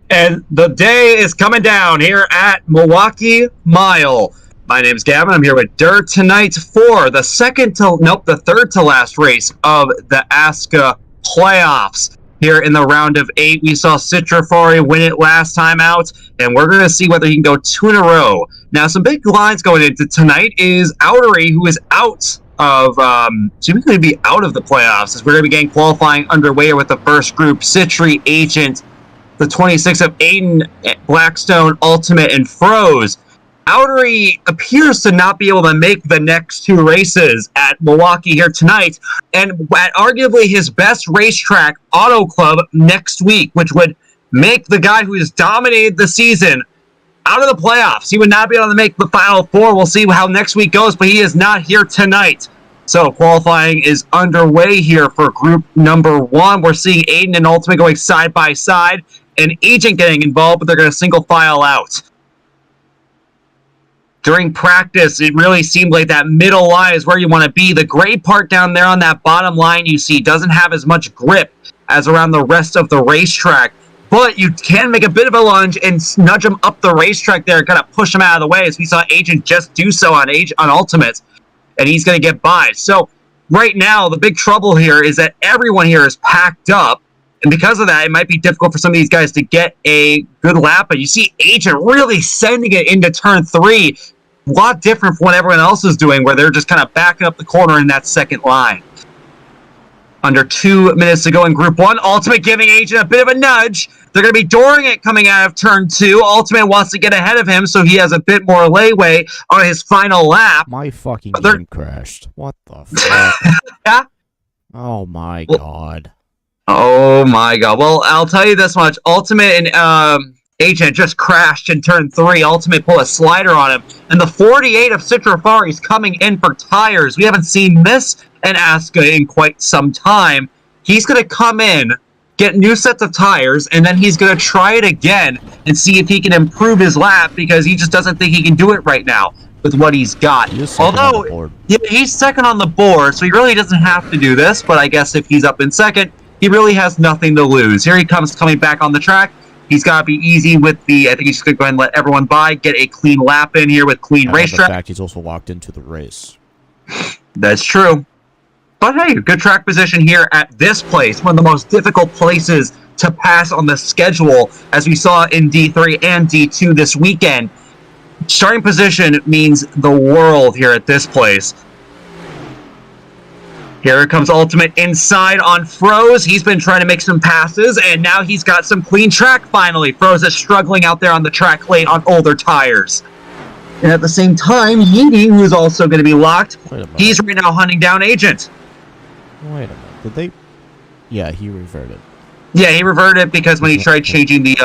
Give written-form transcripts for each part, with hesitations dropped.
And the day is coming down here at Milwaukee Mile. My name's Gavin. I'm here with Dirt tonight for the third to last race of the ASCA playoffs. Here in the round of 8, we saw Citrafari win it last time out, and we're going to see whether he can go 2 in a row. Now, some big lines going into tonight is Outery, who is out of, seemingly going to be out of the playoffs, as we're going to be getting qualifying underway with the first group. Citry, Agent, the 26 of Aiden, Blackstone, Ultimate, and Froze. Outery appears to not be able to make the next 2 races at Milwaukee here tonight, and at arguably his best racetrack, Auto Club, next week, which would make the guy who has dominated the season out of the playoffs. He would not be able to make the Final 4. We'll see how next week goes, but he is not here tonight. So qualifying is underway here for group number 1. We're seeing Aiden and Ultimate going side by side, and Agent getting involved, but they're going to single file out. During practice, it really seemed like that middle line is where you want to be. The gray part down there on that bottom line you see doesn't have as much grip as around the rest of the racetrack, but you can make a bit of a lunge and nudge him up the racetrack there and kind of push him out of the way, as we saw Agent just do so on Ultimate, and he's going to get by. So right now, the big trouble here is that everyone here is packed up, and because of that, it might be difficult for some of these guys to get a good lap. But you see Agent really sending it into turn 3. A lot different from what everyone else is doing, where they're just kind of backing up the corner in that second line. Under 2 minutes to go in Group 1. Ultimate giving Agent a bit of a nudge. They're going to be dooring it coming out of turn 2. Ultimate wants to get ahead of him, so he has a bit more leeway on his final lap. My fucking game crashed. What the fuck? Yeah? Oh my god. Oh my god. Well, I'll tell you this much. Ultimate and Agent just crashed in turn 3. Ultimate pulled a slider on him. And the 48 of Citrafari is coming in for tires. We haven't seen this in ASCA in quite some time. He's going to come in, get new sets of tires, and then he's going to try it again and see if he can improve his lap, because he just doesn't think he can do it right now with what he's got. Although, yeah, he's second on the board, so he really doesn't have to do this, but I guess if he's up in second, he really has nothing to lose. Here he comes coming back on the track. He's got to be easy with the, I think he's just going to go ahead and let everyone by, get a clean lap in here with clean racetrack. In fact, he's also locked into the race. That's true. But hey, good track position here at this place, one of the most difficult places to pass on the schedule, as we saw in D3 and D2 this weekend. Starting position means the world here at this place. Here comes Ultimate inside on Froze. He's been trying to make some passes, and now he's got some clean track finally. Froze is struggling out there on the track late on older tires. And at the same time, Yeety, who is also going to be locked, he's right now hunting down Agent. Wait a minute. Did they... Yeah, he reverted. Yeah, he reverted because when he tried changing the...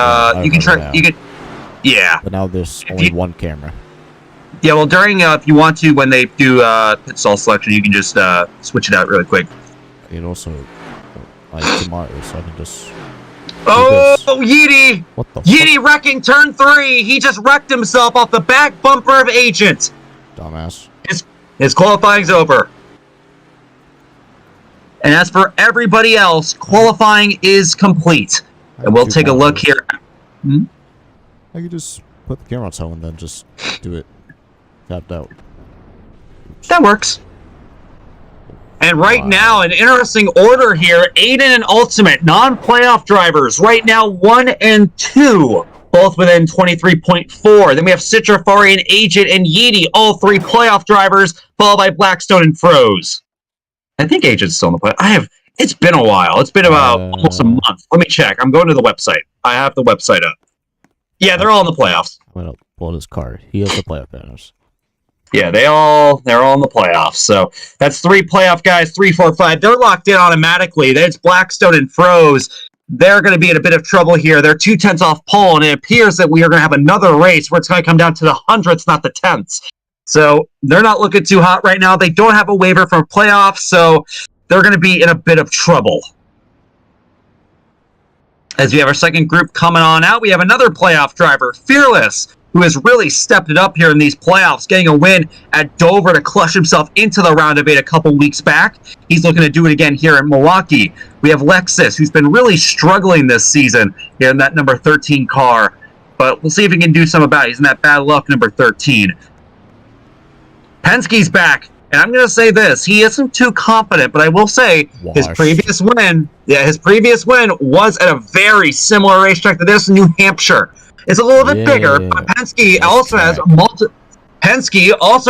Yeah. But now there's only one camera. Yeah, well, during, if you want to, when they do pit stall selection, you can just switch it out really quick. It also, like, tomorrow, so I can just... Oh, Yeety! What the Yeety wrecking turn 3! He just wrecked himself off the back bumper of Agent! Dumbass. His qualifying's over. And as for everybody else, qualifying is complete. And we'll take a look here. I could just put the camera on so and then just do it. Tapped out. That works. And right now, an interesting order here. Aiden and Ultimate, non-playoff drivers. Right now, 1 and 2, both within 23.4. Then we have Citrafari and Agent and Yeety, all 3 playoff drivers, followed by Blackstone and Froze. I think Agent's still in the playoff. It's been a while. It's been about almost a month. Let me check. I'm going to the website. I have the website up. Yeah, they're all in the playoffs. Well, pull his card. He has the playoff banners. Yeah, they're all in the playoffs. So that's 3 playoff guys, 3, 4, 5. They're locked in automatically. There's Blackstone and Froze. They're going to be in a bit of trouble here. They're 2/10 off pole, and it appears that we are going to have another race where it's going to come down to the hundredths, not the tenths. So they're not looking too hot right now. They don't have a waiver from playoffs, so they're going to be in a bit of trouble. As we have our second group coming on out, we have another playoff driver, Fearless. who has really stepped it up here in these playoffs, getting a win at Dover to clutch himself into the round of 8 a couple weeks back. He's looking to do it again here in Milwaukee. We have Lexus, who's been really struggling this season here in that number 13 car. But we'll see if he can do something about it. He's in that bad luck number 13. Penske's back. And I'm going to say this, he isn't too confident, but I will say his previous win was at a very similar racetrack to this in New Hampshire. It's a little bit bigger, but Penske also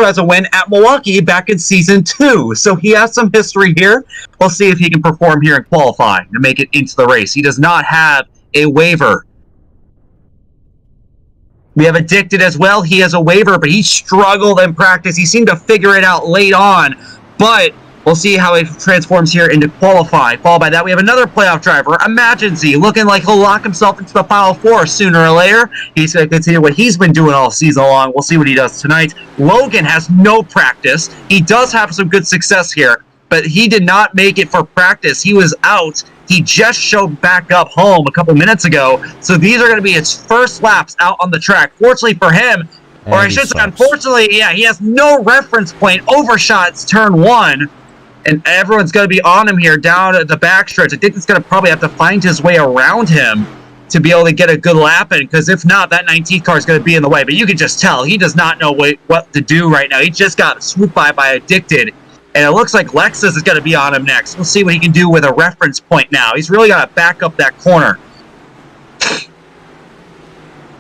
has a win at Milwaukee back in season 2. So he has some history here. We'll see if he can perform here in qualifying to make it into the race. He does not have a waiver. We have Addicted as well. He has a waiver, but he struggled in practice. He seemed to figure it out late on, but we'll see how it transforms here into qualifying. Followed by that, we have another playoff driver, Emergency, looking like he'll lock himself into the Final Four sooner or later. He's going to continue what he's been doing all season long. We'll see what he does tonight. Logan has no practice. He does have some good success here, but he did not make it for practice. He was out. He just showed back up home a couple minutes ago. So these are going to be his first laps out on the track. Fortunately for him, or I should say, unfortunately, yeah, he has no reference point. Overshots turn 1, and everyone's going to be on him here down at the backstretch. I think he's going to probably have to find his way around him to be able to get a good lap in, because if not, that 19th car is going to be in the way. But you can just tell he does not know what to do right now. He just got swooped by Addicted. And it looks like Lexus is going to be on him next. We'll see what he can do with a reference point now. He's really got to back up that corner.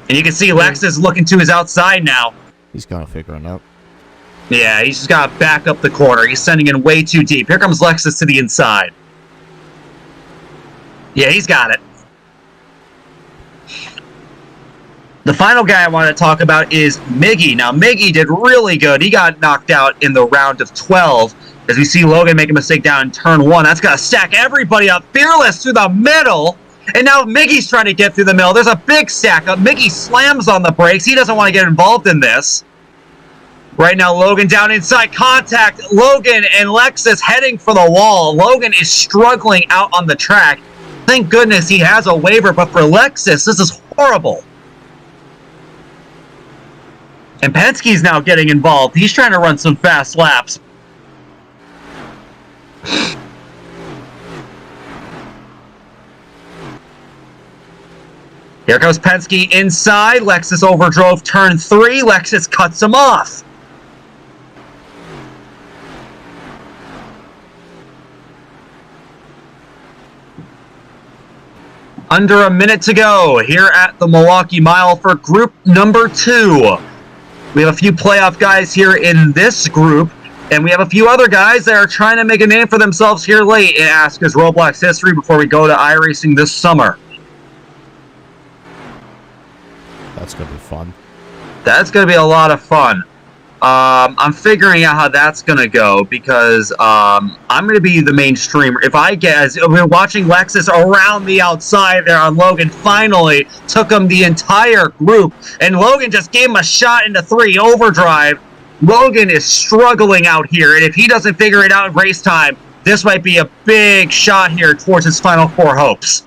And you can see Lexus looking to his outside now. He's got to figure it out. Yeah, he's just got to back up the corner. He's sending in way too deep. Here comes Lexus to the inside. Yeah, he's got it. The final guy I want to talk about is Miggy. Now, Miggy did really good. He got knocked out in the round of 12. As we see Logan make a mistake down in turn 1. That's going to stack everybody up. Fearless through the middle. And now Miggy's trying to get through the middle. There's a big stack up. Miggy slams on the brakes. He doesn't want to get involved in this. Right now, Logan down inside. Contact. Logan and Lexus heading for the wall. Logan is struggling out on the track. Thank goodness he has a waiver. But for Lexus, this is horrible. And Penske's now getting involved. He's trying to run some fast laps. Here comes Penske inside. Lexus overdrove turn 3. Lexus cuts him off. Under a minute to go here at the Milwaukee Mile for group number 2. We have a few playoff guys here in this group, and we have a few other guys that are trying to make a name for themselves here late in ASCA's Roblox history before we go to iRacing this summer. That's going to be fun. That's going to be a lot of fun. I'm figuring out how that's going to go because I'm going to be the main streamer. If I guess, we're watching Lexus around the outside there on Logan. Finally took him the entire group, and Logan just gave him a shot into 3 overdrive. Logan is struggling out here, and if he doesn't figure it out in race time, this might be a big shot here towards his Final Four hopes.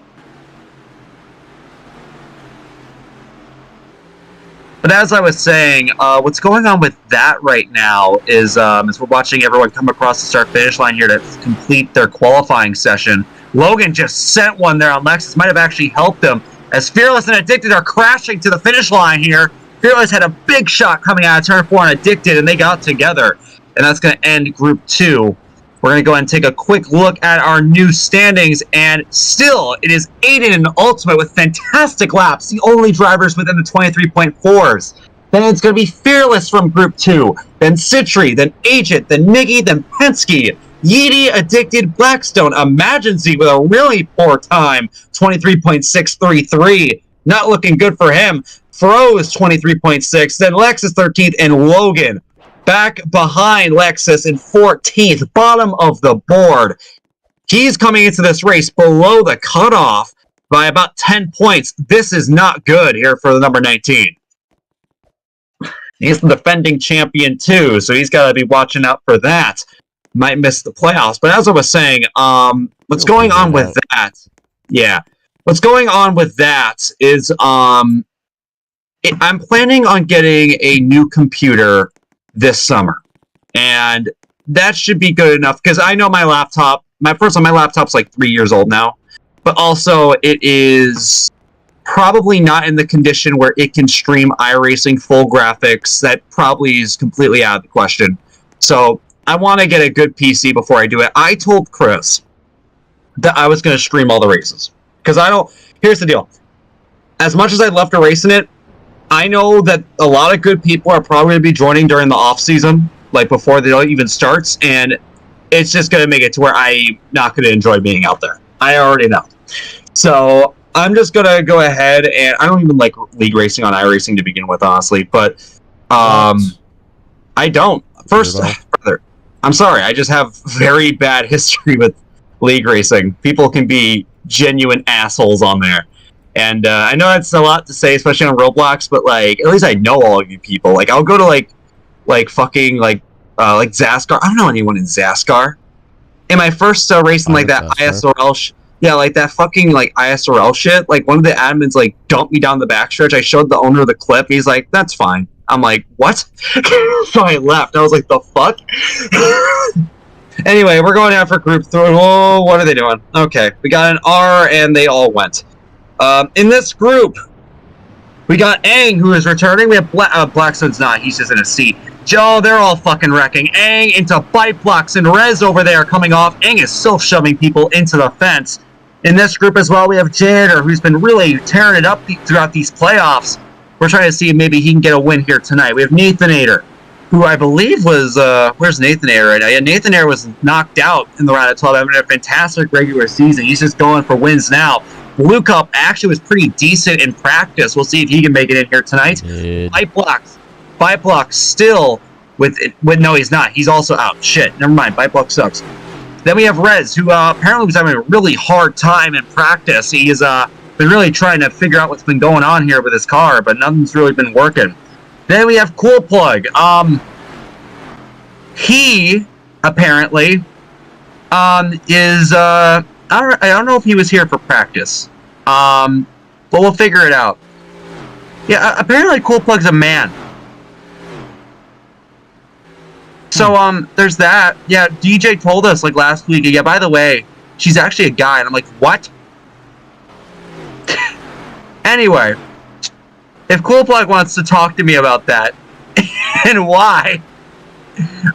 But as I was saying, what's going on with that right now is as we're watching everyone come across the start-finish line here to complete their qualifying session, Logan just sent one there on Lexus. Might have actually helped him, as Fearless and Addicted are crashing to the finish line here. Fearless had a big shot coming out of turn 4 on Addicted, and they got together. And that's going to end Group 2. We're going to go ahead and take a quick look at our new standings, and still, it is Aiden and Ultimate with fantastic laps, the only drivers within the 23.4s. Then it's going to be Fearless from Group 2, then Citry, then Agent, then Miggy, then Penske, Yeety, Addicted, Blackstone, Emergency with a really poor time, 23.633. Not looking good for him. Froze, 23.6, then Lexus 13th, and Logan back behind Lexus in 14th, bottom of the board. He's coming into this race below the cutoff by about 10 points. This is not good here for the number 19. He's the defending champion too, so he's got to be watching out for that. Might miss the playoffs. But as I was saying, what's going on with that? Yeah. What's going on with that is I'm planning on getting a new computer this summer, and that should be good enough because I know my laptop. My laptop's like 3 years old now, but also it is probably not in the condition where it can stream iRacing full graphics. That probably is completely out of the question. So I want to get a good PC before I do it. I told Chris that I was going to stream all the races because I don't. Here's the deal: as much as I'd love to race in it, I know that a lot of good people are probably going to be joining during the off season, like before the even starts, and it's just going to make it to where I'm not going to enjoy being out there. I already know. So I'm just going to go ahead, and I don't even like league racing on iRacing to begin with, honestly, but I don't. First, brother, I'm sorry, I just have very bad history with league racing. People can be genuine assholes on there. And I know that's a lot to say, especially on Roblox, but like at least I know all of you people. Like I'll go to like fucking like Zaskar. I don't know anyone in Zaskar. In my first racing like that ISRL, like that fucking like ISRL shit. Like one of the admins like dumped me down the backstretch. I showed the owner the clip. He's like, "That's fine." I'm like, "What?" So I left. I was like, "The fuck." Anyway, we're going out for group 3. Oh, what are they doing? Okay, we got an R, and they all went. In this group, we got Aang, who is returning. We have Blackstone's not. He's just in a seat. Joe, they're all fucking wrecking. Aang into bite blocks, and Rez over there coming off. Aang is still shoving people into the fence. In this group as well, we have Janitor, who's been really tearing it up throughout these playoffs. We're trying to see if maybe he can get a win here tonight. We have Nathanator, who I believe was, where's Nathanator right now? Yeah, Nathanator was knocked out in the round of 12, having a fantastic regular season. He's just going for wins now. Blue Cup actually was pretty decent in practice. We'll see if he can make it in here tonight. Bite blocks still with no, he's not. He's also out. Shit, never mind. Bite block sucks. Then we have Rez, who apparently was having a really hard time in practice. He has been really trying to figure out what's been going on here with his car, but nothing's really been working. Then we have Cool Plug. He apparently is I don't know if he was here for practice, but we'll figure it out. Yeah, apparently Cool Plug's a man. So there's that. Yeah, DJ told us like last week. Yeah, by the way, she's actually a guy, and I'm like, what? Anyway, if Cool Plug wants to talk to me about that and why,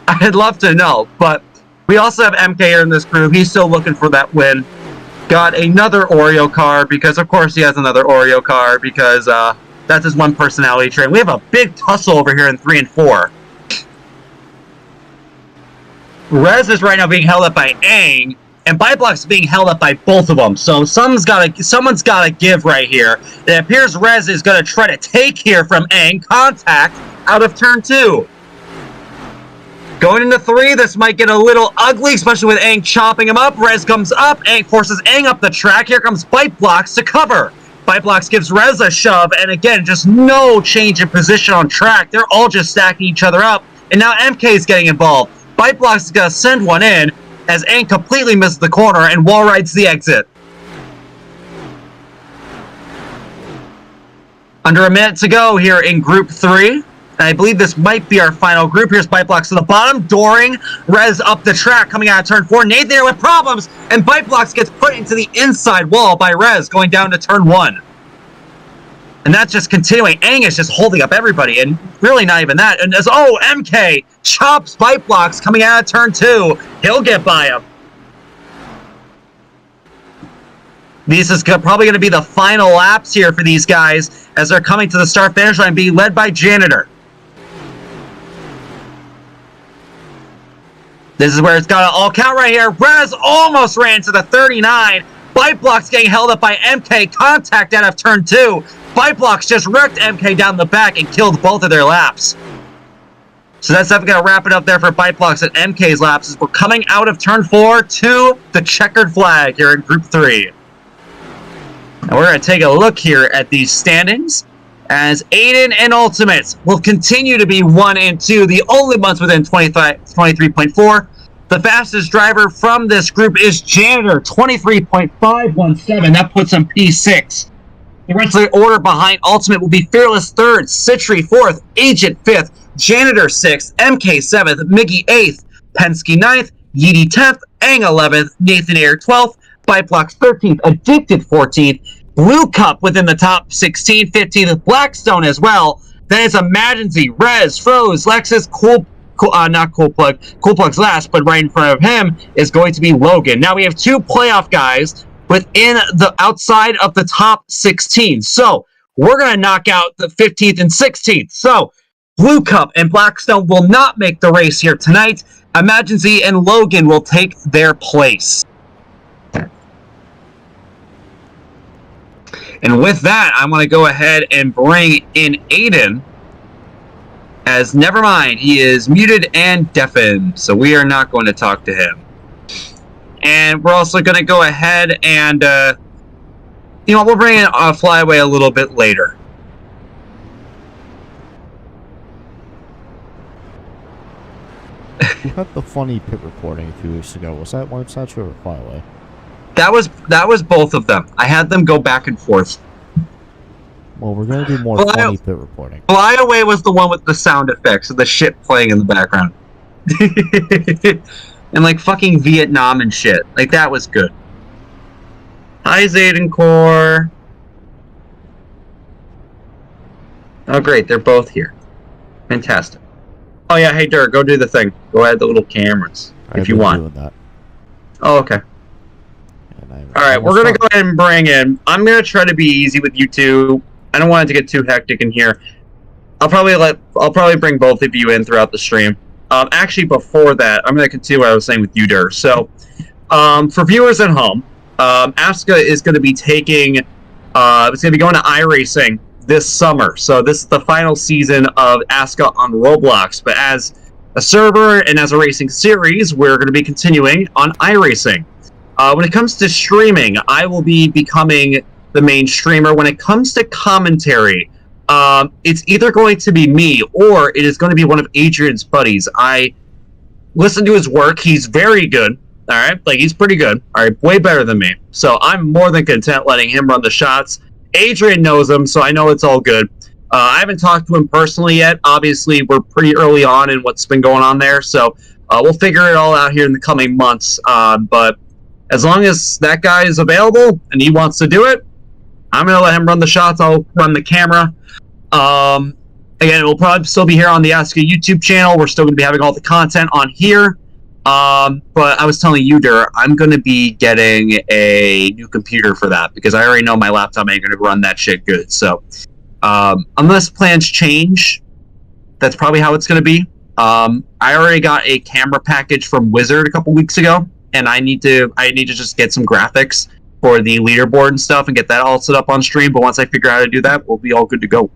I'd love to know. But we also have MK here in this group. He's still looking for that win. Got another Oreo car because, of course, he has another Oreo car because that's his one personality trait. We have a big tussle over here in 3 and 4. Rez is right now being held up by Aang, and Byblock's being held up by both of them. So someone's got to give right here. It appears Rez is going to try to take here from Aang. Contact out of turn 2. Going into 3, this might get a little ugly, especially with Aang chopping him up. Rez comes up. Aang forces Aang up the track. Here comes Bite Blocks to cover. Bite Blocks gives Rez a shove, and again, just no change in position on track. They're all just stacking each other up, and now MK is getting involved. Bite Blocks is going to send one in as Aang completely misses the corner and wall rides the exit. Under a minute to go here in Group 3. And I believe this might be our final group. Here's Bite Blocks to the bottom. Doring Rez up the track coming out of turn 4. Nathan there with problems. And Bite Blocks gets put into the inside wall by Rez going down to turn 1. And that's just continuing. Aang is just holding up everybody. And really not even that. And as, MK chops Bite Blocks coming out of turn 2. He'll get by him. This is probably going to be the final laps here for these guys as they're coming to the start-finish line, being led by Janitor. This is where it's got to all count right here. Rez almost ran to the 39. Bite Blocks getting held up by MK. Contact out of turn 2. Bite Blocks just wrecked MK down the back and killed both of their laps. So that's definitely going to wrap it up there for Bite Blocks at MK's laps as we're coming out of turn 4 to the checkered flag here in Group 3. And we're going to take a look here at these standings as Aiden and Ultimates will continue to be 1 and 2, the only ones within 23.4. The fastest driver from this group is Janitor, 23.517. That puts him P6. The rest of the order behind Ultimate will be Fearless 3rd, Citry 4th, Agent 5th, Janitor 6th, MK 7th, Miggy 8th, Penske 9th, Yeety 10th, Ang 11th, Nathan Air 12th, Biplox 13th, Addicted 14th, Blue Cup within the top 16, 15th, Blackstone as well. Then it's Emergency, Rez, Froze, Lexus, not Cool Plug. Cool Plug's last, but right in front of him is going to be Logan. Now we have 2 playoff guys within the outside of the top 16. So we're going to knock out the 15th and 16th. So Blue Cup and Blackstone will not make the race here tonight. Emergency and Logan will take their place. And with that, I'm going to go ahead and bring in Aiden. As never mind, he is muted and deafened, so we are not going to talk to him. And we're also going to go ahead and, we'll bring in Flyaway a little bit later. You had the funny pit reporting a few weeks ago. Was that one Satchel or Flyaway? That was both of them. I had them go back and forth. Well, we're going to do more funny pit reporting. Flyaway was the one with the sound effects of the shit playing in the background. And like fucking Vietnam and shit. Like that was good. Hi Zaydencore. Oh great, they're both here. Fantastic. Oh yeah, hey Dirk, go do the thing. Go add the little cameras if you want. Doing that. Oh okay. Alright, we're gonna go ahead and bring in. I'm gonna try to be easy with you two. I don't want it to get too hectic in here. I'll probably bring both of you in throughout the stream. Actually, before that, I'm going to continue what I was saying with you, Dur. So, for viewers at home, ASCA is going to be taking, it's going to be going to iRacing this summer. So this is the final season of ASCA on Roblox. But as a server and as a racing series, we're going to be continuing on iRacing. When it comes to streaming, I will be becoming the main streamer. When it comes to commentary, it's either going to be me or it is going to be one of Adrian's buddies. I listen to his work. He's very good. All right. Like, he's pretty good. All right. Way better than me. So I'm more than content letting him run the shots. Adrian knows him, so I know it's all good. I haven't talked to him personally yet. Obviously, we're pretty early on in what's been going on there. So we'll figure it all out here in the coming months. But as long as that guy is available and he wants to do it, I'm going to let him run the shots. I'll run the camera. Again, we'll probably still be here on the ASCA YouTube channel. We're still going to be having all the content on here. But I was telling you, Dur, I'm going to be getting a new computer for that because I already know my laptop ain't going to run that shit good. So, unless plans change, that's probably how it's going to be. I already got a camera package from Wizard a couple weeks ago, and I need to just get some graphics for the leaderboard and stuff and get that all set up on stream. But once I figure out how to do that, we'll be all good to go.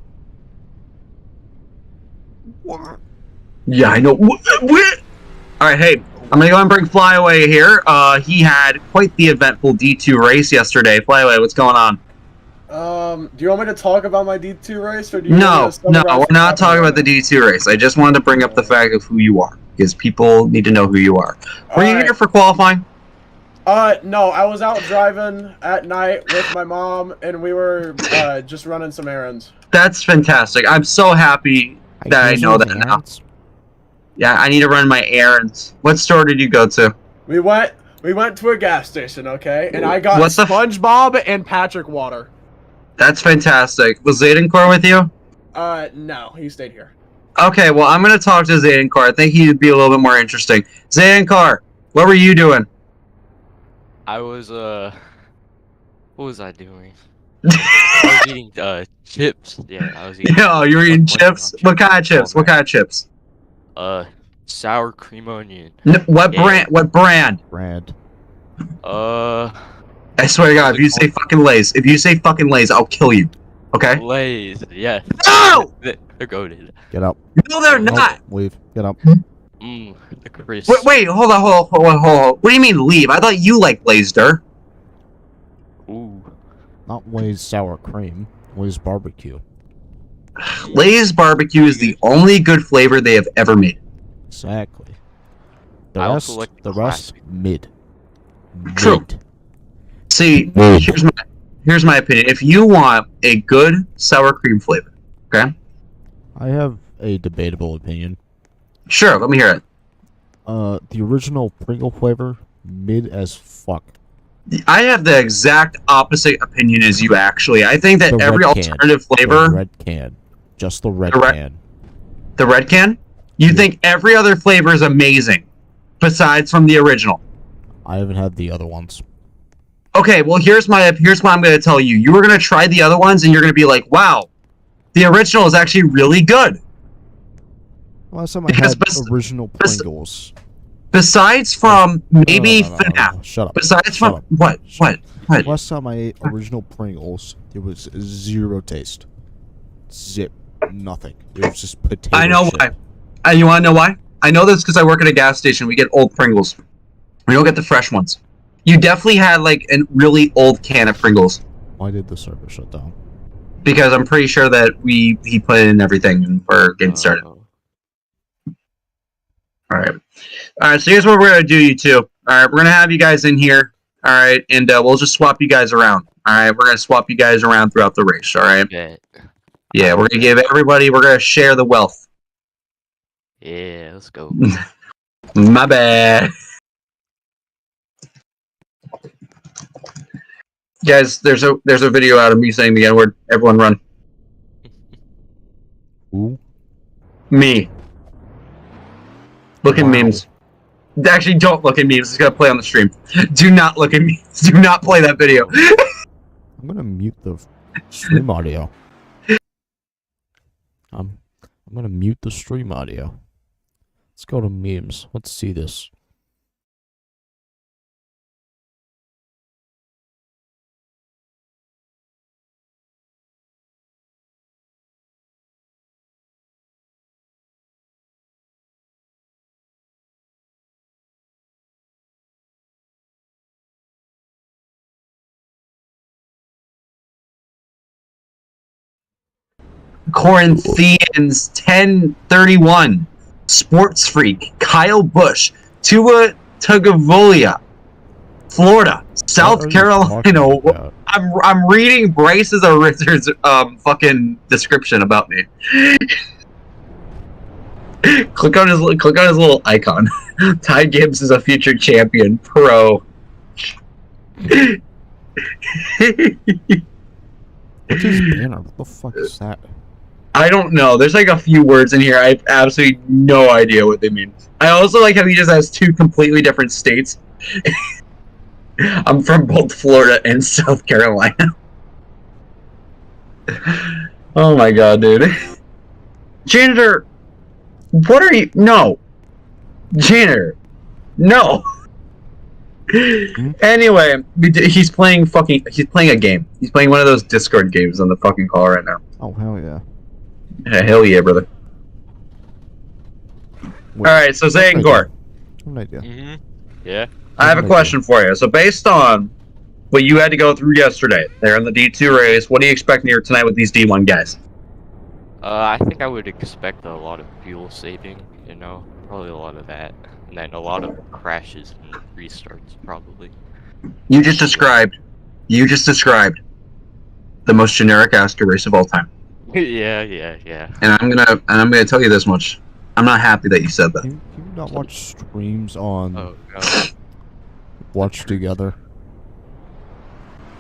What? Yeah, I know. What? All right, hey, I'm going to go and bring Flyaway here. He had quite the eventful D2 race yesterday. Flyaway, what's going on? Do you want me to talk about my D2 race? Or do you No, we're not talking about the D2 race. I just wanted to bring up the fact of who you are, because people need to know who you are. Were you here for qualifying? No, I was out driving at night with my mom, and we were just running some errands. That's fantastic. I'm so happy that I know that now. Yeah, I need to run my errands. What store did you go to? We went to a gas station, okay? And I got SpongeBob and Patrick water. That's fantastic. Was Zaydencore with you? No, he stayed here. Okay, well, I'm going to talk to Zaydencore. I think he'd be a little bit more interesting. Zaydencore, what were you doing? I was, what was I doing? I was eating, chips. Yeah, I was eating. Yo, you were eating chips? What kind of chips? What kind of chips? Sour cream onion. What brand? What brand? I swear to God, if you say fucking Lay's, I'll kill you. Okay? Lay's, yeah. No! They're goated. Get up. No, they're not. Leave. Get up. The crisp. Wait, hold on. What do you mean leave? I thought you liked Lay's, Dur. Ooh. Not Lay's sour cream. Lay's barbecue. Lay's barbecue is the only good flavor they have ever made. Exactly. Also like the rest, mid. True. See, here's my opinion. If you want a good sour cream flavor, okay? I have a debatable opinion. Sure, let me hear it. The original Pringle flavor, mid as fuck. I have the exact opposite opinion as you, actually. I think that The every red can. alternative The flavor... red can. Just the red The red- can. The red can? You think every other flavor is amazing, besides from the original? I haven't had the other ones. Okay, well, here's what I'm going to tell you. You were going to try the other ones, and you're going to be like, wow, the original is actually really good. Last time I Because had original Pringles. Besides from maybe FNAF. Shut up. Besides Shut from... up. What? Shut What? up. Last time I ate original Pringles, there was zero taste. Zip. Nothing. It was just potato I know chip. why. You want to know why? I know this because I work at a gas station. We get old Pringles. We don't get the fresh ones. You definitely had, like, a really old can of Pringles. Why did the server shut down? Because I'm pretty sure that he put in everything and we're getting started. Alright. Alright, so here's what we're going to do, you two. Alright, we're going to have you guys in here. Alright, and we'll just swap you guys around. Alright, we're going to swap you guys around throughout the race, alright? Yeah, we're going to give everybody, we're going to share the wealth. Yeah, let's go. My bad. Guys, there's a video out of me saying the N-word. Everyone run. Who? Me. Look at Wow. memes. Actually, don't look at memes. It's gonna play on the stream. Do not look at memes. Do not play that video. I'm gonna mute the stream audio. I'm gonna mute the stream audio. Let's go to memes. Let's see this. Corinthians 1031. Sports Freak. Kyle Busch. Tua Tagovailoa. Florida. South Carolina. I'm reading Bryce's fucking description about me. click on his little icon. Ty Gibbs is a future champion. Pro. What's his banner? What the fuck is that? I don't know. There's like a few words in here. I have absolutely no idea what they mean. I also like how he just has two completely different states. I'm from both Florida and South Carolina. Oh my god, dude. Janitor, what are you? No. Janitor, no. Anyway, he's playing a game. He's playing one of those Discord games on the fucking call right now. Oh, hell yeah. Yeah, hell yeah, brother. Alright, so Zay and Gore. An idea. Yeah. I have a question for you. So based on what you had to go through yesterday, there in the D2 race, what do you expect here tonight with these D1 guys? I think I would expect a lot of fuel saving, you know, probably a lot of that. And then a lot of crashes and restarts, probably. You just described the most generic ASCA race of all time. yeah. And I'm gonna tell you this much. I'm not happy that you said that. Can you not watch streams on Oh, God. Watch Together?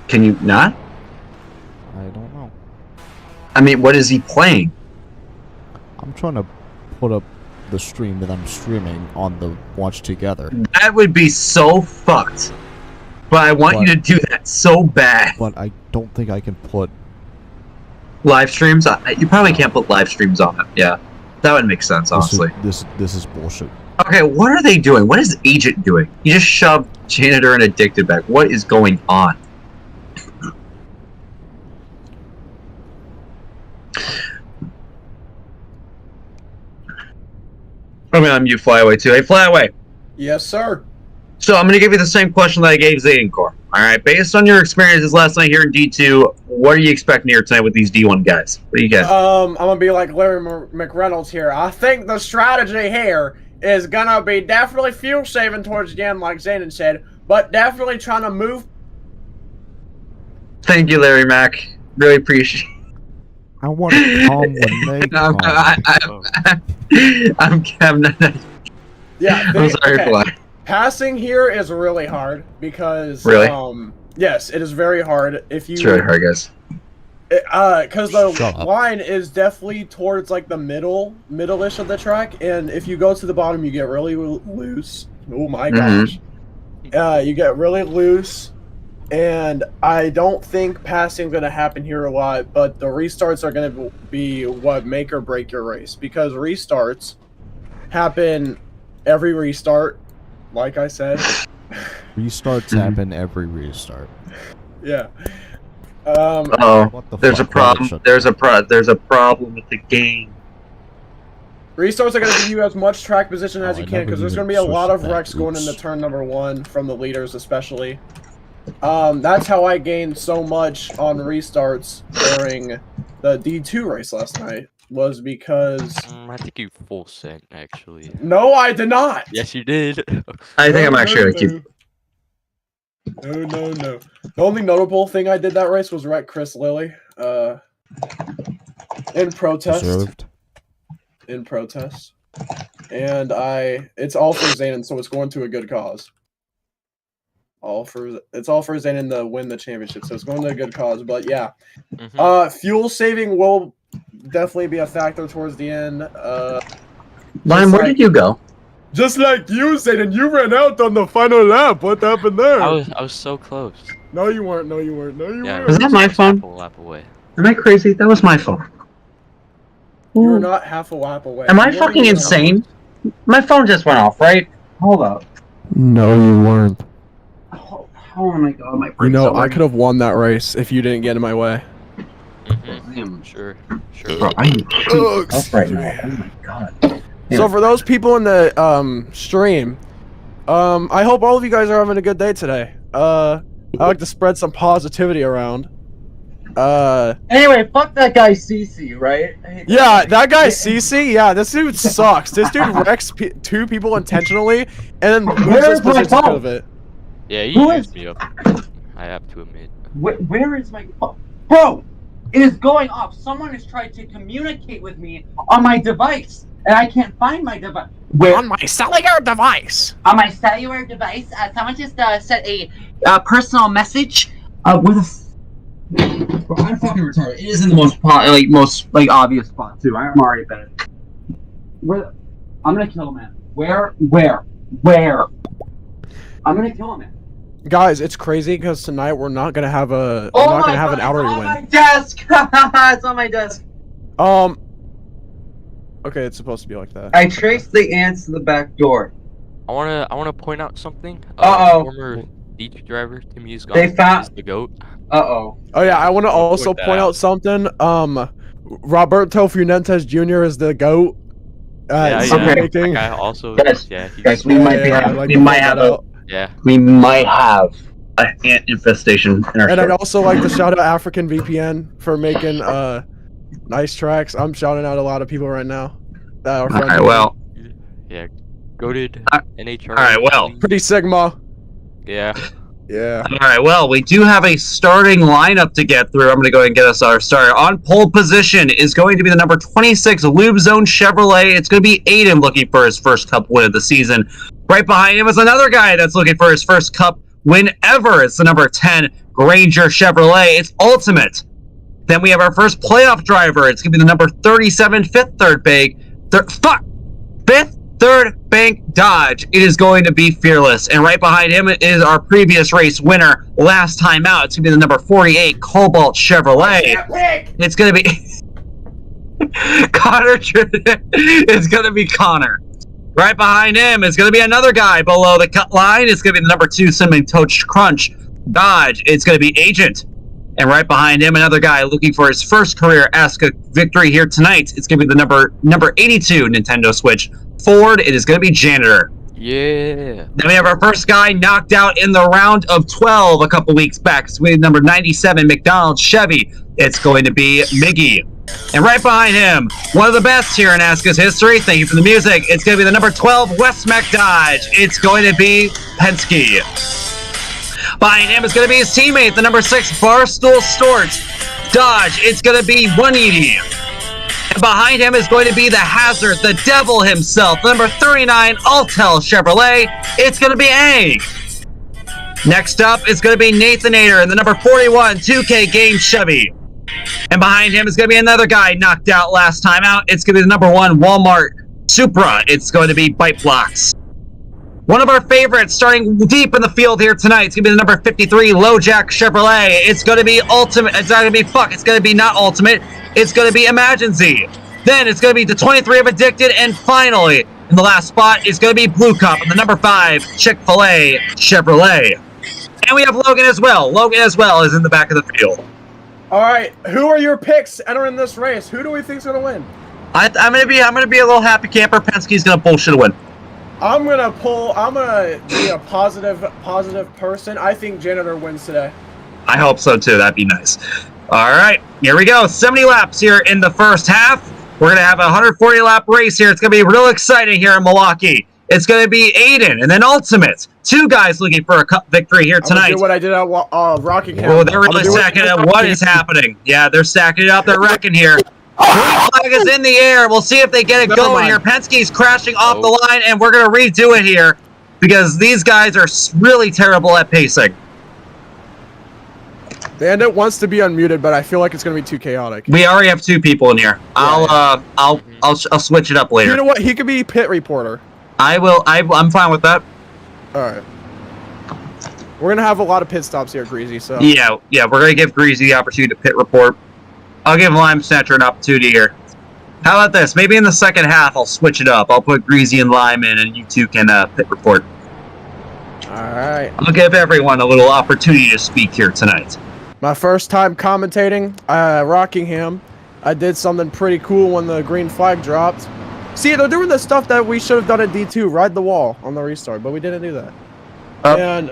Can you not? I don't know. I mean, what is he playing? I'm trying to put up the stream that I'm streaming on the Watch Together. That would be so fucked. But I want you to do that so bad. But I don't think I can put Live streams? You probably can't put live streams on it. Yeah. That would make sense, honestly. This is bullshit. Okay, what are they doing? What is Agent doing? He just shoved Janitor and Addicted back. What is going on? I'm gonna unmute Flyaway too. Hey, Flyaway. Yes, sir. So I'm gonna give you the same question that I gave Zayden Core. Alright, based on your experiences last night here in D2, what are you expecting here tonight with these D1 guys? What do you get? I'm gonna be like Larry McReynolds here. I think the strategy here is gonna be definitely fuel saving towards the end, like Zanin said, but definitely trying to move Thank you, Larry Mack. Really appreciate. I want to come when they come. I'm not. Yeah, I'm sorry for that. Passing here is really hard because Really? yes, it is very hard if you. It's really hard, guys. Because the Shut up. line is definitely towards like the middle-ish of the track, and if you go to the bottom, you get really loose. Oh my gosh. You get really loose, and I don't think passing is going to happen here a lot, but the restarts are going to be what make or break your race, because restarts happen every restart, like I said. Restarts happen every restart. Yeah. What the There's a fuck? problem. There's a problem with the game. Restarts are going to give you as much track position as Oh, you I can, never because there's even going to be a lot of switched back. wrecks going Oops. into turn number 1 from the leaders especially. That's how I gained so much on restarts during the D2 race last night, was because... I think you full sent, actually. No, I did not! Yes, you did. I think I'm actually gonna keep. No. The only notable thing I did that race was wreck Chris Lilly. In protest. Deserved. In protest. And it's all for Zanin, so it's going to a good cause. It's all for Zanin to win the championship, so it's going to a good cause. But yeah, fuel saving will definitely be a factor towards the end. Lime, where did you go? Just like you, Zanin, you ran out on the final lap. What happened there? I was so close. No, you weren't. No, you weren't. Was that my phone? A lap away. Am I crazy? That was my phone. You were not half a lap away. Am I fucking insane? My phone just went off, right? Hold up. No, you weren't. Oh my god, my You know, I could have won that race if you didn't get in my way. Sure. Bro, I'm up right now. Oh my god. So for those people in the stream, I hope all of you guys are having a good day today. I like to spread some positivity around. Anyway, fuck that guy CC, right? Yeah, that guy CC, yeah, this dude sucks. This dude wrecks two people intentionally and then loses position because of it. Yeah, you used me up. I have to admit. Where is my phone? Bro, it is going off. Someone has tried to communicate with me on my device, and I can't find my device. Where? On my cellular device. On my cellular device, someone just sent a personal message. Where the? Bro, I'm fucking retarded. It is in the most obvious spot too. I'm already bad. Where? I'm gonna kill a man. Where? I'm gonna kill a man. Guys, it's crazy because tonight we're not gonna have an outer win. It's on my desk. It's on my desk. Okay, it's supposed to be like that. I traced the ants to the back door. I wanna point out something. Former D2 driver Tim Hughes They found is the GOAT. Oh yeah, I want to also point out something. Roberto Fuentes Jr. is the GOAT. Okay. That guy also. Guys, yeah, guys, we might have an ant infestation in our And I'd store. also like to shout out African VPN for making nice tracks. I'm shouting out a lot of people right now. All right, well. Yeah, goated NHR. All right, well. Pretty Sigma. Yeah. Yeah. All right, well, we do have a starting lineup to get through. I'm going to go ahead and get us our start. On pole position is going to be the number 26 Lube Zone Chevrolet. It's going to be Aiden looking for his first Cup win of the season. Right behind him is another guy that's looking for his first Cup win ever. It's the number 10 Granger Chevrolet. It's Ultimate. Then we have our first playoff driver. It's going to be the number 37 Fifth Third Bank Dodge. It is going to be Fearless. And right behind him is our previous race winner last time out. It's going to be the number 48 Cobalt Chevrolet. It's going to be Connor. It's going to be Connor. Right behind him is going to be another guy below the cut line. It's going to be the number 2 Cinnamon Toast Crunch Dodge. It's going to be Agent. And right behind him, another guy looking for his first career ASCA victory here tonight. It's going to be the number 82 Nintendo Switch Ford. It is going to be Janitor. Yeah. Then we have our first guy knocked out in the round of 12 a couple weeks back. So we have number 97 McDonald's Chevy. It's going to be Miggy. And right behind him, one of the best here in ASCA's history. Thank you for the music. It's going to be the number 12 West Mac Dodge. It's going to be Penske. Behind him is going to be his teammate, the number 6 Barstool Storts. Dodge, it's going to be 180. And behind him is going to be the Hazard, the devil himself, the number 39 Altel Chevrolet. It's going to be Ang. Next up is going to be Nathanator and the number 41 2K Game Chevy. And behind him is going to be another guy knocked out last time out. It's going to be the number 1 Walmart Supra. It's going to be Bite Blocks. One of our favorites starting deep in the field here tonight. It's going to be the number 53 LoJack Chevrolet. It's going to be ultimate. It's not going to be It's going to be not ultimate. It's going to be Imagine Z. Then it's going to be the 23 of Addicted. And finally, in the last spot, is going to be Blue Cup and the number 5 Chick-fil-A Chevrolet. And we have Logan as well. Logan as well is in the back of the field. All right, who are your picks entering this race? Who do we think is going to win? I'm gonna be a little happy camper. Penske's gonna bullshit a win. I'm gonna be a positive person. I think Janitor wins today. I hope so too. That'd be nice. All right, here we go. 70 laps here in the first half. We're gonna have a 140 lap race here. It's gonna be real exciting here in Milwaukee. It's gonna be Aiden and then Ultimate. 2 guys looking for a cup victory here tonight. I'm gonna do what I did at Rockingham. Oh, they're really stacking it up. What is happening? Yeah, they're stacking it up. They're wrecking here. Green flag is in the air. We'll see if they get it going here. Penske's crashing off the line, and we're going to redo it here because these guys are really terrible at pacing. Bandit wants to be unmuted, but I feel like it's going to be too chaotic. We already have 2 people in here. I'll switch it up later. You know what? He could be pit reporter. I will. I'm fine with that. All right. We're going to have a lot of pit stops here, Greasy. So yeah. We're going to give Greasy the opportunity to pit report. I'll give Lime Snatcher an opportunity here. How about this? Maybe in the second half, I'll switch it up. I'll put Greasy and Lime in, and you 2 can pit report. All right. I'll give everyone a little opportunity to speak here tonight. My first time commentating Rockingham. I did something pretty cool when the green flag dropped. See, they're doing the stuff that we should have done at D2, ride the wall on the restart, but we didn't do that. And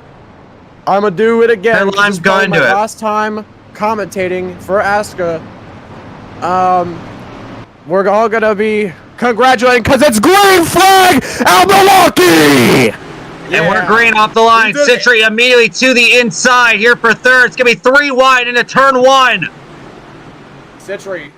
I'm going to do it again. And Lime's going to do it. Last time commentating for ASCA. We're all going to be congratulating because it's green flag out Milwaukee! Yeah. And we're green off the line. Citry immediately to the inside here for third. It's going to be 3 wide into turn 1. Citry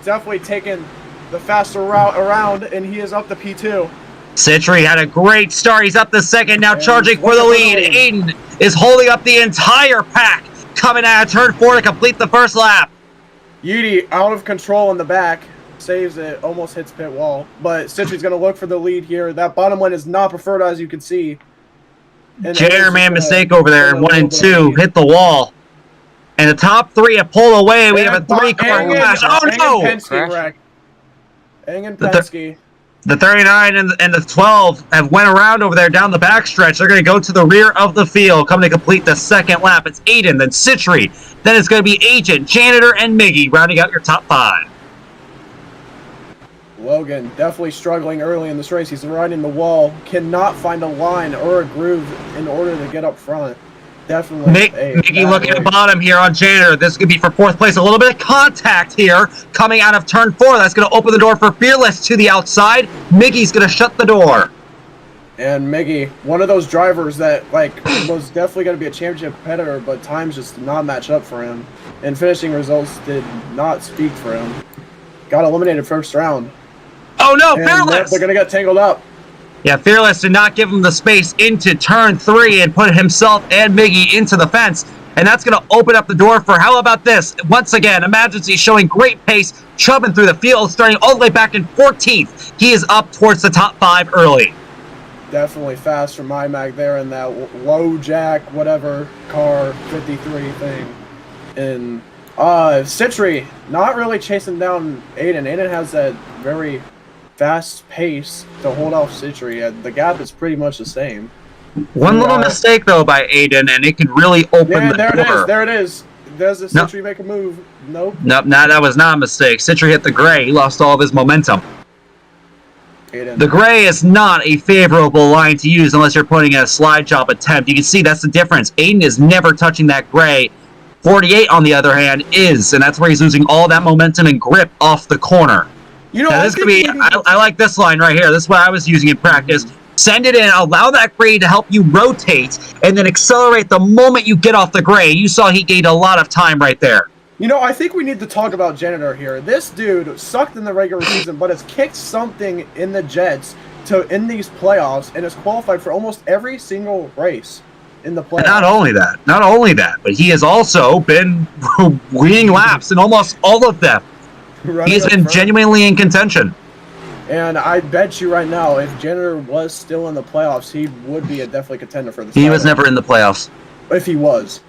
definitely taking the faster route around, and he is up to P2. Citry had a great start. He's up the second, now charging for the lead. Aiden is holding up the entire pack, coming out of turn 4 to complete the first lap. Yeety out of control in the back, saves it, almost hits pit wall. But Citry's going to look for the lead here. That bottom one is not preferred, as you can see. Janitor made a mistake over there. 1 and 2 hit the wall. And the top 3 have pulled away. We have a 3-car crash. Oh no! Ang and Penske. The 39 and the 12 have went around over there down the backstretch. They're going to go to the rear of the field, coming to complete the second lap. It's Aiden, then Citry. Then it's going to be Agent, Janitor, and Miggy rounding out your top 5. Logan definitely struggling early in this race. He's riding the wall. Cannot find a line or a groove in order to get up front. Definitely. Miggy looking at the bottom here on Janitor. This could be for 4th place. A little bit of contact here coming out of turn 4. That's going to open the door for Fearless to the outside. Miggy's going to shut the door. And Miggy, one of those drivers that was definitely going to be a championship competitor, but times just did not match up for him. And finishing results did not speak for him. Got eliminated first round. Oh no, and Fearless! They're going to get tangled up. Yeah, Fearless did not give him the space into turn 3 and put himself and Miggy into the fence. And that's going to open up the door for, how about this? Once again, Emergency showing great pace, chubbing through the field, starting all the way back in 14th. He is up towards the top 5 early. Definitely fast from IMAG there in that LoJack, whatever, car 53 thing. And Citry, not really chasing down Aiden. Aiden has that very fast pace to hold off Citry. The gap is pretty much the same. One little mistake, though, by Aiden, and it could really open the door. There it is. Does the Citry make a move? Nope. Nope, that was not a mistake. Citry hit the gray. He lost all of his momentum. Aiden. The gray is not a favorable line to use unless you're putting in a slide job attempt. You can see that's the difference. Aiden is never touching that gray. 48, on the other hand, is, and that's where he's losing all that momentum and grip off the corner. You know, now, this could be. I like this line right here. This is what I was using in practice. Send it in, allow that grade to help you rotate, and then accelerate the moment you get off the grade. You saw he gained a lot of time right there. You know, I think we need to talk about Janitor here. This dude sucked in the regular season, but has kicked something in the Jets to in these playoffs and has qualified for almost every single race in the playoffs. And not only that, but he has also been winning laps in almost all of them. He has been genuinely in contention. And I bet you right now, if Janitor was still in the playoffs, he would be a definitely contender for the He was never in the playoffs. If he was.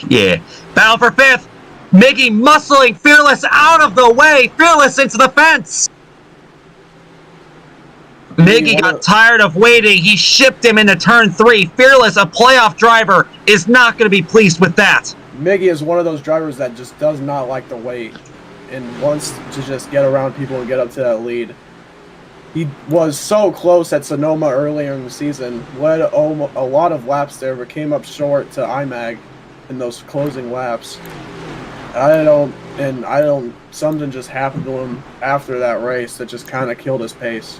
Yeah. Battle for 5th. Miggy muscling Fearless out of the way. Fearless into the fence. Miggy got tired of waiting. He shipped him into turn 3. Fearless, a playoff driver, is not going to be pleased with that. Miggy is one of those drivers that just does not like to wait and wants to just get around people and get up to that lead. He was so close at Sonoma earlier in the season, led a lot of laps there, but came up short to IMAG in those closing laps. Something just happened to him after that race that just kind of killed his pace.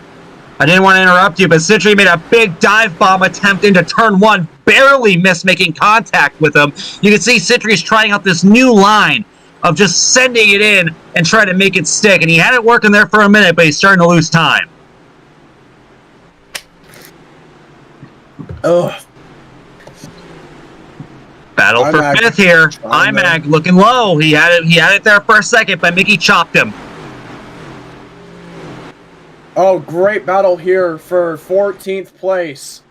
I didn't want to interrupt you, but Citry made a big dive bomb attempt into turn 1, barely missed making contact with him. You can see Citry's trying out this new line of just sending it in and trying to make it stick, and he had it working there for a minute, but he's starting to lose time. Ugh. Battle for 5th here. IMAG looking low. He had it there for a second, but Mickey chopped him. Oh, great battle here for 14th place.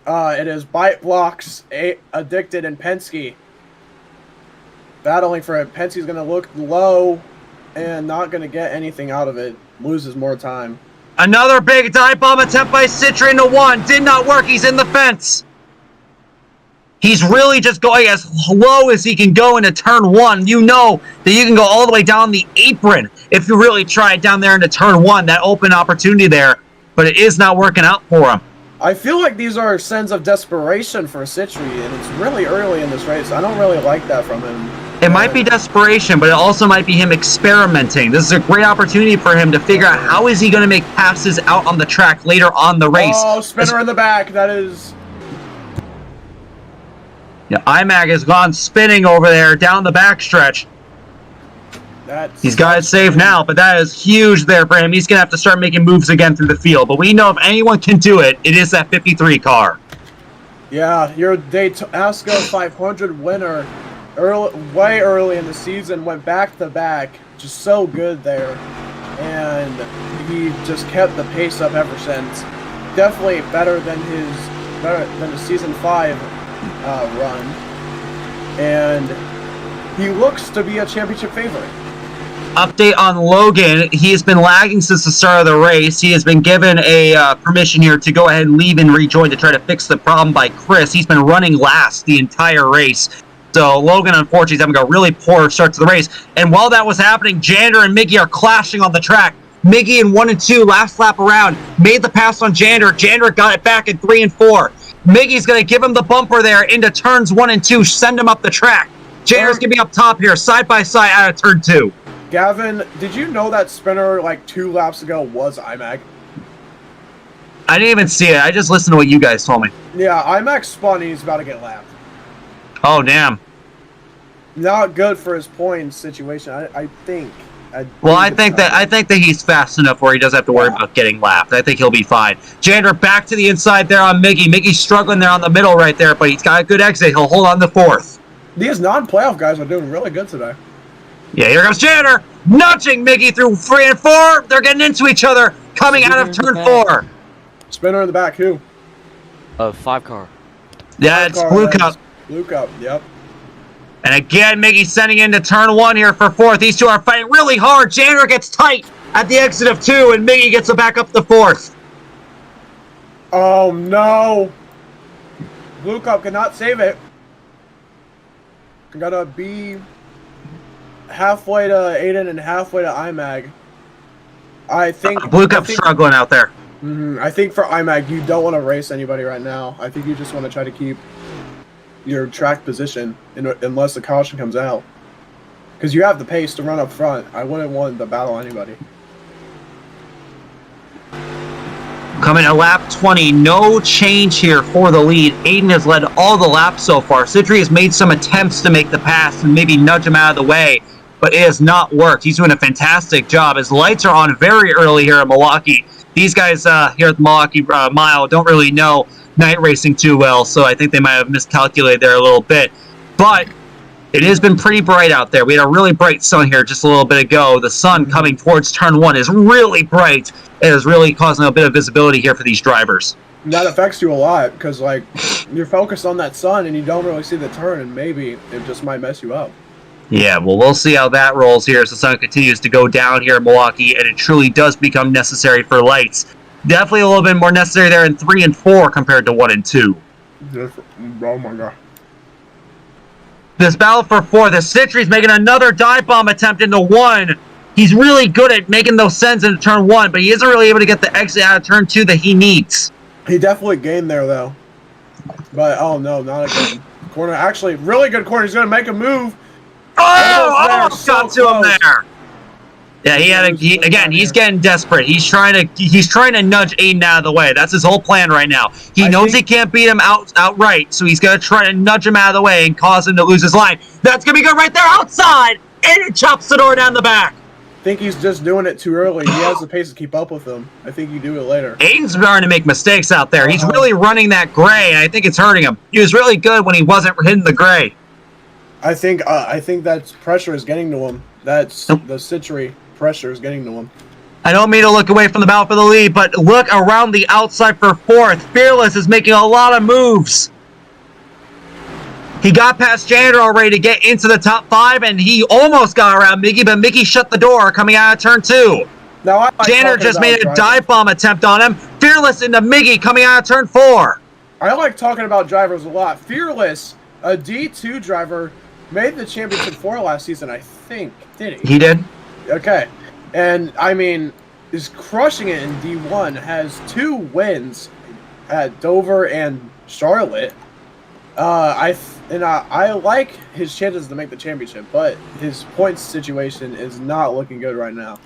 It is Bite Blocks, Addicted, and Penske. Battling for it. Penske's going to look low and not going to get anything out of it. Loses more time. Another big dive bomb attempt by Citry into 1. Did not work. He's in the fence. He's really just going as low as he can go into turn 1. You know that you can go all the way down the apron if you really try it down there into turn 1. That open opportunity there, but it is not working out for him. I feel like these are signs of desperation for Citry, and it's really early in this race. I don't really like that from him. It might be desperation, but it also might be him experimenting. This is a great opportunity for him to figure out how is he going to make passes out on the track later on the race. Oh, spinner in the back. That is... Yeah, IMAG has gone spinning over there down the backstretch. He's got it saved now, but that is huge there for him. He's going to have to start making moves again through the field. But we know if anyone can do it, it is that 53 car. Yeah, your ASCA 500 winner way early in the season, went back-to-back, just so good there. And he just kept the pace up ever since. Definitely better than the season 5 run, and he looks to be a championship favorite. Update on Logan. He has been lagging since the start of the race. He has been given a permission here to go ahead and leave and rejoin to try to fix the problem by Chris. He's been running last the entire race. So Logan, unfortunately, is having a really poor start to the race. And while that was happening, Janitor and Miggy are clashing on the track. Miggy in 1 and 2, last lap around, made the pass on Janitor. Janitor got it back in 3 and 4. Miggy's going to give him the bumper there into turns 1 and 2, send him up the track. Janitor's going to be up top here, side by side out of turn 2. Gavin, did you know that spinner like 2 laps ago was IMAG? I didn't even see it. I just listened to what you guys told me. Yeah, IMAG spun and he's about to get lapped. Oh, damn. Not good for his point situation, I think. I think that he's fast enough where he doesn't have to worry about getting lapped. I think he'll be fine. Janitor back to the inside there on Miggy. Miggy's struggling there on the middle right there, but he's got a good exit. He'll hold on to 4th. These non-playoff guys are doing really good today. Yeah, here comes Janitor, nudging Miggy through 3 and 4. They're getting into each other, coming out of turn 4. Spinner in the back, who? 5 car. Yeah, it's Blue Cup. Blue Cup, yep. And again, Miggy sending into turn 1 here for 4th. These two are fighting really hard. Janitor gets tight at the exit of 2, and Miggy gets it back up to 4th. Oh, no. Blue Cup cannot save it. Gotta be halfway to Aiden and halfway to IMAG. I think... Blue Cup's struggling out there. I think for IMAG, you don't want to race anybody right now. I think you just want to try to keep your track position unless the caution comes out. Because you have the pace to run up front. I wouldn't want to battle anybody. Coming at lap 20, no change here for the lead. Aiden has led all the laps so far. Sidri has made some attempts to make the pass and maybe nudge him out of the way, but it has not worked. He's doing a fantastic job. His lights are on very early here in Milwaukee. These guys here at the Milwaukee Mile don't really know night racing too well, so I think they might have miscalculated there a little bit. But it has been pretty bright out there. We had a really bright sun here just a little bit ago. The sun coming towards turn 1 is really bright. It is really causing a bit of visibility here for these drivers. That affects you a lot because, like, you're focused on that sun and you don't really see the turn, and maybe it just might mess you up. Yeah, well, we'll see how that rolls here as the sun continues to go down here in Milwaukee, and it truly does become necessary for lights. Definitely a little bit more necessary there in 3 and 4 compared to 1 and 2. Oh my god. This battle for 4th, the Citri's making another dive bomb attempt into 1. He's really good at making those sends into turn 1, but he isn't really able to get the exit out of turn 2 that he needs. He definitely gained there, though. But, oh no, not a good corner. Actually, really good corner. He's going to make a move. Almost got to him there. Yeah, he's getting desperate. He's trying to nudge Aiden out of the way. That's his whole plan right now. He knows he can't beat him outright, so he's gonna try to nudge him out of the way and cause him to lose his line. That's gonna be good right there outside, and it chops the door down the back. I think he's just doing it too early. He has the pace to keep up with him. I think you do it later. Aiden's starting to make mistakes out there. He's really running that gray, and I think it's hurting him. He was really good when he wasn't hitting the gray. I think that pressure is getting to him. That's the Citri pressure is getting to him. I don't mean to look away from the battle for the lead, but look around the outside for 4th. Fearless is making a lot of moves. He got past Janitor already to get into the top 5, and he almost got around Mickey, but Mickey shut the door coming out of turn 2. Now, Janitor just made a dive bomb attempt on him. Fearless into Mickey coming out of turn 4. I like talking about drivers a lot. Fearless, a D2 driver, made the championship 4 last season, I think. Did he? He did. Okay. And, I mean, is crushing it in D1, has 2 wins at Dover and Charlotte. I like his chances to make the championship, but his points situation is not looking good right now.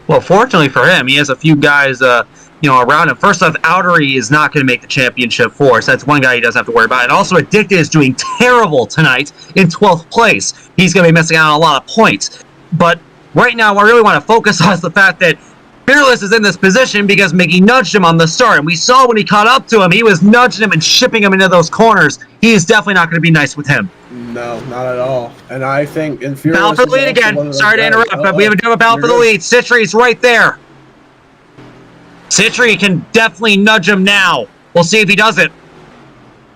Well, fortunately for him, he has a few guys, around him. First off, Outery is not going to make the championship 4, so that's one guy he doesn't have to worry about. And also, Addicted is doing terrible tonight in 12th place. He's going to be missing out on a lot of points. But right now, what I really want to focus on is the fact that Fearless is in this position because Mickey nudged him on the start. And we saw when he caught up to him, he was nudging him and shipping him into those corners. He is definitely not going to be nice with him. No, not at all. And I think in Fearless... Battle for the lead again. Sorry to interrupt, but we have a battle for the lead. Citri's right there. Citri can definitely nudge him now. We'll see if he does it.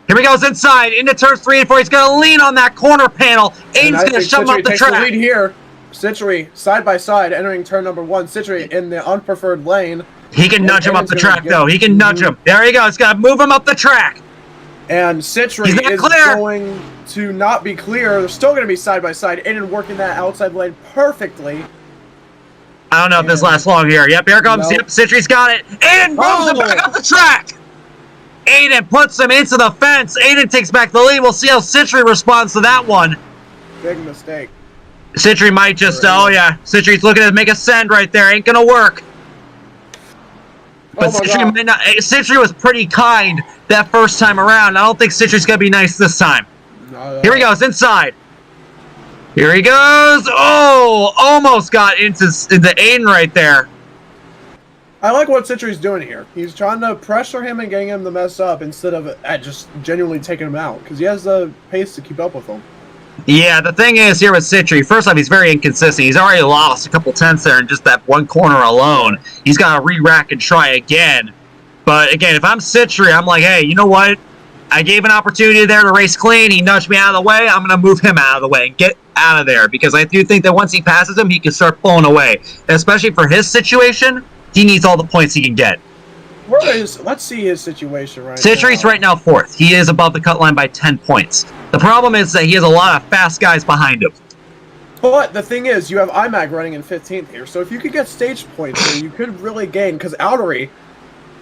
Here he goes inside, into turns 3 and 4. He's going to lean on that corner panel. Aiden's going to shove him up the track. The lead here. Citri, side by side, entering turn number 1. Citri in the unpreferred lane. He can nudge him up the track, though. He can nudge him. There he goes. He's got to move him up the track. And Citri is going to not be clear. They're still going to be side by side. Aiden working that outside lane perfectly. I don't know if this lasts long here. Yep, here comes. Yep, Citri's got it. Aiden moves him back up the track. Aiden puts him into the fence. Aiden takes back the lead. We'll see how Citri responds to that one. Big mistake. Citri might just, Citri's looking to make a send right there. Ain't gonna work. But Citri might not. Citri was pretty kind that first time around. I don't think Citri's gonna be nice this time. Here he goes, inside. Here he goes. Oh, almost got into Aiden right there. I like what Citri's doing here. He's trying to pressure him and getting him to mess up instead of just genuinely taking him out because he has the pace to keep up with him. Yeah, the thing is here with Citri, first off, he's very inconsistent. He's already lost a couple tenths there in just that one corner alone. He's got to re-rack and try again. But again, if I'm Citri, I'm like, hey, you know what? I gave an opportunity there to race clean. He nudged me out of the way. I'm going to move him out of the way and get out of there because I do think that once he passes him, he can start pulling away. Especially for his situation, he needs all the points he can get. Let's see his situation right now. Citri's right now 4th. He is above the cut line by 10 points. The problem is that he has a lot of fast guys behind him. But the thing is, you have IMAG running in 15th here, so if you could get stage points here, you could really gain, because Outery,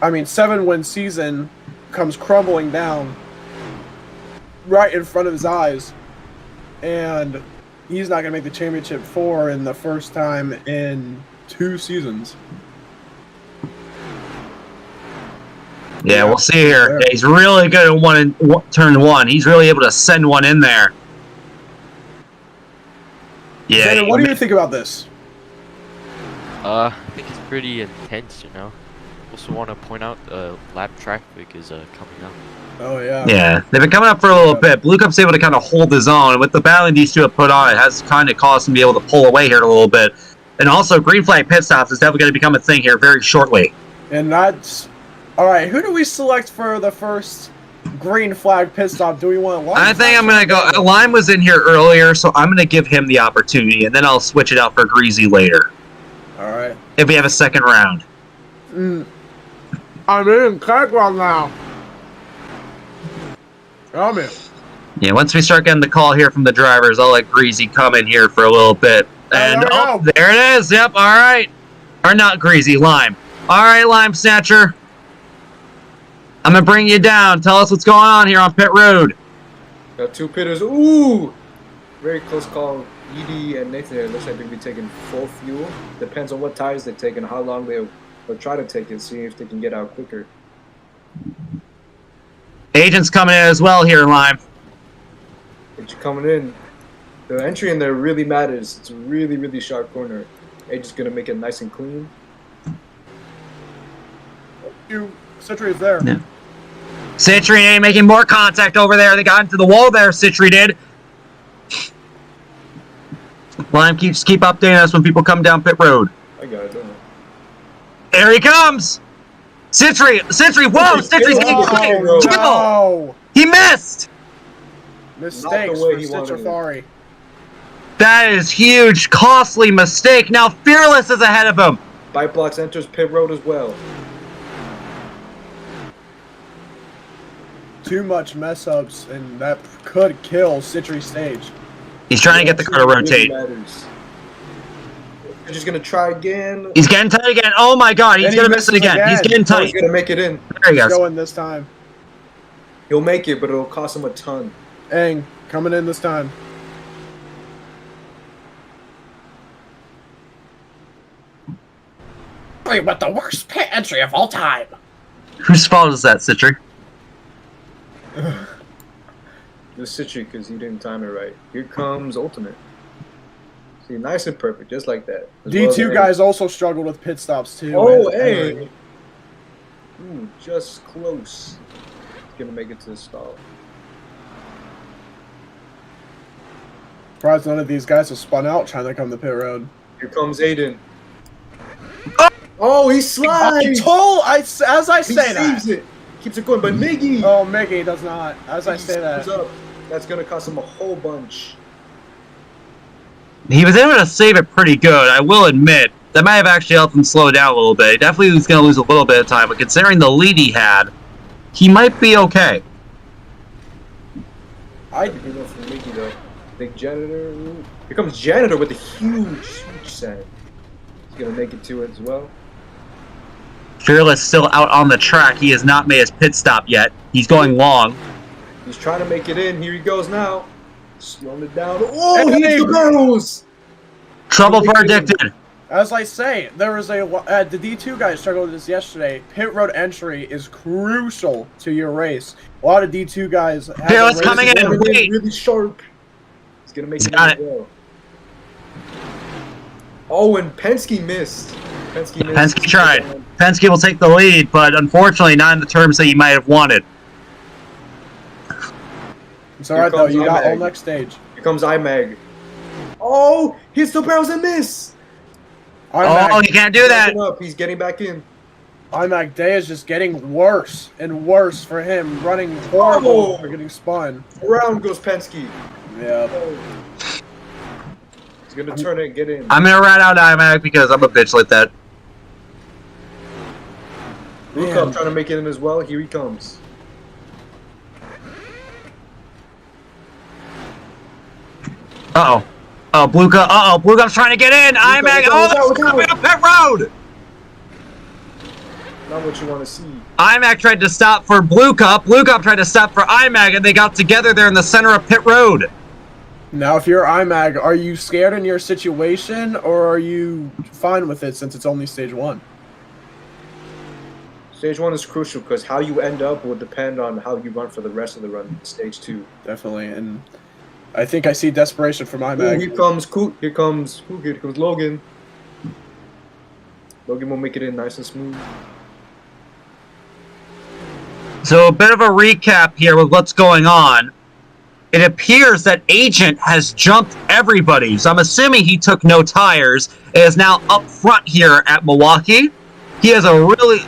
7-win season comes crumbling down right in front of his eyes, and he's not going to make the championship 4 in the first time in 2 seasons. Yeah, we'll see here. Yeah, he's really good at turn one. He's really able to send one in there. Yeah. Xander, what do you think about this? I think it's pretty intense, you know. Also want to point out lap traffic is coming up. Oh, yeah. Yeah, they've been coming up for a little bit. Blue Cup's able to kind of hold his own. With the battling these two have put on, it has kind of caused him to be able to pull away here a little bit. And also, green flag pit stops is definitely going to become a thing here very shortly. And that's... Alright, who do we select for the first green flag pit stop? Do we want Lime? I think I'm going to go... Lime was in here earlier, so I'm going to give him the opportunity, and then I'll switch it out for Greasy later. Alright. If we have a second round. I'm in Cagwell now. I'm in. Yeah, once we start getting the call here from the drivers, I'll let Greasy come in here for a little bit. And, there it is. Yep, all right. Or not Greasy, Lime. All right, Lime Snatcher. I'm going to bring you down. Tell us what's going on here on pit road. Got two pitters. Ooh! Very close call. Edie and Nathan there. Looks like they'll be taking full fuel. Depends on what tires they take and how long they'll try to take it, see if they can get out quicker. Agent's coming in as well here, Lime. Agent coming in. The entry in there really matters. It's a really, really sharp corner. Agent's going to make it nice and clean. Citrus is there. Yeah. Citrine making more contact over there. They got into the wall there, Citrine did. Lime keep updating us when people come down pit road. I got it, don't I? There he comes! Citrine, whoa! Citrine's getting clear! No! He missed! Mistakes for Citrifari. That is huge, costly mistake. Now Fearless is ahead of him. Bike Blocks enters pit road as well. Too much mess ups, and that could kill Citri's stage. He's trying to get the car to rotate. He's just gonna try again. He's getting tight again. Oh my god, he's gonna miss it again. He's getting tight. He's gonna make it in. There he goes. Going this time. He'll make it, but it'll cost him a ton. Aang, coming in this time. With the worst pit entry of all time. Whose fault is that, Citri? It was Citri because he didn't time it right. Here comes Ultimate. See, nice and perfect, just like that. D2 guys also struggled with pit stops too. Oh, hey! Ooh, just close. He's gonna make it to the stall. Surprised none of these guys have spun out trying to come to pit road. Here comes Aiden. Oh, he slides! As I say that. It. Keeps it going, but Miggy! Oh, Miggy does not. As I say that. Up. That's gonna cost him a whole bunch. He was able to save it pretty good, I will admit. That might have actually helped him slow down a little bit. He definitely was going to lose a little bit of time, but considering the lead he had, he might be okay. I didn't know from Mickey though. Big Janitor. Here comes Janitor with a huge set. He's gonna make it to it as well. Fearless still out on the track. He has not made his pit stop yet. He's going long. He's trying to make it in. Here he goes now. Slowing it down. Oh, he hits the barrels! Trouble for Addicted. As I say, there was the D2 guys struggled with this yesterday. Pit road entry is crucial to your race. A lot of D2 guys have Fearless coming in. Wait. Really sharp. He's gonna make He's it got as well. Oh, and Penske missed. Penske tried. Penske will take the lead, but unfortunately not in the terms that you might have wanted. It's alright though, you got all next stage. Here comes IMAG. Oh, hits the barrels and miss! Oh, you can't do that! He's getting back in. IMAG Day is just getting worse and worse for him, running horrible for getting spun. Around goes Penske. Yeah. He's gonna turn it and get in. I'm gonna rat out IMAG because I'm a bitch like that. Blue trying to make it in as well. Here he comes. Uh-oh. Oh, Blue Cup. Uh-oh, Blue Cup's trying to get in. IMAG. Oh, it's coming up pit road. Not what you want to see. IMAG tried to stop for Blue Cup. Blue Cup tried to stop for IMAG, and they got together there in the center of pit road. Now, if you're IMAG, are you scared in your situation, or are you fine with it since it's only stage 1? Stage 1 is crucial because how you end up will depend on how you run for the rest of the run. Stage 2. Definitely, and I think I see desperation from my Ooh, mag. here comes Logan. Logan will make it in nice and smooth. So a bit of a recap here with what's going on. It appears that Agent has jumped everybody, so I'm assuming he took no tires. It is now up front here at Milwaukee. He has a really...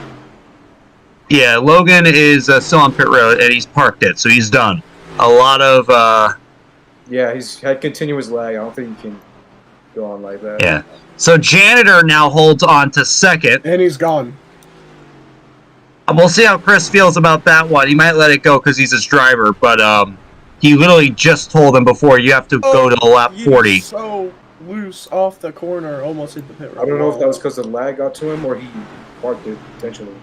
Yeah, Logan is still on pit road, and he's parked it, so he's done. A lot of... Yeah, he's had continuous lag. I don't think he can go on like that. Yeah. So Janitor now holds on to second. And he's gone. We'll see how Chris feels about that one. He might let it go because he's his driver, but he literally just told him before you have to go to lap 40. He's so loose off the corner, almost hit the pit road. I don't know if that was because the lag got to him or he parked it intentionally.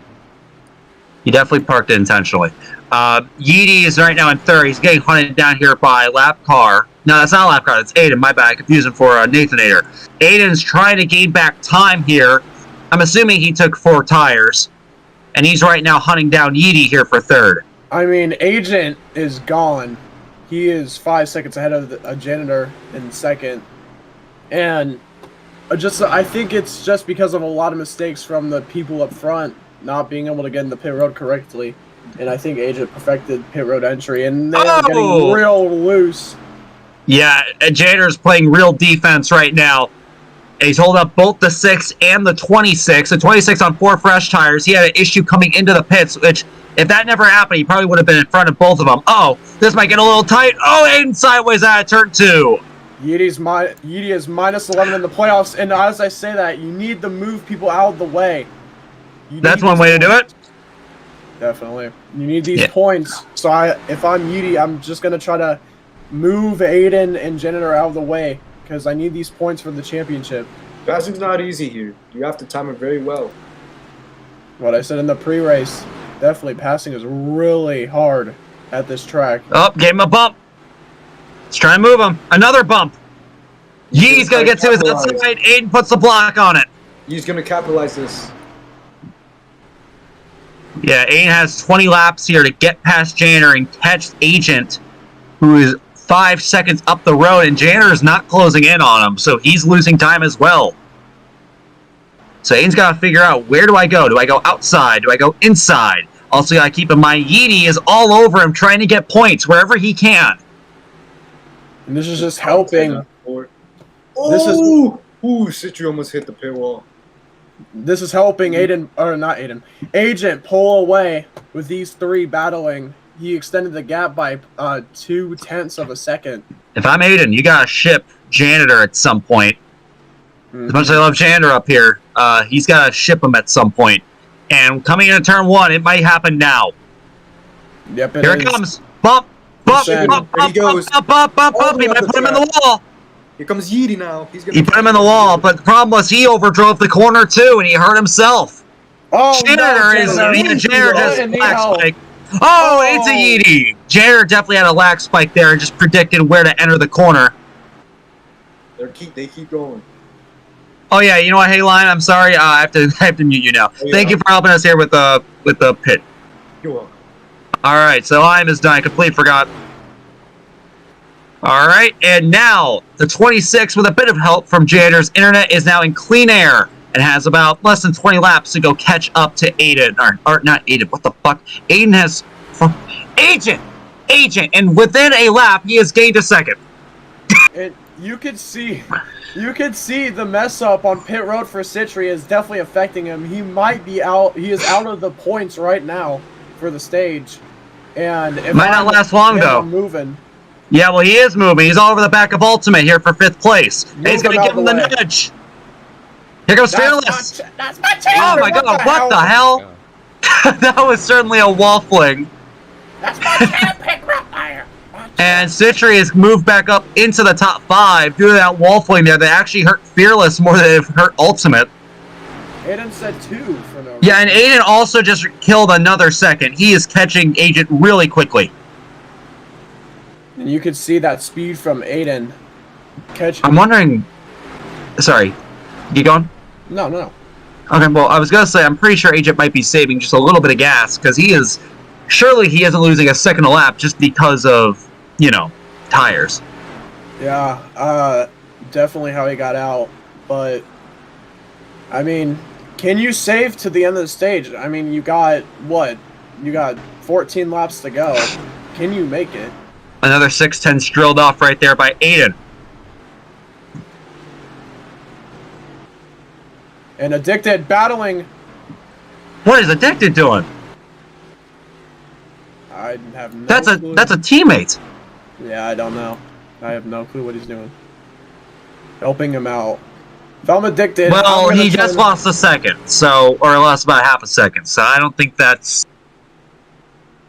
He definitely parked it intentionally. Yeedy is right now in third. He's getting hunted down here by Lap Car. No, that's not a Lap Car. That's Aiden. My bad. I confused him for Nathanator. Aiden's trying to gain back time here. I'm assuming he took 4 tires. And he's right now hunting down Yeedy here for third. I mean, Agent is gone. He is 5 seconds ahead of a Janitor in second. And I think it's just because of a lot of mistakes from the people up front not being able to get in the pit road correctly. And I think Agent perfected pit road entry, and they're getting real loose. Yeah, Janitor's playing real defense right now. He's holding up both the 6 and the 26. The 26 on 4 fresh tires. He had an issue coming into the pits, which, if that never happened, he probably would have been in front of both of them. Oh, this might get a little tight. Oh, Aiden sideways out of turn 2. Yeedy is minus 11 in the playoffs, and as I say that, you need to move people out of the way. That's one way to do it. Definitely. You need these points. So if I'm Yeedy, I'm just going to try to move Aiden and Janitor out of the way because I need these points for the championship. Passing's not easy here. You have to time it very well. What I said in the pre-race, definitely passing is really hard at this track. Oh, gave him a bump. Let's try and move him. Another bump. Yee's going to get to his outside. Aiden puts the block on it. He's going to capitalize this. Yeah, Aiden has 20 laps here to get past Janitor and catch Agent, who is 5 seconds up the road, and Janitor is not closing in on him, so he's losing time as well. So Aiden's got to figure out, where do I go? Do I go outside? Do I go inside? Also, got to keep in mind, Yeedy is all over him trying to get points wherever he can. And this is just helping. Ooh, Citry almost hit the pit wall. This is helping Agent pull away with these 3 battling. He extended the gap by 0.2 of a second. If I'm Aiden, you gotta ship Janitor at some point. As much as I love Janitor up here, he's gotta ship him at some point. And coming into turn 1, it might happen now. Yep, Here it comes. Bump, bump, bump, bump, bump, bump, bump, bump, bump. He might put him in the wall. Here comes Yeedy now. He put him in the wall, but the problem was he overdrove the corner too, and he hurt himself. Oh, Janitor just lag spike. Oh, it's a Yeedy. Janitor definitely had a lag spike there and just predicted where to enter the corner. They keep going. Oh yeah, you know what? Hey, Lion, I'm sorry. I have to mute you now. Thank you for helping us here with the pit. You're welcome. All right, so I'm is done. I completely forgot. All right, and now the 26 with a bit of help from Janitor's internet is now in clean air and has about less than 20 laps to go catch up to Aiden. Or not Aiden, what the fuck? Aiden has... Agent! And within a lap, he has gained a second. And you could see the mess up on pit road for Citry is definitely affecting him. He might be out. He is out of the points right now for the stage. And it might not last long, though. Moving. Yeah, well, he is moving. He's all over the back of Ultimate here for 5th place. And he's going to give him the nudge. Here comes Fearless. That's my champion. Oh, my God. What the hell? That was certainly a wall fling. That's my champion right there. And Citry has moved back up into the top 5 due to that wall fling there that actually hurt Fearless more than it hurt Ultimate. Aiden said 2 for no reason. Yeah, and Aiden also just killed another second. He is catching Agent really quickly. And you could see that speed from Aiden. I'm wondering... Sorry. You going? No. Okay, well, I was going to say, I'm pretty sure Agent might be saving just a little bit of gas, because surely he isn't losing a second a lap just because of, tires. Yeah, definitely how he got out, but, I mean, can you save to the end of the stage? I mean, you got, what? You got 14 laps to go. Can you make it? Another 610's drilled off right there by Aiden. And Addicted battling. What is Addicted doing? I have no That's clue. a teammate. Yeah, I don't know. I have no clue what he's doing. Helping him out. If I'm Addicted... Well, he just lost a second, or lost about half a second, so I don't think that's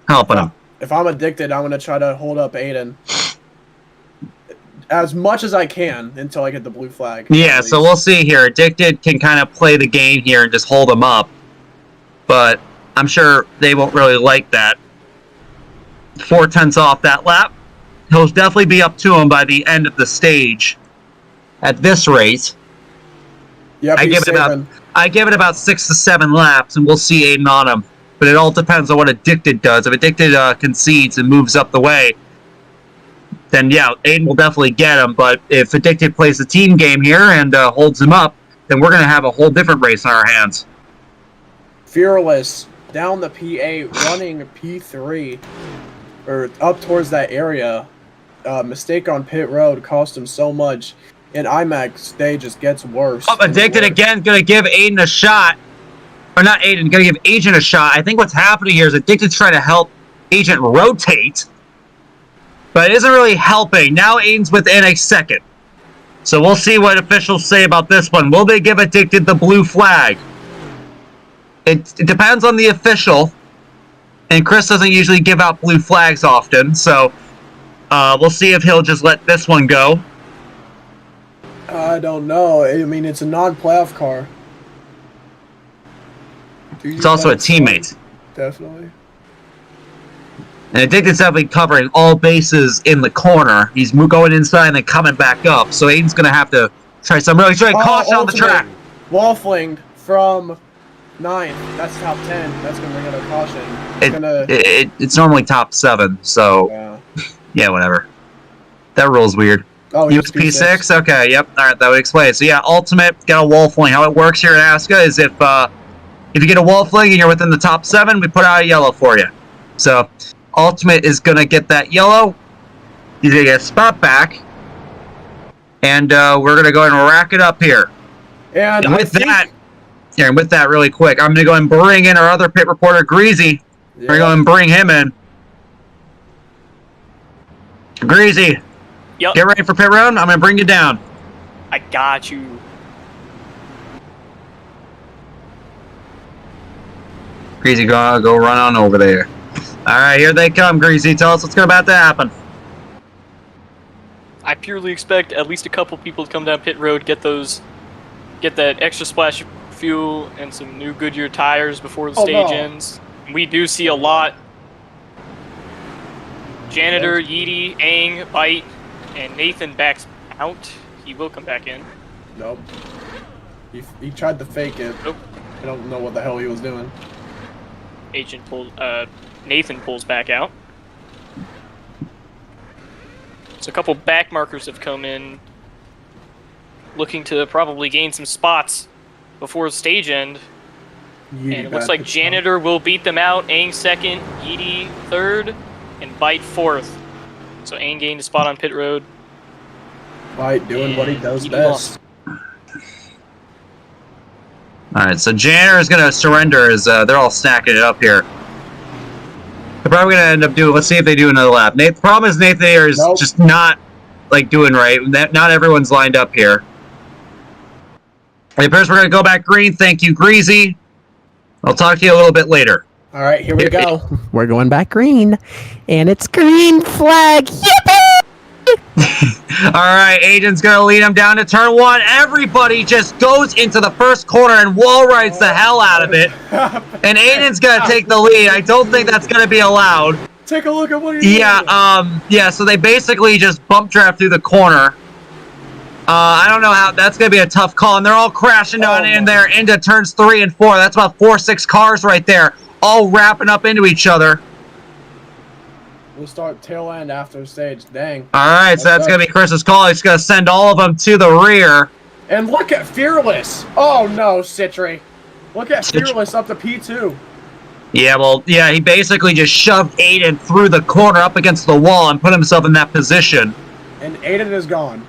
helping him. If I'm Addicted, I'm going to try to hold up Aiden as much as I can until I get the blue flag. Yeah, so we'll see here. Addicted can kind of play the game here and just hold him up, but I'm sure they won't really like that. 4/10 off that lap. He'll definitely be up to him by the end of the stage at this rate. Yep, I give it about 6 to 7 laps, and we'll see Aiden on him. But it all depends on what Addicted does. If Addicted concedes and moves up the way, then yeah, Aiden will definitely get him. But if Addicted plays the team game here and holds him up, then we're going to have a whole different race on our hands. Fearless down the P8, running P3, or up towards that area. Mistake on pit road cost him so much. And IMAX day just gets worse. Oh, Addicted again, going to give Aiden a shot. Or not Aiden, going to give Agent a shot. I think what's happening here is Addicted's trying to help Agent rotate. But it isn't really helping. Now Aiden's within a second. So we'll see what officials say about this one. Will they give Addicted the blue flag? It depends on the official. And Chris doesn't usually give out blue flags often. So we'll see if he'll just let this one go. I don't know. I mean, it's a non-playoff car. It's also a teammate. Definitely. And Addicted's definitely covering all bases in the corner. He's going inside and then coming back up. So Aiden's going to have to try some really caution on the track. Waffling from 9th. That's top 10. That's going to bring out a caution. It's normally top 7. So, yeah, whatever. That rule's weird. Oh, he was P6? Okay, yep. All right, that would explain it. So, yeah, Ultimate, got a wall fling. How it works here at ASCA is if you get a wall fling and you're within the top 7, we put out a yellow for you. So, Ultimate is going to get that yellow. He's going to get a spot back. And we're going to go ahead and rack it up here. And with that, really quick, I'm going to go and bring in our other pit reporter, Greasy. We're going to go and bring him in. Greasy. Yep. Get ready for pit road. I'm going to bring you down. I got you. Greasy, go run on over there. All right, here they come, Greasy. Tell us what's about to happen. I purely expect at least a couple people to come down pit road, get that extra splash of fuel and some new Goodyear tires before the stage ends. We do see a lot. Janitor, Yeety, Aang, Bite, and Nathan backs out. He will come back in. Nope. He tried to fake it. Nope. I don't know what the hell he was doing. Nathan pulls back out. So a couple back markers have come in, looking to probably gain some spots before the stage end. And it looks like Janitor will beat them out. Aang second, Yeety third, and Bite fourth. So Aang gained a spot on pit road. Bite doing what he does best. Alright, so Janitor is going to surrender as they're all stacking it up here. They're probably going to end up doing, let's see if they do another lap. The problem is Nathan here is just not doing right. Not everyone's lined up here. It appears we're going to go back green. Thank you, Greasy. I'll talk to you a little bit later. All right, here we go. We're going back green, and it's green flag. Yippee! All right, Aiden's going to lead him down to turn 1. Everybody just goes into the first corner and wall rides the hell out of it. And Aiden's going to take the lead. I don't think that's going to be allowed. Take a look at what he's doing. Yeah, so they basically just bump draft through the corner. I don't know how. That's going to be a tough call. And they're all crashing down in there into turns 3 and 4. That's about 4-6 cars right there, all wrapping up into each other. We'll start tail end after stage. Dang. All right, so that's going to be Chris's call. He's going to send all of them to the rear. And look at Fearless. Oh, no, Citry. Look at Fearless up to P2. Yeah, well, yeah, he basically just shoved Aiden through the corner up against the wall and put himself in that position. And Aiden is gone.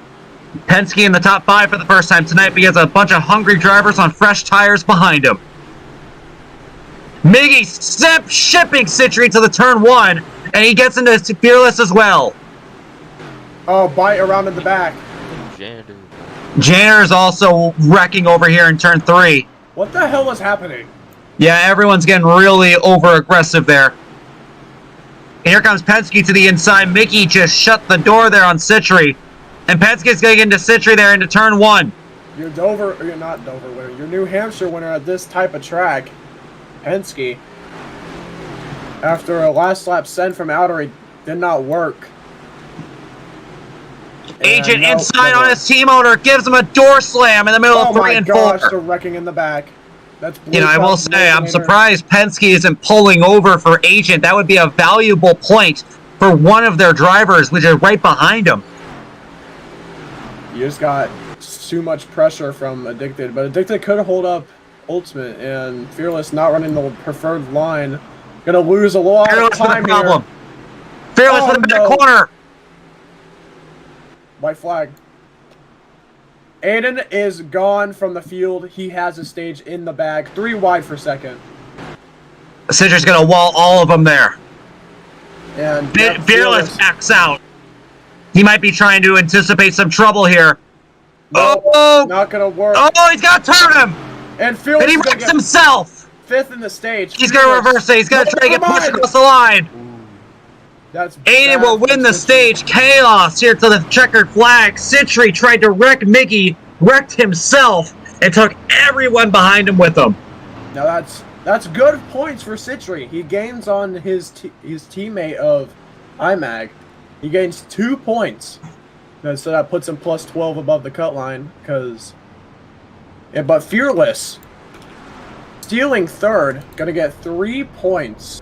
Penske in the top 5 for the first time tonight because a bunch of hungry drivers on fresh tires behind him. Miggy shipping Citry to the turn 1, and he gets into Fearless as well. Oh, bite around in the back. Janitor's also wrecking over here in turn 3. What the hell is happening? Yeah, everyone's getting really over-aggressive there. And here comes Penske to the inside. Mickey just shut the door there on Citry. And Penske's getting into Citry there into turn 1. You're not Dover winner. You're New Hampshire winner at this type of track. Penske. After a last lap send from Outery did not work. Agent inside on his team owner, gives him a door slam in the middle of 3 and 4. Oh my gosh, they're wrecking in the back. That's I will say, I'm surprised Penske isn't pulling over for Agent. That would be a valuable point for one of their drivers, which is right behind him. You just got too much pressure from Addicted, but Addicted could hold up Ultimate, and Fearless not running the preferred line. Gonna lose a lot of time here. Fearless with the back corner. White flag. Aiden is gone from the field. He has a stage in the bag. 3 wide for second. Citry's gonna wall all of them there. And Fearless backs out. He might be trying to anticipate some trouble here. Nope, not gonna work. Oh, he's gonna turn him. And Fearless And he wrecks himself. 5th in the stage. He's gonna reverse it. He's gonna try to get pushed across the line. That's Aiden will win the stage. Chaos here to the checkered flag. Citry tried to wreck Mickey, wrecked himself, and took everyone behind him with him. Now that's good points for Citry. He gains on his teammate of IMAG. He gains 2 points. So that puts him plus 12 above the cut line. But Fearless, stealing 3rd, gonna get 3 points.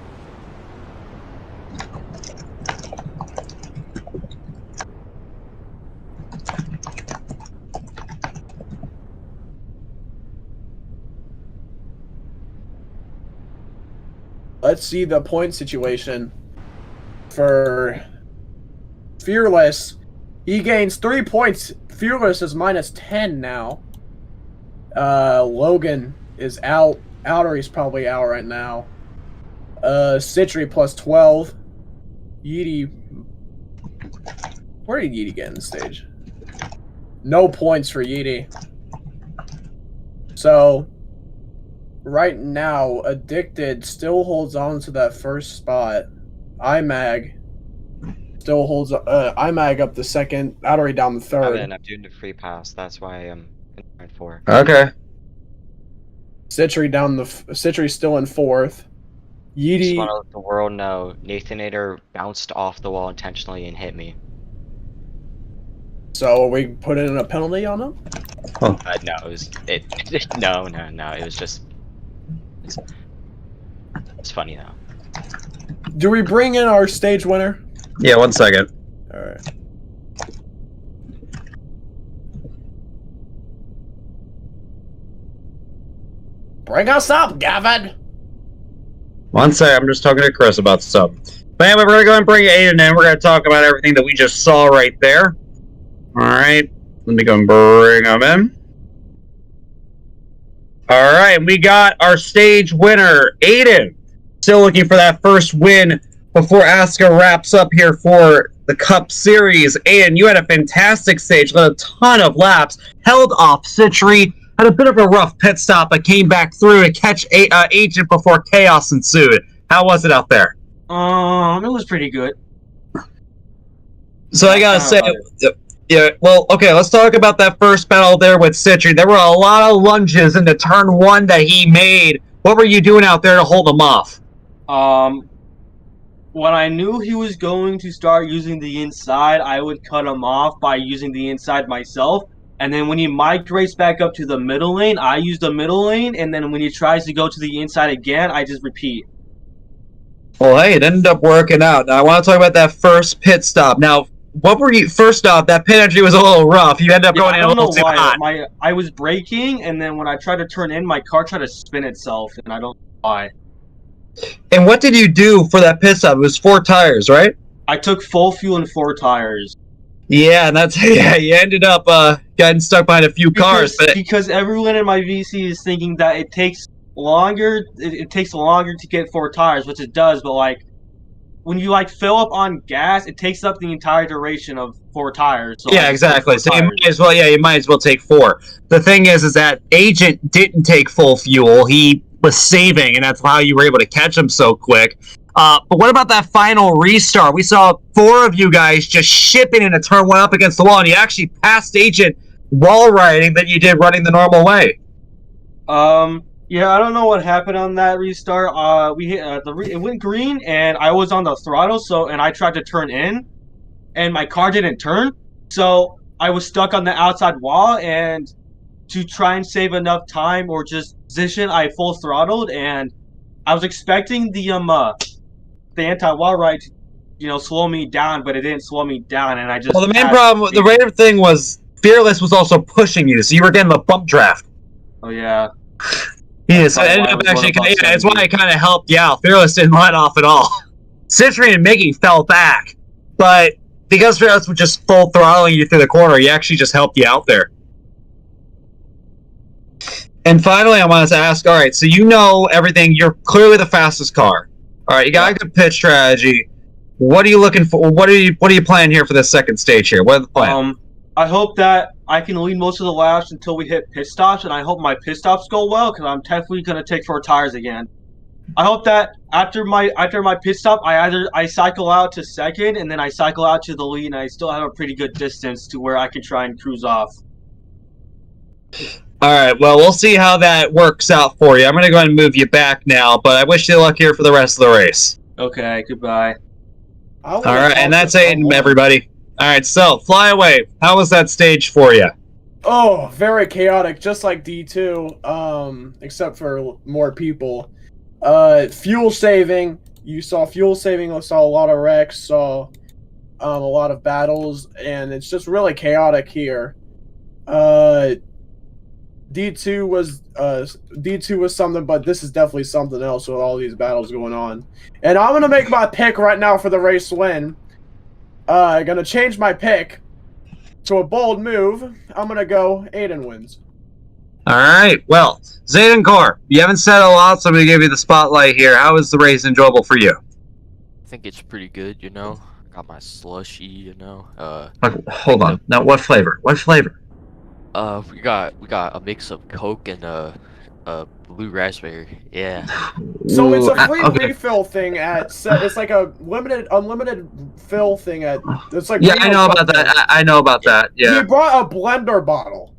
Let's see the point situation for Fearless. He gains 3 points. Fearless is minus 10 now. Logan is out. Outery's probably out right now. Citry plus 12. Yeety. Where did Yeety get in the stage? No points for Yeety. So right now, Addicted still holds on to that first spot. IMAG still holds IMAG up the second. Outery down the third. I'm doing the free pass. That's why I'm in line 4. Okay. Citry still in 4th. Yeety. Just want to let the world know Nathanator bounced off the wall intentionally and hit me. So are we putting in a penalty on him? No, no. It was just. It's funny though. Do we bring in our stage winner? Yeah, 1 second. Alright. Bring us up, Gavin! 1 second, I'm just talking to Chris about stuff. But anyway, we're going to go ahead and bring Aiden in. We're going to talk about everything that we just saw right there. Alright, let me go and bring him in. Alright, we got our stage winner, Aiden. Still looking for that first win before ASCA wraps up here for the Cup Series. Aiden, you had a fantastic stage, led a ton of laps, held off Citry, had a bit of a rough pit stop, but came back through to catch Agent before chaos ensued. How was it out there? It was pretty good. So I gotta say, yeah, well, okay, let's talk about that first battle there with Citry. There were a lot of lunges into turn 1 that he made. What were you doing out there to hold him off? When I knew he was going to start using the inside, I would cut him off by using the inside myself. And then when he migrates back up to the middle lane, I use the middle lane, and then when he tries to go to the inside again, I just repeat. Well, hey, it ended up working out. Now, I want to talk about that first pit stop. Now, what were you... First off, that pit entry was a little rough. You ended up going in a little too hot. I was braking, and then when I tried to turn in, my car tried to spin itself, and I don't know why. And what did you do for that pit stop? It was 4 tires, right? I took full fuel and 4 tires. Yeah, and that's... Yeah, you ended up getting stuck behind a few cars. Because everyone in my VC is thinking that it takes longer. It takes longer to get 4 tires, which it does, but, like, when you like fill up on gas, it takes up the entire duration of 4 tires. So yeah, exactly. So you might as well take 4. The thing is that Agent didn't take full fuel. He was saving, and that's how you were able to catch him so quick. But what about that final restart? We saw 4 of you guys just shipping in a turn 1 up against the wall, and you actually passed Agent wall riding than you did running the normal way. Yeah, I don't know what happened on that restart. We hit it went green, and I was on the throttle, and I tried to turn in, and my car didn't turn, so I was stuck on the outside wall. And to try and save enough time or just position, I full throttled, and I was expecting the anti-wall ride to, slow me down, but it didn't slow me down, and I just. Well, the main problem, the rare thing was Fearless was also pushing you, so you were getting the bump draft. Oh yeah. Yeah, so it ended up actually, that's why it kind of helped you out. Fearless didn't let off at all. Citrine and Miggy fell back, but because Fearless was just full throttling you through the corner, he actually just helped you out there. And finally, I wanted to ask, all right, so you know everything. You're clearly the fastest car. All right, you got a good pitch strategy. What are you looking for? What are you planning here for this second stage here? What are the plans? I hope that I can lead most of the laps until we hit pit stops, and I hope my pit stops go well, because I'm definitely going to take 4 tires again. I hope that after my pit stop, I cycle out to second, and then I cycle out to the lead, and I still have a pretty good distance to where I can try and cruise off. All right, well, we'll see how that works out for you. I'm going to go ahead and move you back now, but I wish you luck here for the rest of the race. Okay, goodbye. All right, and that's Aiden, everybody. All right, so Fly Away. How was that stage for you? Oh, very chaotic, just like D2, except for more people. Fuel saving. You saw fuel saving. Saw a lot of wrecks. Saw a lot of battles, and it's just really chaotic here. D2 was something, but this is definitely something else with all these battles going on. And I'm gonna make my pick right now for the race win. Gonna change my pick to a bold move. I'm gonna go Aiden wins. All right. Well, Zayden Core, you haven't said a lot, so I'm gonna give you the spotlight here. How was the race enjoyable for you? I think it's pretty good. Got my slushy. Hold on. Now, what flavor? What flavor? We got a mix of Coke and blue raspberry. Yeah. So it's a free refill thing it's like a unlimited fill thing at. It's like I know about that. I know about that. Yeah. He brought a blender bottle.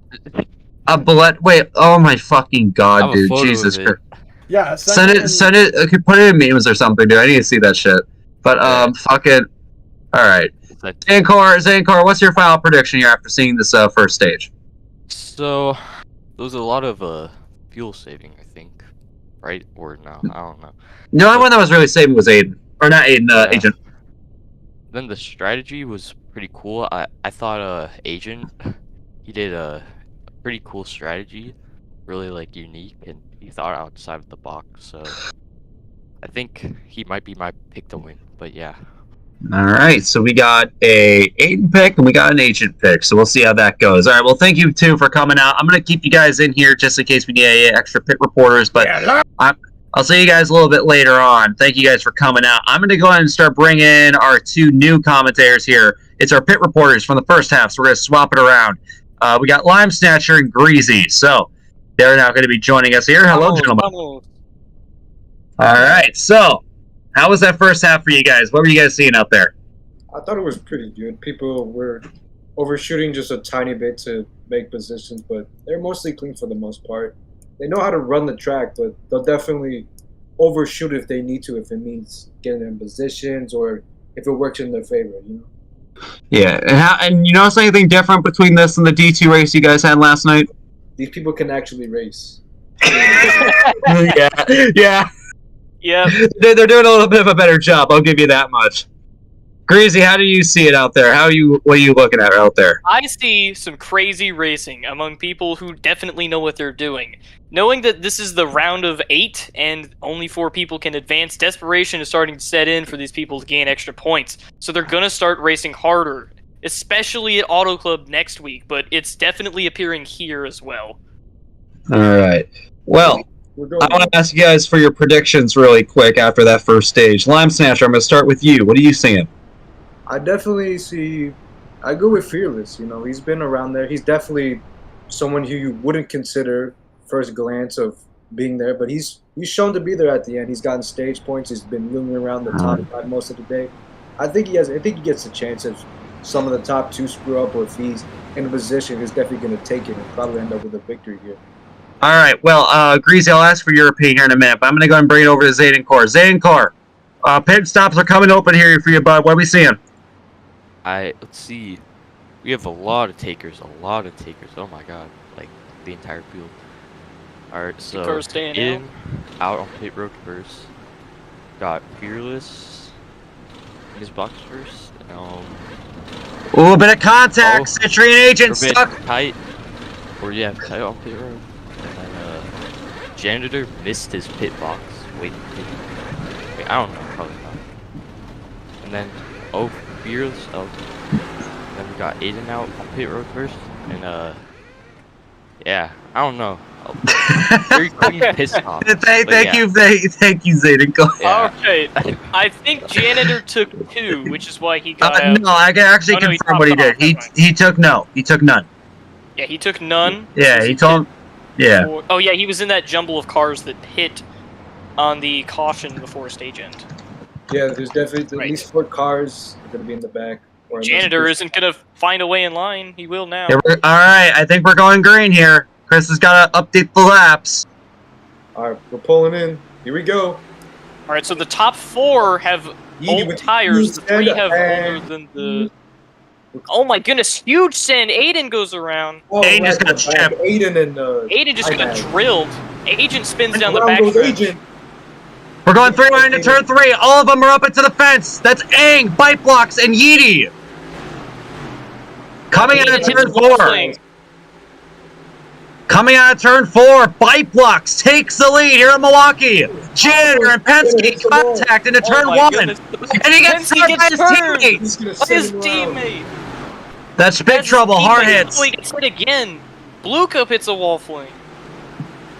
A bullet. Wait. Oh my fucking god, dude! Jesus Christ. Yeah. Send it. Okay, put it in memes or something, dude. I need to see that shit. But fuck it. All right. Zankor, what's your final prediction here after seeing this first stage? So, there was a lot of fuel saving, I think, right? Or no, I don't know. The only one that was really saving was Aiden, or not Aiden, Agent. Then the strategy was pretty cool. I thought Agent, he did a pretty cool strategy, really like unique, and he thought outside of the box. So I think he might be my pick to win. But yeah. All right, so we got a Aiden pick and we got an Agent pick, so we'll see how that goes. All right, well, thank you too for coming out. I'm gonna keep you guys in here just in case we need any extra pit reporters, but I'll see you guys a little bit later on. Thank you guys for coming out. I'm gonna go ahead and start bringing in our 2 new commentators here. It's our pit reporters from the first half, so we're gonna swap it around. We got Lime Snatcher and Greasy, so they're now going to be joining us here. Hello, gentlemen. All right, so how was that first half for you guys? What were you guys seeing out there? I thought it was pretty good. People were overshooting just a tiny bit to make positions, but they're mostly clean for the most part. They know how to run the track, but they'll definitely overshoot if they need to, if it means getting in positions or if it works in their favor, Yeah, and you notice anything different between this and the D2 race you guys had last night? These people can actually race. Yeah, yeah. Yep. They're doing a little bit of a better job. I'll give you that much. Greasy, how do you see it out there? What are you looking at out there? I see some crazy racing among people who definitely know what they're doing. Knowing that this is the round of 8 and only 4 people can advance, desperation is starting to set in for these people to gain extra points. So they're going to start racing harder, especially at Auto Club next week, but it's definitely appearing here as well. All right. Well, I want to ask you guys for your predictions really quick after that first stage. Lime Snatcher, I'm going to start with you. What are you seeing? I definitely see. I go with Fearless. You know, he's been around there. He's definitely someone who you wouldn't consider first glance of being there, but he's shown to be there at the end. He's gotten stage points. He's been moving around the top 5 most of the day. I think he gets a chance if some of the top 2 screw up, or if he's in a position, he's definitely going to take it and probably end up with a victory here. All right. Well, Greasy, I'll ask for your opinion here in a minute, but I'm going to go and bring it over to Zayden Core. Zayden Core, pit stops are coming open here for you, bud. What are we seeing? Let's see. We have a lot of takers. Oh my god, like the entire field. All right, so out on pit road first. Got Fearless in his box first. A little bit of contact. Citry and Agent stuck tight. Or yeah, tight on pit road. And then Janitor missed his pit box. Wait, I don't know, probably not. And then Fearless. Then we got Aiden out on pit road first, and yeah, I don't know. Very clean pit stop. Thank you, Zayden. Go. Yeah. Okay, I think Janitor took 2, which is why he got out. No, I can actually confirm what he did. He took none. Yeah, he took none. Yeah, he told. Yeah. Oh yeah, he was in that jumble of cars that hit on the caution before stage end. Yeah, there's definitely at least 4 cars going to be in the back. Janitor isn't going to find a way in line. He will now. Yeah, all right, I think we're going green here. Chris has got to update the laps. All right, we're pulling in. Here we go. All right, so the top 4 have old tires. The 3 have older than the... Oh my goodness, huge send. Aiden goes around. Oh, Aiden just got chipped. Aiden just got drilled. Agent spins down the back. We're going 3 right into turn 3. All of them are up into the fence. That's Aang, Bite Blocks, and Yeety. Coming out of turn 4. Coming out of turn 4, Bite Blocks takes the lead here in Milwaukee. Janitor and Penske contact into turn 1. Goodness. And he gets turned by his teammates. teammate. That's big trouble. Hard hits. He gets hit again. Blue Cup hits a wall flame.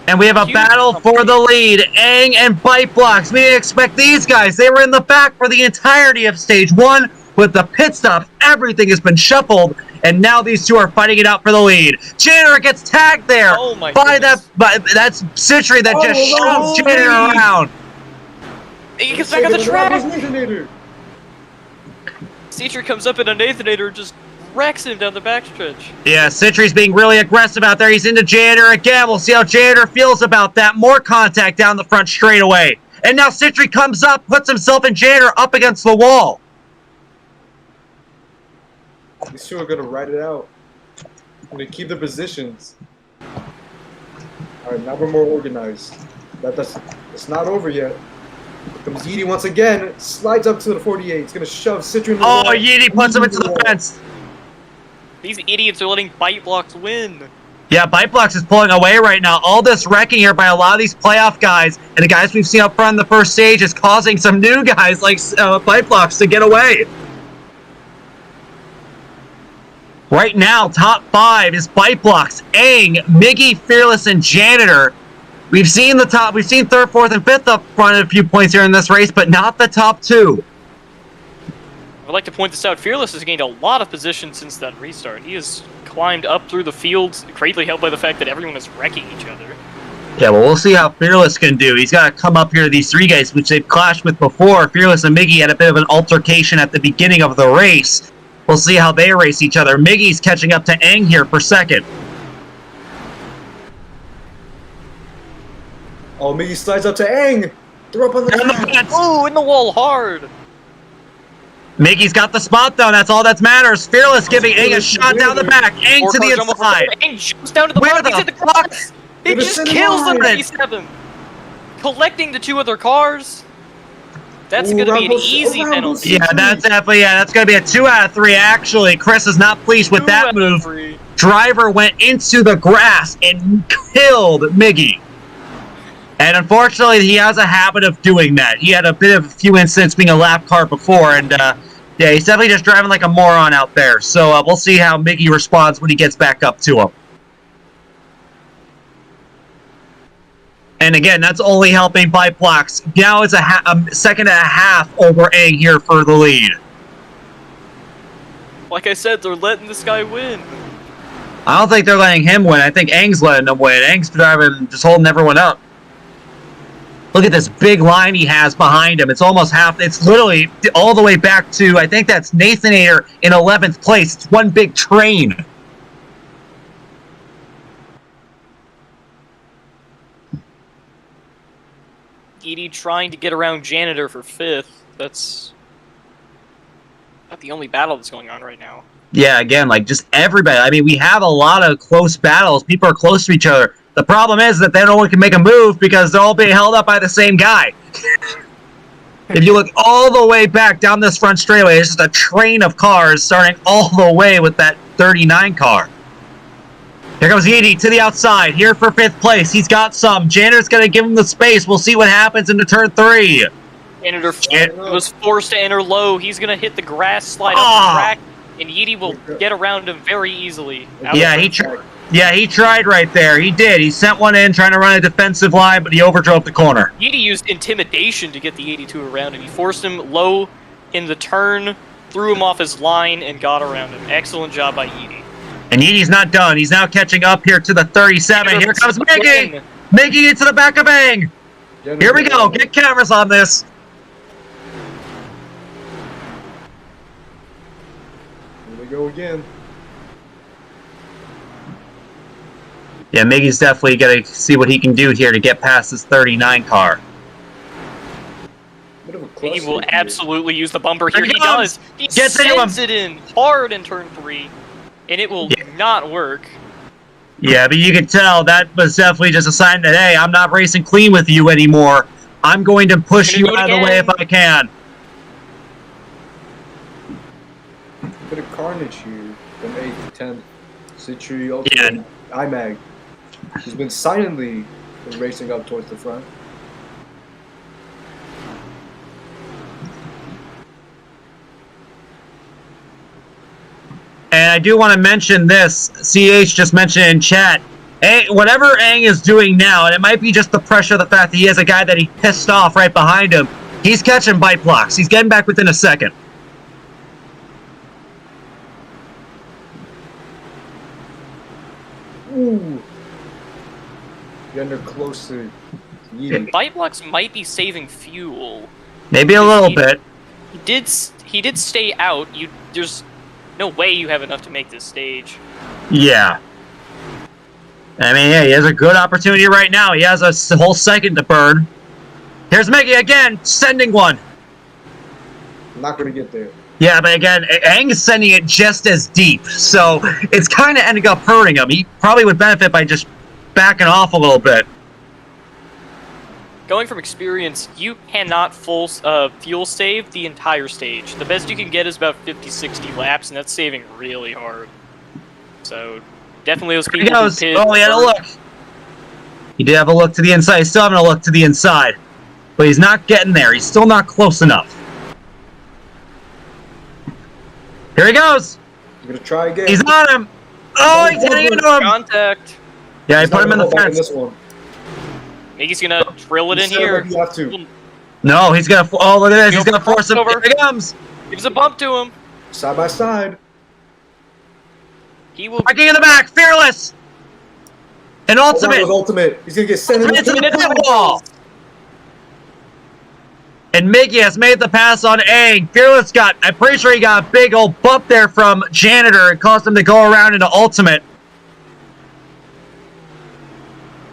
And we have a battle for the lead. Aang and Bite Blocks. We didn't expect these guys. They were in the back for the entirety of stage 1. With the pit stops, everything has been shuffled. And now these 2 are fighting it out for the lead. Janitor gets tagged there that's Citry that just shoves Janitor around. He gets back on the track. Citry comes up in a Nathanator and just wrecks him down the backstretch. Yeah, Citry's being really aggressive out there. He's into Janitor again. We'll see how Janitor feels about that. More contact down the front straightaway. And now Citry comes up, puts himself and Janitor up against the wall. These 2 are going to ride it out. Going to keep the positions. All right, now we're more organized. It's not over yet. Here comes Yeety once again. Slides up to the 48. It's going to shove Citry in the wall. Yeety puts him into the fence. These idiots are letting Bite Blocks win. Yeah, Bite Blocks is pulling away right now. All this wrecking here by a lot of these playoff guys and the guys we've seen up front in the first stage is causing some new guys like Bite Blocks to get away. Right now, top 5 is Bite Blocks, Aang, Miggy, Fearless, and Janitor. We've seen 3rd, 4th, and 5th up front at a few points here in this race, but not the top 2. I'd like to point this out. Fearless has gained a lot of position since that restart. He has climbed up through the field, greatly helped by the fact that everyone is wrecking each other. Yeah, well, we'll see how Fearless can do. He's got to come up here to these 3 guys, which they've clashed with before. Fearless and Miggy had a bit of an altercation at the beginning of the race. We'll see how they race each other. Miggy's catching up to Aang here for 2nd. Oh, Miggy slides up to Aang. They're up on the track. Oh, in the wall hard. Miggy's got the spot, though. That's all that matters. Fearless giving Aang a shot down the back. Aang to the inside. Aang jumps down to the Where bottom. the He's in the fuck? grass. He just kills the P7. Collecting the 2 other cars. That's going to be an easy penalty. Yeah, that's going to be a 2 out of 3, actually. Chris is not pleased with that move. Driver went into the grass and killed Miggy. And unfortunately, he has a habit of doing that. He had a few incidents being a lap car before, and yeah, he's definitely just driving like a moron out there. So we'll see how Miggy responds when he gets back up to him. And again, that's only helping Bike Blocks. Now it's a second and a half over Aang here for the lead. Like I said, they're letting this guy win. I don't think they're letting him win. I think Aang's letting him win. Aang's driving, just holding everyone up. Look at this big line he has behind him. It's almost half. It's literally all the way back to, I think that's Nathanator in 11th place. It's one big train. Edie trying to get around Janitor for 5th. That's not the only battle that's going on right now. Yeah, again, like just everybody. I mean, we have a lot of close battles. People are close to each other. The problem is that no one can make a move because they're all being held up by the same guy. If you look all the way back down this front straightaway, it's just a train of cars starting all the way with that 39 car. Here comes Edie to the outside, here for 5th place. He's got some. Janitor's going to give him the space. We'll see what happens into turn 3. Janitor was forced to enter low. He's going to hit the grass, slide up the track, and Edie will get around him very easily. Yeah, he tried right there. He did. He sent one in trying to run a defensive line, but he overdrove the corner. Edie used intimidation to get the 82 around him. He forced him low in the turn, threw him off his line, and got around him. Excellent job by Edie. And Edie's not done. He's now catching up here to the 37. Here comes Miggy! Miggy into the back of Aang! Here we go. Get cameras on this. Here we go again. Yeah, Miggy's definitely going to see what he can do here to get past this 39 car. He will absolutely use the bumper here. He does. He sends it in hard in turn 3, and it will not work. Yeah, but you can tell that was definitely just a sign that, hey, I'm not racing clean with you anymore. I'm going to push you out of the way if I can. Bit of carnage here from 8th to 10th. Citrus, Ultimate, IMAG. He's been silently racing up towards the front. And I do want to mention this. CH just mentioned in chat. Whatever Aang is doing now, and it might be just the pressure of the fact that he has a guy that he pissed off right behind him, he's catching bite blocks. He's getting back within a second. Ooh. You're close to Yeet. Bite blocks might be saving fuel. Maybe a little bit. He did stay out. There's no way you have enough to make this stage. Yeah. I mean, yeah, he has a good opportunity right now. He has a whole second to burn. Here's Miggy again, sending one. I'm not going to get there. Yeah, but again, Aang is sending it just as deep, so it's kind of ending up hurting him. He probably would benefit by just backing off a little bit. Going from experience, you cannot full fuel save the entire stage. The best you can get is about 50-60 laps, and that's saving really hard. So, definitely those people who pit... Oh, he had a look. He did have a look to the inside. He's still having a look to the inside. But he's not getting there. He's still not close enough. Here he goes. He's going to try again. He's on him. Oh, he's getting into him. Contact. Yeah, he put him in the fence. Miggy's gonna drill it in here. You have to. No, he's gonna. Oh, look at this. He's gonna force him. Here he comes. Gives a bump to him. Side by side. He will. Parking in the back. Fearless. An ultimate. Ultimate. He's gonna get sent into the pit wall. And Miggy has made the pass on Aang. Fearless got. I'm pretty sure he got a big old bump there from Janitor. It caused him to go around into ultimate.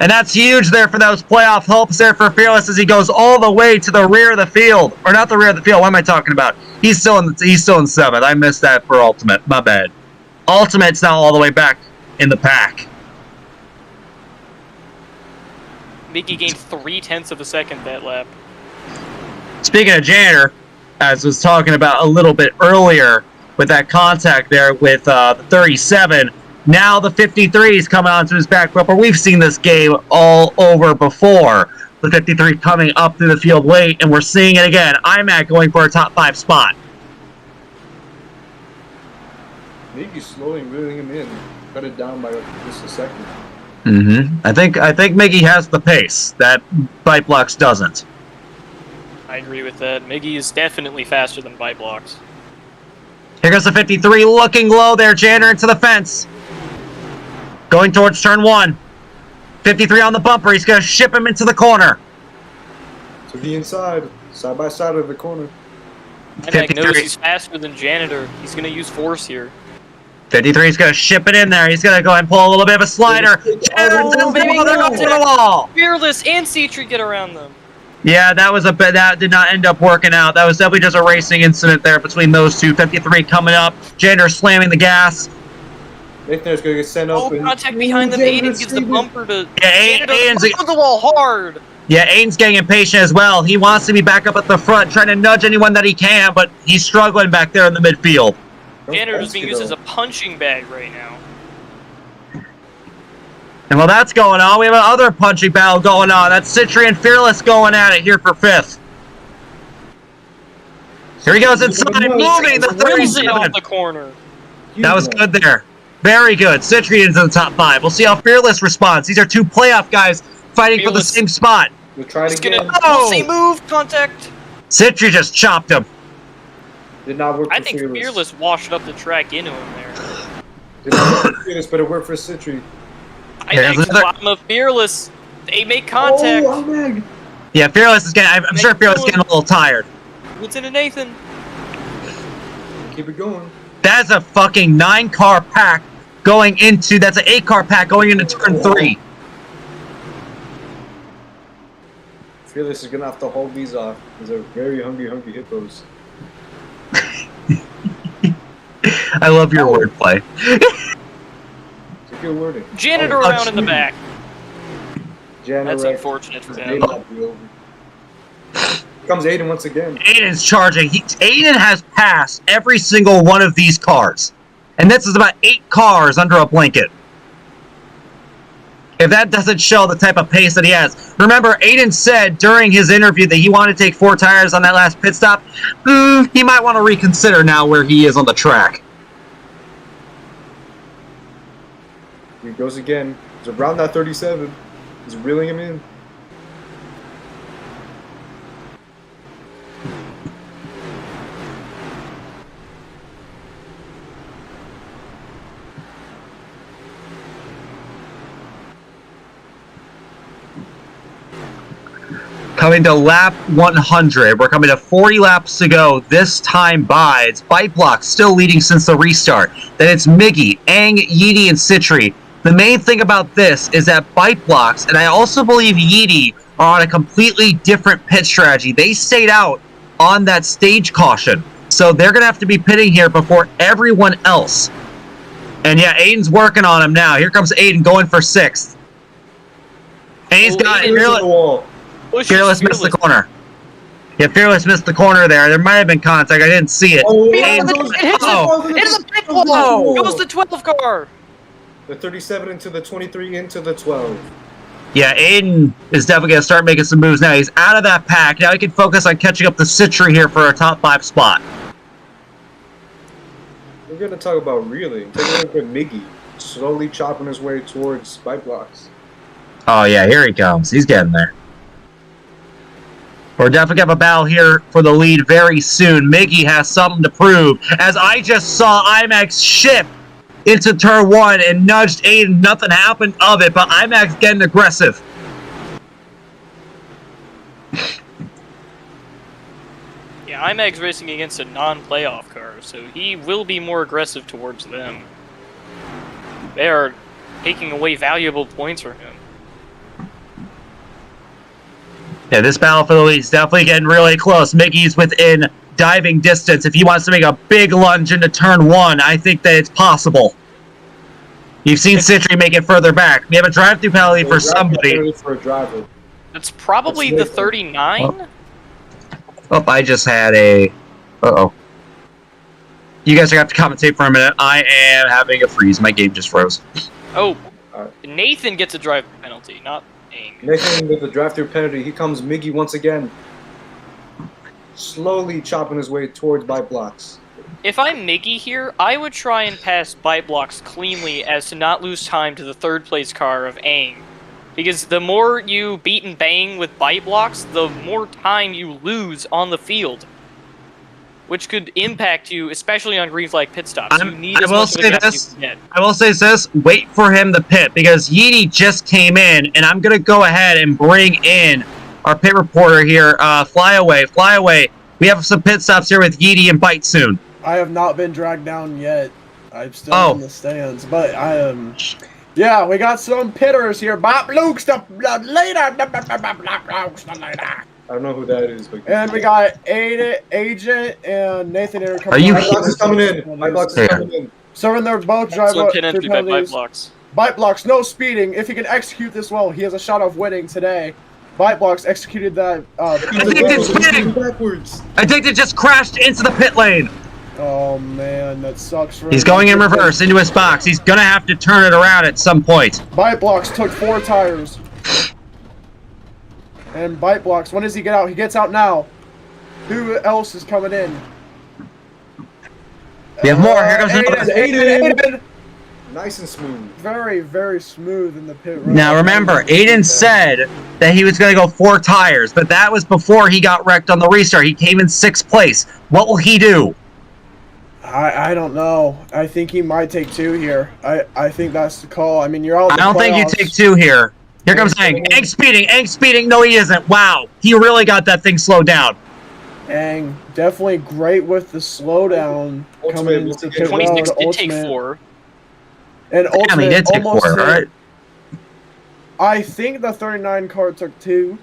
And that's huge there for those playoff hopes there for Fearless as he goes all the way to the rear of the field. Or not the rear of the field, what am I talking about? He's still in 7th. I missed that for Ultimate. My bad. Ultimate's now all the way back in the pack. Mickey gained 0.3 of a second that lap. Speaking of Janitor, as was talking about a little bit earlier with that contact there with the 37, now the 53 is coming onto his back bumper. We've seen this game all over before. The 53 coming up through the field late, and we're seeing it again. IMAC going for a top 5 spot. Mickey's slowly reeling him in. Cut it down by just a second. I think Mickey has the pace that Bite Blocks doesn't. I agree with that. Miggy is definitely faster than Bite Blocks. Here goes the 53, looking low there. Janitor into the fence. Going towards turn 1. 53 on the bumper. He's going to ship him into the corner. To the inside. Side by side of the corner. IMAC knows he's faster than Janitor. He's going to use force here. 53 is going to ship it in there. He's going to go ahead and pull a little bit of a slider. Janitor's in the wall. Fearless and Cetri get around them. Yeah, that did not end up working out. That was definitely just a racing incident there between those two. 53 coming up. Janitor slamming the gas. Nathan's going to get sent up. Contact behind them. Aiden gives the bumper to... Yeah, Aiden's... the wall hard. Yeah, Aiden's getting impatient as well. He wants to be back up at the front, trying to nudge anyone that he can, but he's struggling back there in the midfield. Janitor is being used as a punching bag right now. And while that's going on, we have another punching battle going on. That's Citri and Fearless going at it here for 5th. Here he goes inside, moving the 37. Off the corner. That was good there. Very good. Citri into the top 5. We'll see how Fearless responds. These are two playoff guys fighting for the same spot. We'll try it again. Same move, contact. Citri just chopped him. Did not work for I think Fearless washed up the track into him there. Did not work for Fearless, but it worked for Citri. I think the bottom of Fearless. They make contact. Oh, Meg. Yeah, Fearless is getting... I'm sure Fearless is getting a little tired. What's into Nathan? Keep it going. That's a fucking 9-car pack going into... That's an 8-car pack going into turn 3. Fearless is going to have to hold these off. These are very hungry hippos. I love your wordplay. It's a good wording. Janitor around in the back. Janitor. That's unfortunate for him. Comes Aiden once again. Aiden's charging. Aiden has passed every single one of these cars. And this is about 8 cars under a blanket. If that doesn't show the type of pace that he has. Remember, Aiden said during his interview that he wanted to take 4 tires on that last pit stop. He might want to reconsider now where he is on the track. Here he goes again. He's around that 37. He's reeling him in. Coming to lap 100. We're coming to 40 laps to go this time by. It's Bite Block still leading since the restart. Then it's Miggy, Aang, Yeety, and Citri. The main thing about this is that Bite Blocks, and I also believe Yeety, are on a completely different pit strategy. They stayed out on that stage caution. So they're going to have to be pitting here before everyone else. And yeah, Aiden's working on him now. Here comes Aiden going for 6th. And he's got it. Fearless missed the corner. Yeah, Fearless missed the corner there. There might have been contact. I didn't see it. It hits a pit wall. Goes the 12 car. The 37 into the 23 into the 12. Yeah, Aiden is definitely going to start making some moves now. He's out of that pack. Now he can focus on catching up to Citri here for a top 5 spot. We're going to talk about reeling. Take a look at Miggy slowly chopping his way towards Bite Blocks. Oh, yeah, here he comes. He's getting there. We're definitely going to have a battle here for the lead very soon. Miggy has something to prove. As I just saw IMAX shift into turn 1 and nudged Aiden. Nothing happened of it, but IMAX getting aggressive. Yeah, IMAX racing against a non-playoff car, so he will be more aggressive towards them. They are taking away valuable points from him. Yeah, this battle for the lead is definitely getting really close. Miggy's within diving distance. If he wants to make a big lunge into turn 1, I think that it's possible. You've seen Citry make it further back. We have a drive-through penalty for somebody. For a driver. That's probably the 39. Oh, I just had a... Uh-oh. You guys are going to have to commentate for a minute. I am having a freeze. My game just froze. Oh, Nathan gets a drive penalty, not Aang. Nathan with the drive-through penalty. Here comes Miggy once again. Slowly chopping his way towards bite blocks. If I'm Miggy here, I would try and pass bite blocks cleanly as to not lose time to the third place car of Aang. Because the more you beat and bang with bite blocks, the more time you lose on the field. Which could impact you, especially on green flag pit stops. You need as much of a gap as you can get. I will say this, wait for him to pit, because Yeety just came in, and I'm going to go ahead and bring in our pit reporter here. Fly away. We have some pit stops here with Yeety and Bite soon. I have not been dragged down yet. I'm still in the stands, but I am... Yeah, we got some pitters here. Bob Luke's the leader. I don't know who that is, but... And we got Agent and Nathan here coming in. Bite blocks is coming in. Bite blocks is coming in. So they're both driving pit entry by bite blocks. Bite blocks, no speeding. If he can execute this well, he has a shot of winning today. Bite blocks executed that. I think they just crashed into the pit lane. Oh man, that sucks for him. He's going in reverse into his box. He's gonna have to turn it around at some point. Bite blocks took 4 tires. And bite blocks, when does he get out? He gets out now. Who else is coming in? We have more. Here comes Aiden. Nice and smooth. Very, very smooth in the pit road. Now remember, Aiden said that he was going to go 4 tires, but that was before he got wrecked on the restart. He came in 6th place. What will he do? I don't know. I think he might take 2 here. I think that's the call. I mean, you're all. I don't think you take 2 here. Here comes Aang. Aang speeding. No, he isn't. Wow. He really got that thing slowed down. Aang, definitely great with the slowdown coming into the pit road. 26 did take 4. And Ultimate he did take 4, right? I think the 39 car took 2.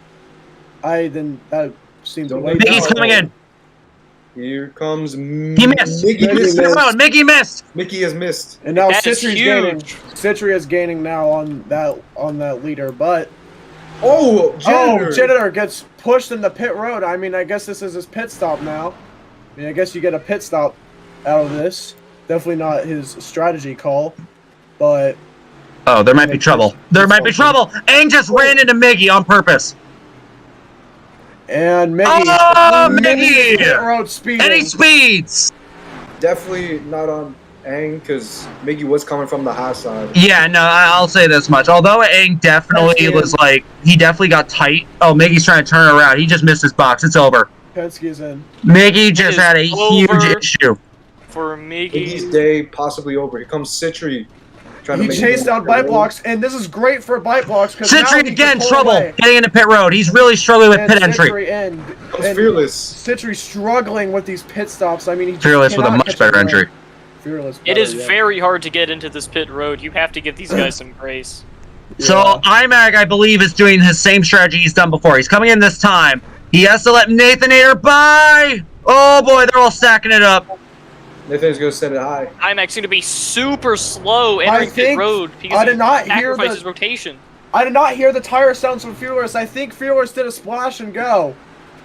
That seemed to wait. Mickey's coming in. Here comes He missed. Mickey missed. Mickey has missed. And now Citry's gaining. Citry is gaining now on that leader, but Janitor gets pushed in the pit road. I mean, I guess this is his pit stop now. I mean, I guess you get a pit stop out of this. Definitely not his strategy call, but... Oh, there might be trouble. There might be trouble! Aang just ran into Miggy on purpose. And Miggy pit road speeding. And he speeds! Definitely not on Aang, because Miggy was coming from the high side. Yeah, no, I'll say this much. Although Aang definitely was like, he definitely got tight. Oh, Miggy's trying to turn around. He just missed his box. It's over. Penske's in. Miggy just had a huge issue. For Miggy. Miggy's day possibly over. Here comes Citry. He chased down bite blocks, and this is great for bite blocks. Citry again, trouble getting into pit road. He's really struggling with pit entry. And Fearless. Citry struggling with these pit stops. I mean, Fearless with a much better entry. Fearless. It is very hard to get into this pit road. You have to give these guys some grace. So IMAG, I believe, is doing his same strategy he's done before. He's coming in this time. He has to let Nathanator by. Oh boy, they're all stacking it up. Nathan's going to set it high. IMAG's going to be super slow entering pit road because he sacrifices rotation. I did not hear the tire sounds from Fearless. I think Fearless did a splash and go.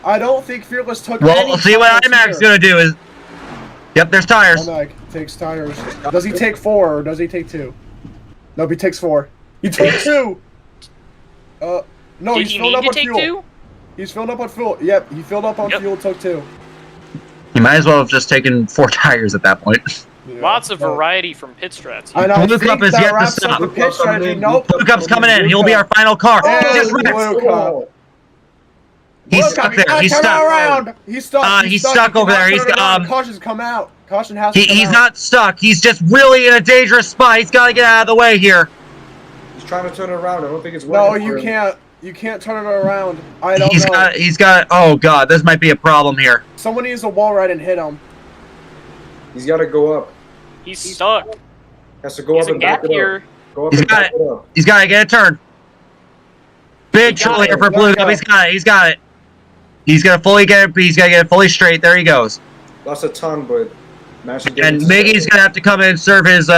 I don't think Fearless took any Well, see what IMAG's going to do is... Yep, there's tires. IMAG takes tires. Does he take 4 or does he take 2? Nope, he takes 4. He took 2! No, he's filled up on fuel. He's filled up on fuel. Yep, he filled up on fuel, took 2. You might as well have just taken 4 tires at that point. Yeah, Lots of variety from pit strats. Blue Cup is yet to stop. Blue Cup's coming in. He'll be our final car. He's stuck there. He's stuck. He's stuck. He's stuck over there. He's Caution's come out. Caution has to come out. He's not stuck. He's just really in a dangerous spot. He's got to get out of the way here. He's trying to turn it around. I don't think it's working. No, you can't. You can't turn it around. I don't know. He's got. Oh god, this might be a problem here. Someone needs a wall ride and hit him. He's got to go up. He's stuck. Has to go up and back it up. Go up and back it up. He's got to get a turn. Big trouble here for Blue Cup. He's got it. He's got it. He's gonna fully get it. He's gonna get it fully straight. There he goes. Lost a ton, but managed to get And it Miggy's gonna have to come in and serve his.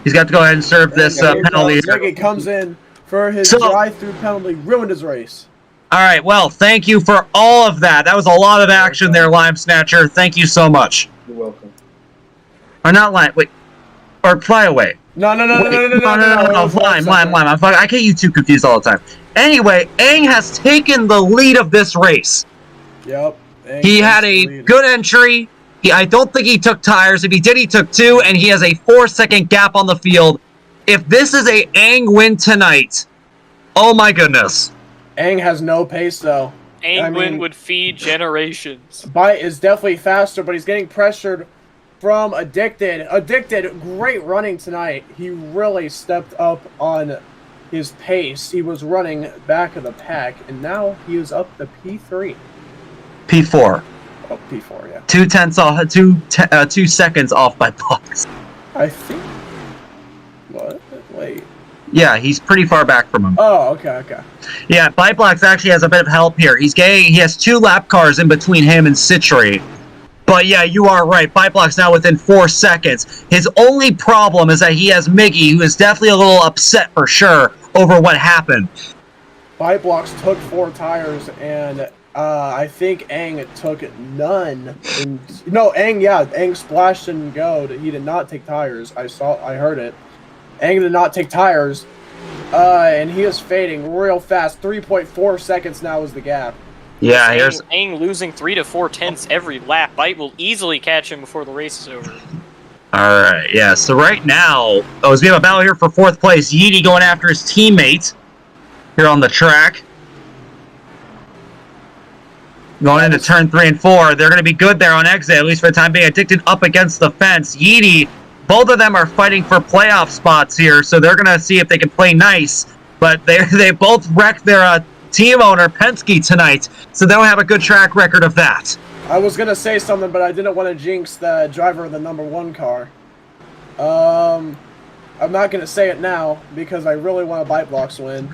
He's got to go ahead and serve this penalty. Miggy comes in for his So- drive-through penalty. Ruined his race. All right. Well, thank you for all of that. That was a lot of action there, Lime Snatcher. Thank you so much. You're welcome. Or not Lime. Wait. Or Fly Away. No. Lime. I get you two confused all the time. Anyway, Aang has taken the lead of this race. Yep. He had a good entry. I don't think he took tires. If he did, he took 2, and he has a 4-second gap on the field. If this is a Aang win tonight, oh my goodness. Aang has no pace, though. Aang would feed generations. Bite is definitely faster, but he's getting pressured from Addicted. Addicted, great running tonight. He really stepped up on his pace. He was running back of the pack, and now he is up to P3. P4. Oh, P4, yeah. 2 seconds off by Box. I think... What? Wait. Yeah, he's pretty far back from him. Oh, okay. Yeah, Bite actually has a bit of help here. He has 2 lap cars in between him and Citrate. But yeah, you are right. Bite now within 4 seconds. His only problem is that he has Miggy, who is definitely a little upset for sure over what happened. Bite took 4 tires, and I think Aang took none. Aang splashed and go. He did not take tires. I heard it. Aang did not take tires, and he is fading real fast. 3.4 seconds now is the gap. Yeah, here's Aang losing 3 to 4 tenths every lap. Bite will easily catch him before the race is over. all right. Yeah, so right now, as we have a battle here for 4th place, Yeety going after his teammate here on the track. Going into turn 3 and 4. They're going to be good there on exit, at least for the time being. Addicted up against the fence. Yeety, both of them are fighting for playoff spots here, so they're going to see if they can play nice. But they both wrecked their team owner, Penske, tonight, so they don't have a good track record of that. I was going to say something, but I didn't want to jinx the driver of the number 1 car. I'm not going to say it now, because I really want a Bite win.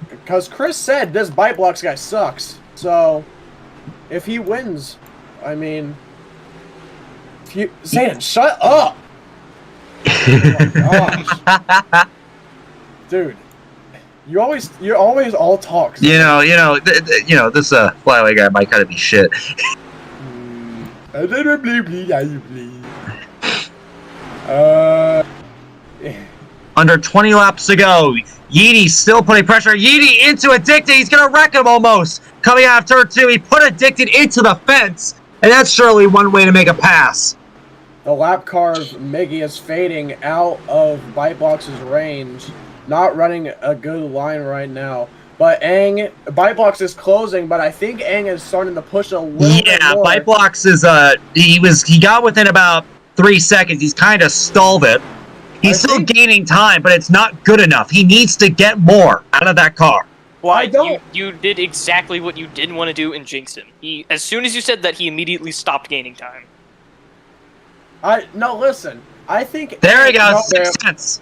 Because Chris said this Bite guy sucks. So, if he wins, I mean... Zayden, shut up! Oh my gosh. Dude. You're always all talk. You know, this Flyway guy might kind of be shit. Under 20 laps to go. Yeety's still putting pressure. Yeety into Addicted. He's going to wreck him almost. Coming out of turn 2, he put Addicted into the fence. And that's surely one way to make a pass. The lap car of Miggy is fading out of Bitebox's range. Not running a good line right now. But Bitebox is closing, but I think Aang is starting to push a little bit more. Yeah, Bitebox is, he got within about 3 seconds. He's kind of stalled it. He's still gaining time, but it's not good enough. He needs to get more out of that car. Well, I don't. You did exactly what you didn't want to do and jinxed him. As soon as you said that, he immediately stopped gaining time. No, listen. I think... There he goes, 6 cents.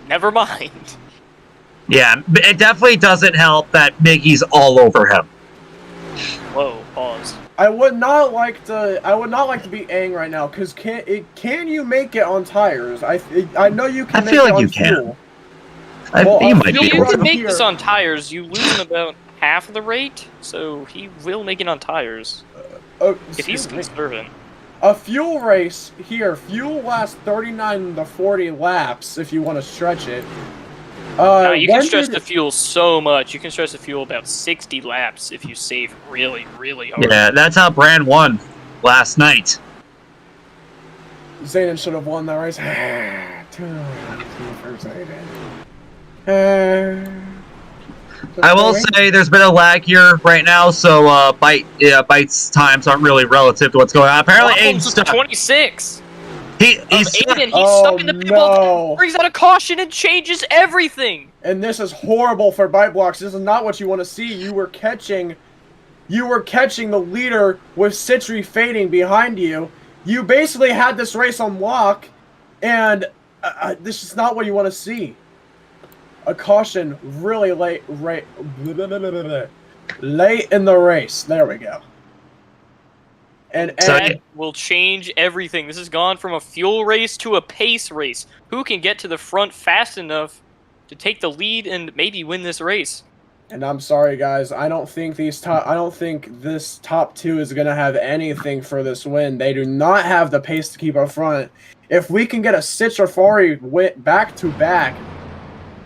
Never mind. Yeah, it definitely doesn't help that Miggy's all over him. Whoa, pause. I would not like to be Aang right now, because can you make it on tires? I know you can. I feel like you can. You might be You able can to. make this on tires. You lose him about half the rate, so he will make it on tires. If he's conserving. A fuel race here. Fuel lasts 39 to 40 laps if you want to stretch it. You can stretch the fuel so much. You can stretch the fuel about 60 laps if you save really, really hard. Yeah, that's how Brand won last night. Zayden should have won that race. I will say there's been a lag here right now, so Bite's times aren't really relative to what's going on. Apparently, Aiden's stuck. 26. He's stuck in the pit wall, brings out a caution and changes everything. And this is horrible for Bitebox. This is not what you want to see. You were catching the leader with Citry fading behind you. You basically had this race on lock, and this is not what you want to see. a caution really late in the race. There we go. And That will change everything. This has gone from a fuel race to a pace race. Who can get to the front fast enough to take the lead and maybe win this race? And I'm sorry, guys. I don't think this top two is gonna have anything for this win. They do not have the pace to keep up front. If we can get a Sitch or Fari back to back,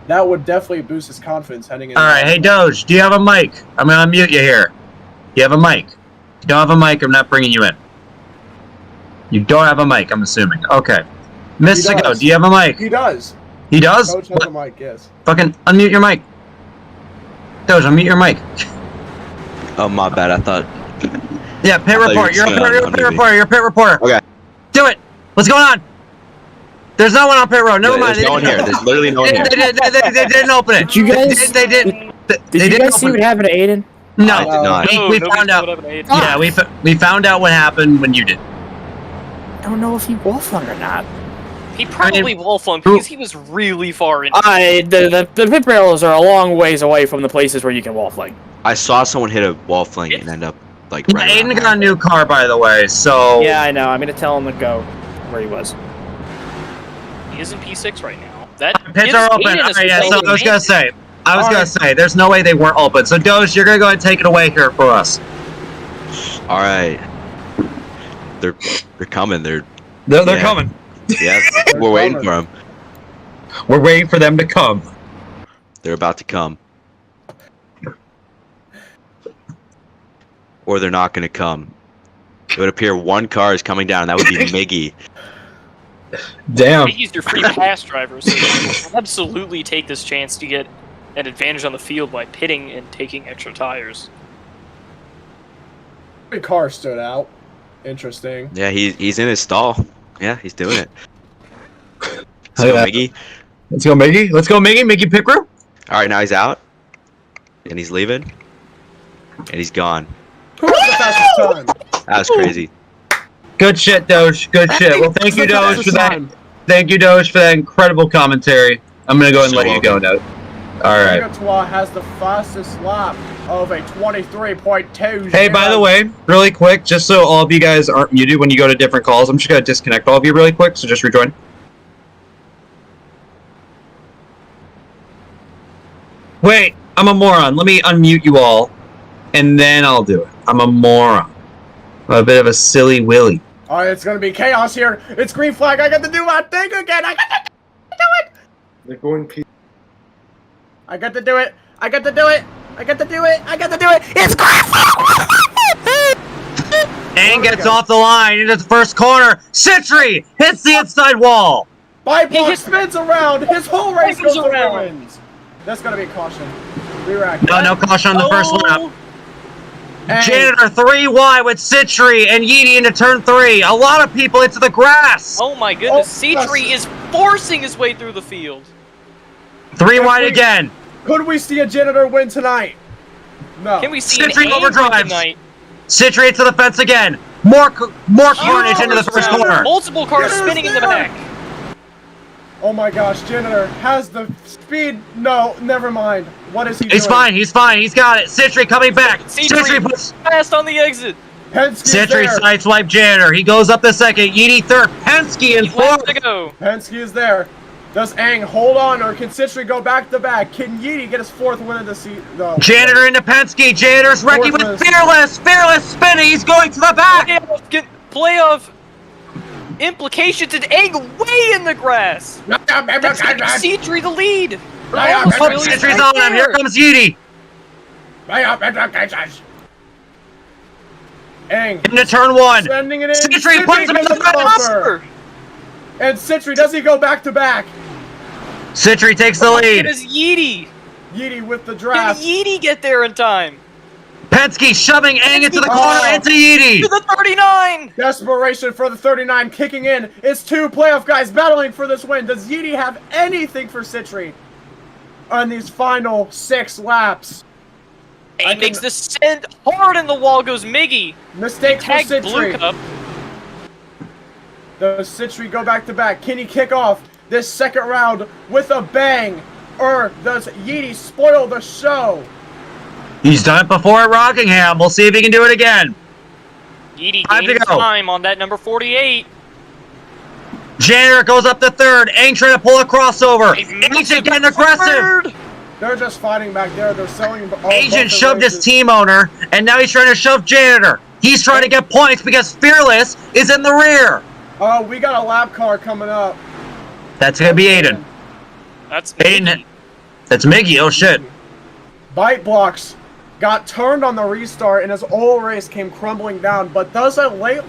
that would definitely boost his confidence heading in. All right, hey Doge, do you have a mic? I'm gonna unmute you here. You have a mic? You don't have a mic, I'm not bringing you in. You don't have a mic, I'm assuming. Okay. Mystico, do you have a mic? He does. He does? Doge has a mic, yes. Fucking unmute your mic. Doge, unmute your mic. Oh, my bad, I thought... Yeah, pit report. You're a pit reporter. You're a pit reporter. Okay. Do it. What's going on? There's no one on pit road. Never mind. There's no one here. There's literally no one here. They didn't open it. Did you guys? They didn't. Did you guys see what happened to Aiden? No, I did not. we found out. Yeah, we found out what happened when you did. I don't know if he wall-flung or not. He probably wall-flung because he was really far in. The pit barrels are a long ways away from the places where you can wall-fling. I saw someone hit a wall fling and end up, like, right Aiden around got a new car, by the way, so... Yeah, I know. I'm gonna tell him to go where he was. He is in P6 right now. That Pits are open. All right, yeah, so I was gonna say, there's no way they weren't open. So Doge, you're gonna go ahead and take it away here for us. All right. They're coming. They're coming. Yeah, we're waiting for them. We're waiting for them to come. They're about to come. Or they're not gonna come. It would appear one car is coming down, and that would be Miggy. Damn. He's your free pass driver, so you can absolutely take this chance to get an advantage on the field by pitting and taking extra tires. The car stood out. Interesting. Yeah, he's in his stall. Yeah, he's doing it. Let's Oh, go, yeah. Miggy. Let's go, Miggy. Let's go, Miggy. Miggy pit crew. All right, now he's out, and he's leaving, and he's gone. Who has the fastest time? That was crazy. Good shit, Doge. Good shit. Well, thank you, Doge, for that. Thank you, Doge, for that incredible commentary. I'm gonna go ahead and let you go now. All right. Tour has the fastest lap of a 23.2. Hey, by the way, really quick, just so all of you guys aren't muted when you go to different calls, I'm just gonna disconnect all of you really quick, so just rejoin. Wait, I'm a moron. Let me unmute you all, and then I'll do it. I'm a moron. I'm a bit of a silly willy. Alright, it's gonna be chaos here. It's green flag. I got to do my thing again. I got to do it. They're going P. I got to do it. I got to do it. I got to do it. I got to do it. It's green flag. And gets off the line into the first corner. Sentry hits the inside wall. Bypass spins around. His whole race goes around. around. That's gonna be a caution. Re-rack. No caution on the first lap. And Janitor 3 wide with Citry and Yeety into turn 3. A lot of people into the grass. Oh my goodness, Oh, C3 is forcing his way through the field. 3 wide again. Could we see a Janitor win tonight? No. Can we see an Citrine aim overdrives. tonight? Citry into the fence again. More carnage into the first corner. Multiple cars Yes, spinning in the sir. back. Oh my gosh, Janitor has the speed. No, never mind. What is he doing? He's fine. He's fine. He's got it. Citry coming back. Citry C3 puts. fast on the exit. Penske's Citry there. sideswipe Janitor. He goes up the second. Yeety third. Penske in He's left to fourth. go. Penske is there. Does Aang hold on, or can Citry go back to back? Can Yeety get his fourth win of the season? No. Janitor into Penske. Janitor's wrecking with Fourth Fearless spinning. He's going to the back. Playoff implications and Egg way in the grass. That's gonna give C3 the lead. Almost Oh, really Citry's right on him. Here there. comes Yeety. Aang Into turn 1. sending it in. Citry puts him in the gets bumper. And Citry, does he go back to back? Citry takes the It lead. is Yeety. Yeety with the Can draft. Yeety get there in time? Penske shoving Aang into the corner Oh. into Yeety. To the 39. Desperation for the 39 kicking in. It's two playoff guys battling for this win. Does Yeety have anything for Citry on these final 6 laps? Egg makes the send hard and the wall goes Miggy. Mistake for Tag Blue Citry. Cup. Does Citry go back to back? Can he kick off this second round with a bang? or does Yeety spoil the show? He's done it before at Rockingham. We'll see if he can do it again. Yeety Time to gains go. time on that number 48. Janitor goes up to third. Aang trying to pull a crossover. A Agent getting aggressive. third. They're just fighting back there. They're selling. Agent shoved his team owner, and now he's trying to shove Janitor. He's trying to get points because Fearless is in the rear. Oh, we got a lap car coming up. That's gonna be Aiden. That's Aiden. Miggy. That's Miggy. Oh shit. Bite blocks got turned on the restart, and his old race came crumbling down. But does a late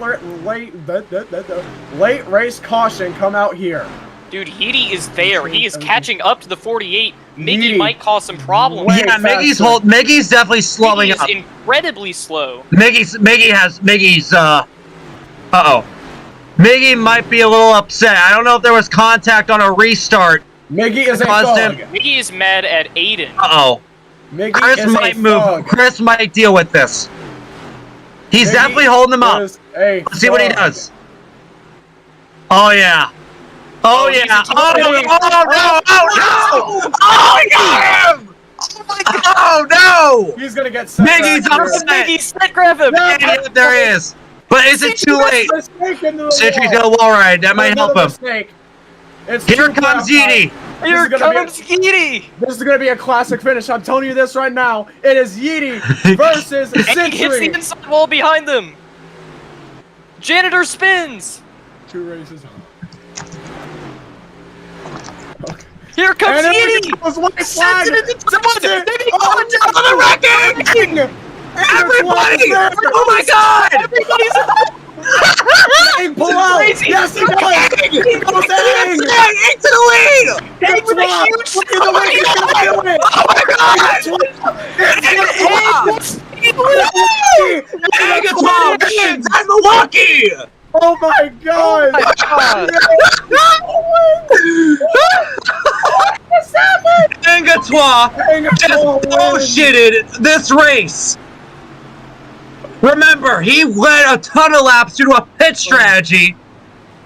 race caution come out here? Dude, Yeety is there. He is catching up to the 48. Miggy Yeety. might cause some problems. Way Yeah, faster. Miggy's definitely slowing Miggy up. is incredibly slow. Miggy's Miggy might be a little upset. I don't know if there was contact on a restart. Miggy is a Caused thug. him- Miggy is mad at Aiden. Uh-oh. Miggy Chris is might a move. thug. Chris might deal with this. He's Miggy definitely holding him up. is a Let's see what he thug. does. Oh yeah. Oh he's yeah. a team Oh no! player. Oh no! Oh no! Oh, he got him! Oh no! He's gonna get set Miggy's back here. upset. Miggy, set grab him. Yeah, there he is. But is it too late? Mistake into the Citri's wall. got a wall ride. That might help Another him. mistake. It's Here too comes fast. Yeety. Here This is gonna comes Yeety. This is gonna be a classic finish. I'm telling you this right now. It is Yeety versus And he hits the Century. inside wall behind them. Janitor spins. 2 races. Okay. Here comes And Yeety. it was white Sends flag. it into someone. Maybe Oh, wrecking! Everybody! Oh my god! Everybody's Aang, pull out! Crazy. Yes, he does! He goes to Aang! Into the lead! Aang with a huge Look at the way he's gonna do it! Oh my god! That's Milwaukee! Oh my god! Angatois just bullshitted this race. Remember, he led a ton of laps due to a pit strategy.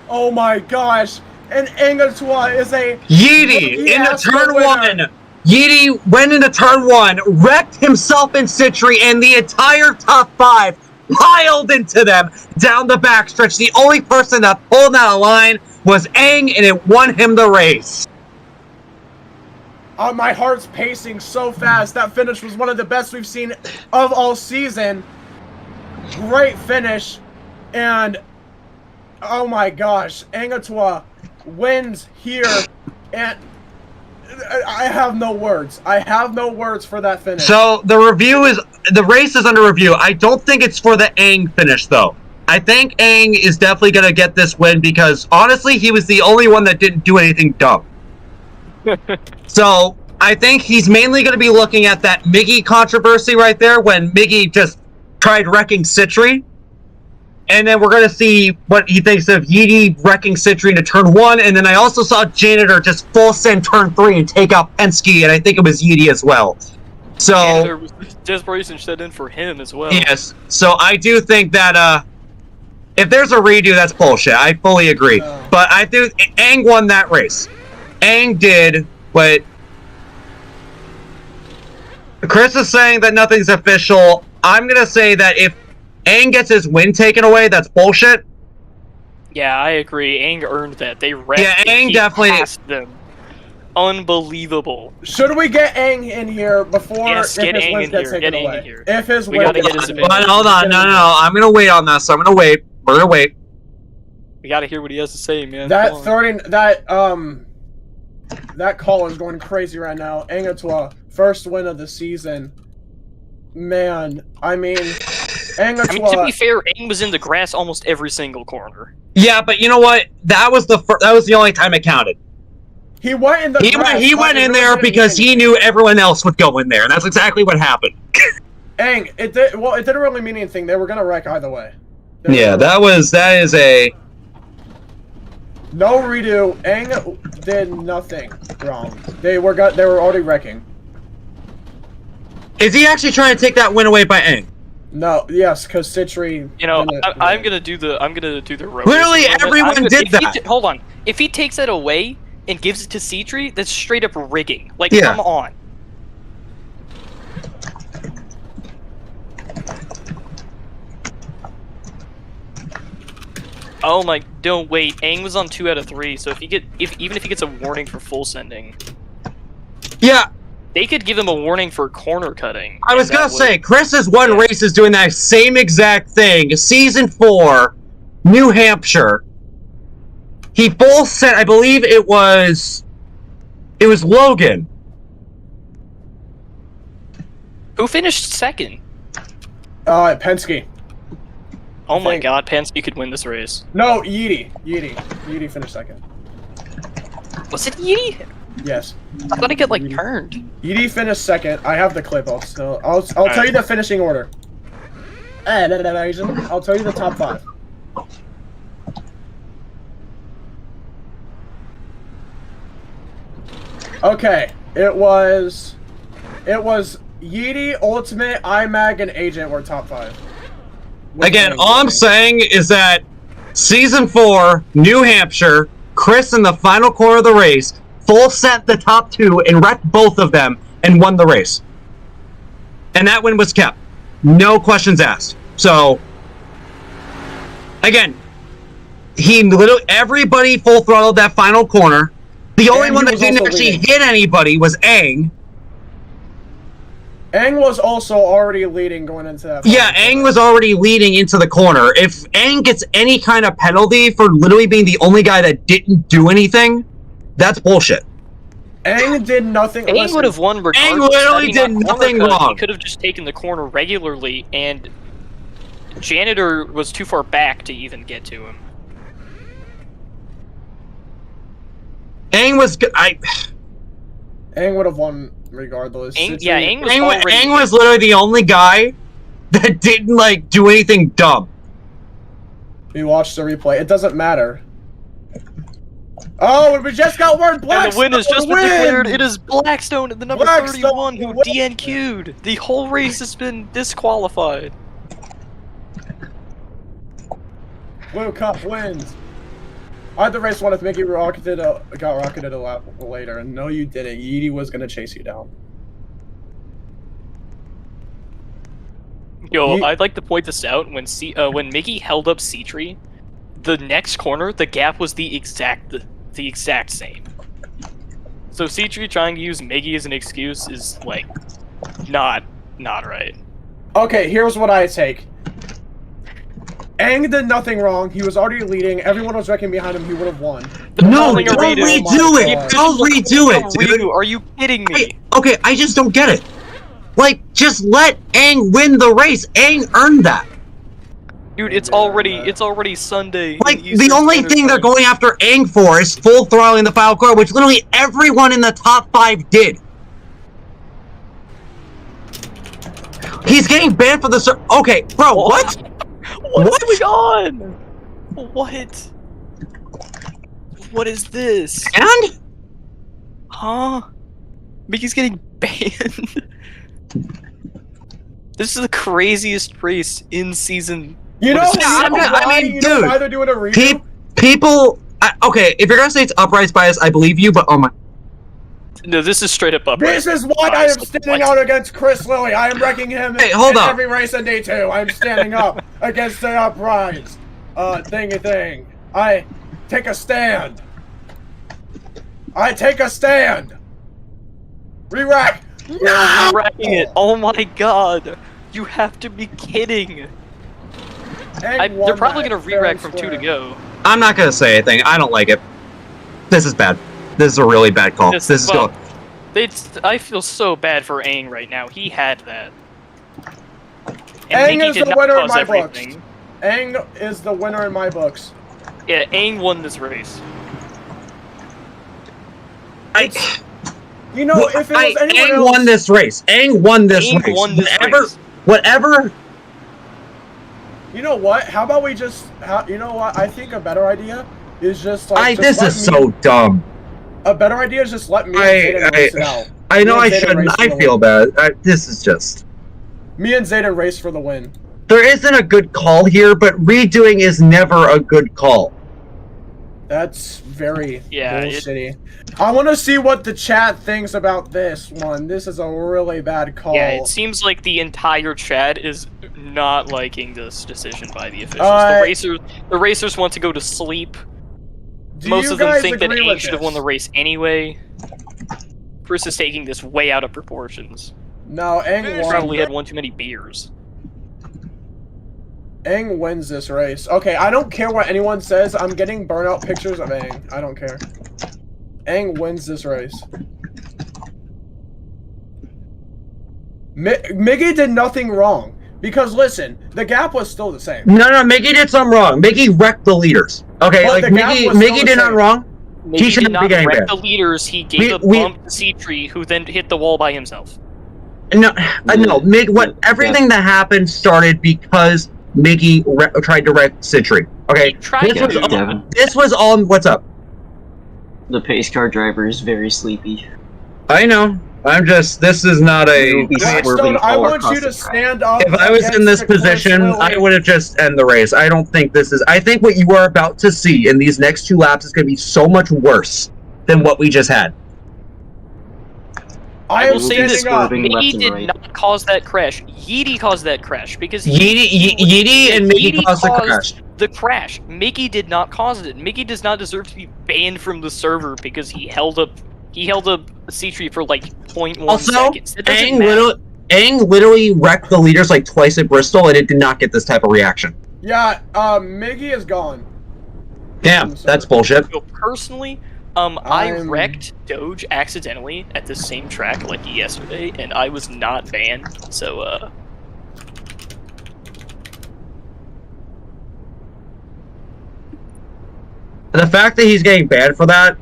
Oh my gosh! And Angatois is a Yeety rookie into ASCA turn winner. 1. Yeety went into turn 1, wrecked himself in Citri, and the entire top 5 piled into them down the backstretch. The only person that pulled out of line was Aang, and it won him the race. My heart's pacing so fast. That finish was one of the best we've seen of all season. Great finish. And oh my gosh, Angatois wins here. And I have no words. I have no words for that finish. So the race is under review. I don't think it's for the Aang finish though. I think Aang is definitely gonna get this win because honestly, he was the only one that didn't do anything dumb. So I think he's mainly gonna be looking at that Miggy controversy right there when Miggy just tried wrecking Citri. And then we're gonna see what he thinks of Yeety wrecking Citri into turn 1, and then I also saw Janitor just full send turn 3 and take out Penske, and I think it was Yeety as well. So Janitor was desperation set in for him as well. yes, so I do think that if there's a redo, that's bullshit. I fully agree, but I think Aang won that race. Aang did what Chris is saying that nothing's official. I'm gonna say that if Aang gets his win taken away, that's bullshit. Yeah, I agree. Aang earned that. They wrecked Yeah, it. Aang He definitely- passed them. Unbelievable. Should we get Aang in here before Yes, if get his Aang wins in get here. taken Get Aang away? in here. If his We wins gotta get get his taken opinion. away. Hold on, no. I'm gonna wait on this. I'm gonna wait. We're gonna wait. We gotta hear what he has to say, man. That Come on. 30, that caller is going crazy right now. Angatois, first win of the season. Man, I mean, Angatois. I mean, to be fair, Aang was in the grass almost every single corner. Yeah, but you know what? That was the only time it counted. He went in the grass, He but went it in really there didn't because mean he knew everyone else would go in there, and that's exactly what happened. Aang, it didn't really mean anything. They were gonna wreck either way. Yeah, that is a No redo. Aang did nothing wrong. They were already wrecking. Is he actually trying to take that win away by Aang? No, yes, because Citri. You know, didn't- I'm gonna do the road. Literally race moment. everyone did if he that. hold on. If he takes that away, and gives it to C3, that's straight up rigging. Like, Yeah. come on. Oh my, don't wait. Aang was on 2 out of 3, so even if he gets a warning for full sending, Yeah, they could give him a warning for corner cutting. I was and gonna that say, would- Chris's one yeah. race is doing that same exact thing. Season 4, New Hampshire. He full sent, I believe it was Logan. Who finished second? Penske. Oh my think- god, Penske could win this race. No, Yeety finished second. Was it Yeety? Yes. I thought he got, like, turned. Yeety finished second. I have the clip. I'll tell you the finishing order. I'll tell you the top 5. Okay, it was Yeety, Ultimate, iMag, and Agent were top 5. Again, all I'm saying is that Season 4, New Hampshire, Chris in the final corner of the race, full sent the top 2 and wrecked both of them and won the race. And that win was kept. No questions asked. So, again, everybody full throttled that final corner. The only And one he that was didn't also actually leading. hit anybody was Aang. Aang was also already leading going into that. Yeah, final Aang corner. was already leading into the corner. If Aang gets any kind of penalty for literally being the only guy that didn't do anything, that's bullshit. Aang did nothing. Aang listen, would have won regardless. Aang literally had he did not corner nothing cut. wrong. He could have just taken the corner regularly, and Janitor was too far back to even get to him. Aang was Aang would have won regardless. Aang was Aang already... was literally the only guy that didn't like do anything dumb. We watched the replay. It doesn't matter. Oh, and we just got word Blackstone. And the win has just been wins! declared. It is Blackstone at the number Blackstone 31 who wins! DNQ'd. The whole race has been disqualified. Blue Cup wins. I had the race one if Mickey got rocketed a lap later, and no, you didn't. Yeety was gonna chase you down. Yo, I'd like to point this out. When Mickey held up C3, the next corner, the gap was the exact same. So C3 trying to use Miggy as an excuse is like not right. Okay, here's what I take. Aang did nothing wrong. He was already leading. Everyone was wrecking behind him. He would have won. No, calling a don't redo. redo it. Don't redo it, dude. Are you kidding me? I just don't get it. Like, just let Aang win the race. Aang earned that. Dude, it's already Sunday. Like, in the Eastern only Standard thing they're Time. going after Aang for is full throttling the final corner, which literally everyone in the top 5 did. He's getting banned for the okay, bro, what? What's going on? What? What is this? And? Huh? Mickey's getting banned. This is the craziest race in season. You know, I mean, you know dude, why they're doing a redo? People, okay, if you're gonna say it's upright bias, I believe you, but oh my. No, this is straight up upright. This is why I am standing out against Chris Lilly. I am wrecking him Hey, hold in up. every race in D2. I'm standing up against the uprights. Thing. I take a stand. I take a stand. Re-rack. You're racking it. Oh my god. You have to be kidding. They're probably going to re-rack from 2 to go. I'm not gonna say anything. I don't like it. This is bad. This is a really bad call. This is well, going. I feel so bad for Aang right now. He had that. And Aang Mickey is did the not winner in cause my everything. books. Aang is the winner in my books. Yeah, Aang won this race. You know, if it was anyone Aang else, won this race. Aang won this Aang race. won this race. Whatever. You know what? How about we just? You know what? I think a better idea is just like. This is so dumb. A better idea is just let me and Zayden race it out. I know Me I and Zayden shouldn't. race for I the feel win. bad. This is just. Me and Zayden race for the win. There isn't a good call here, but redoing is never a good call. That's very Yeah, bullshitty. I want to see what the chat thinks about this one. This is a really bad call. Yeah, it seems like the entire chat is not liking this decision by the officials. The racers want to go to sleep. Most of them think that Aang should have won the race anyway. Chris is taking this way out of proportions. No, Aang won. Probably had one too many beers. Aang wins this race. Okay, I don't care what anyone says. I'm getting burnout pictures of Aang. I don't care. Aang wins this race. Miggy did nothing wrong. Because listen, the gap was still the same. No, Miggy did something wrong. Miggy wrecked the leaders. Okay, But like Miggy did not wrong. He shouldn't did not be getting wreck banned. the leaders. He gave a bump to C-Tree, who then hit the wall by himself. No, everything that happened started because Miggy tried to wreck Citry. Okay, this was all. What's up? The pace car driver is very sleepy. I know. I'm just. This is not a. Blackstone, I want you to stand up. If I was in this position, I would have just end the race. I don't think this is. I think what you are about to see in these next 2 laps is going to be so much worse than what we just had. I will say this: Miggy did not cause that crash. Yeety caused that crash because Yeety and Miggy caused the crash. The crash. Miggy did not cause it. Miggy does not deserve to be banned from the server because he held up C-Tree for like 0.1 seconds. Aang literally wrecked the leaders like twice at Bristol, and it did not get this type of reaction. Yeah, Miggy is gone. Damn, that's bullshit. So personally, I wrecked Doge accidentally at the same track like yesterday, and I was not banned. So, the fact that he's getting banned for that.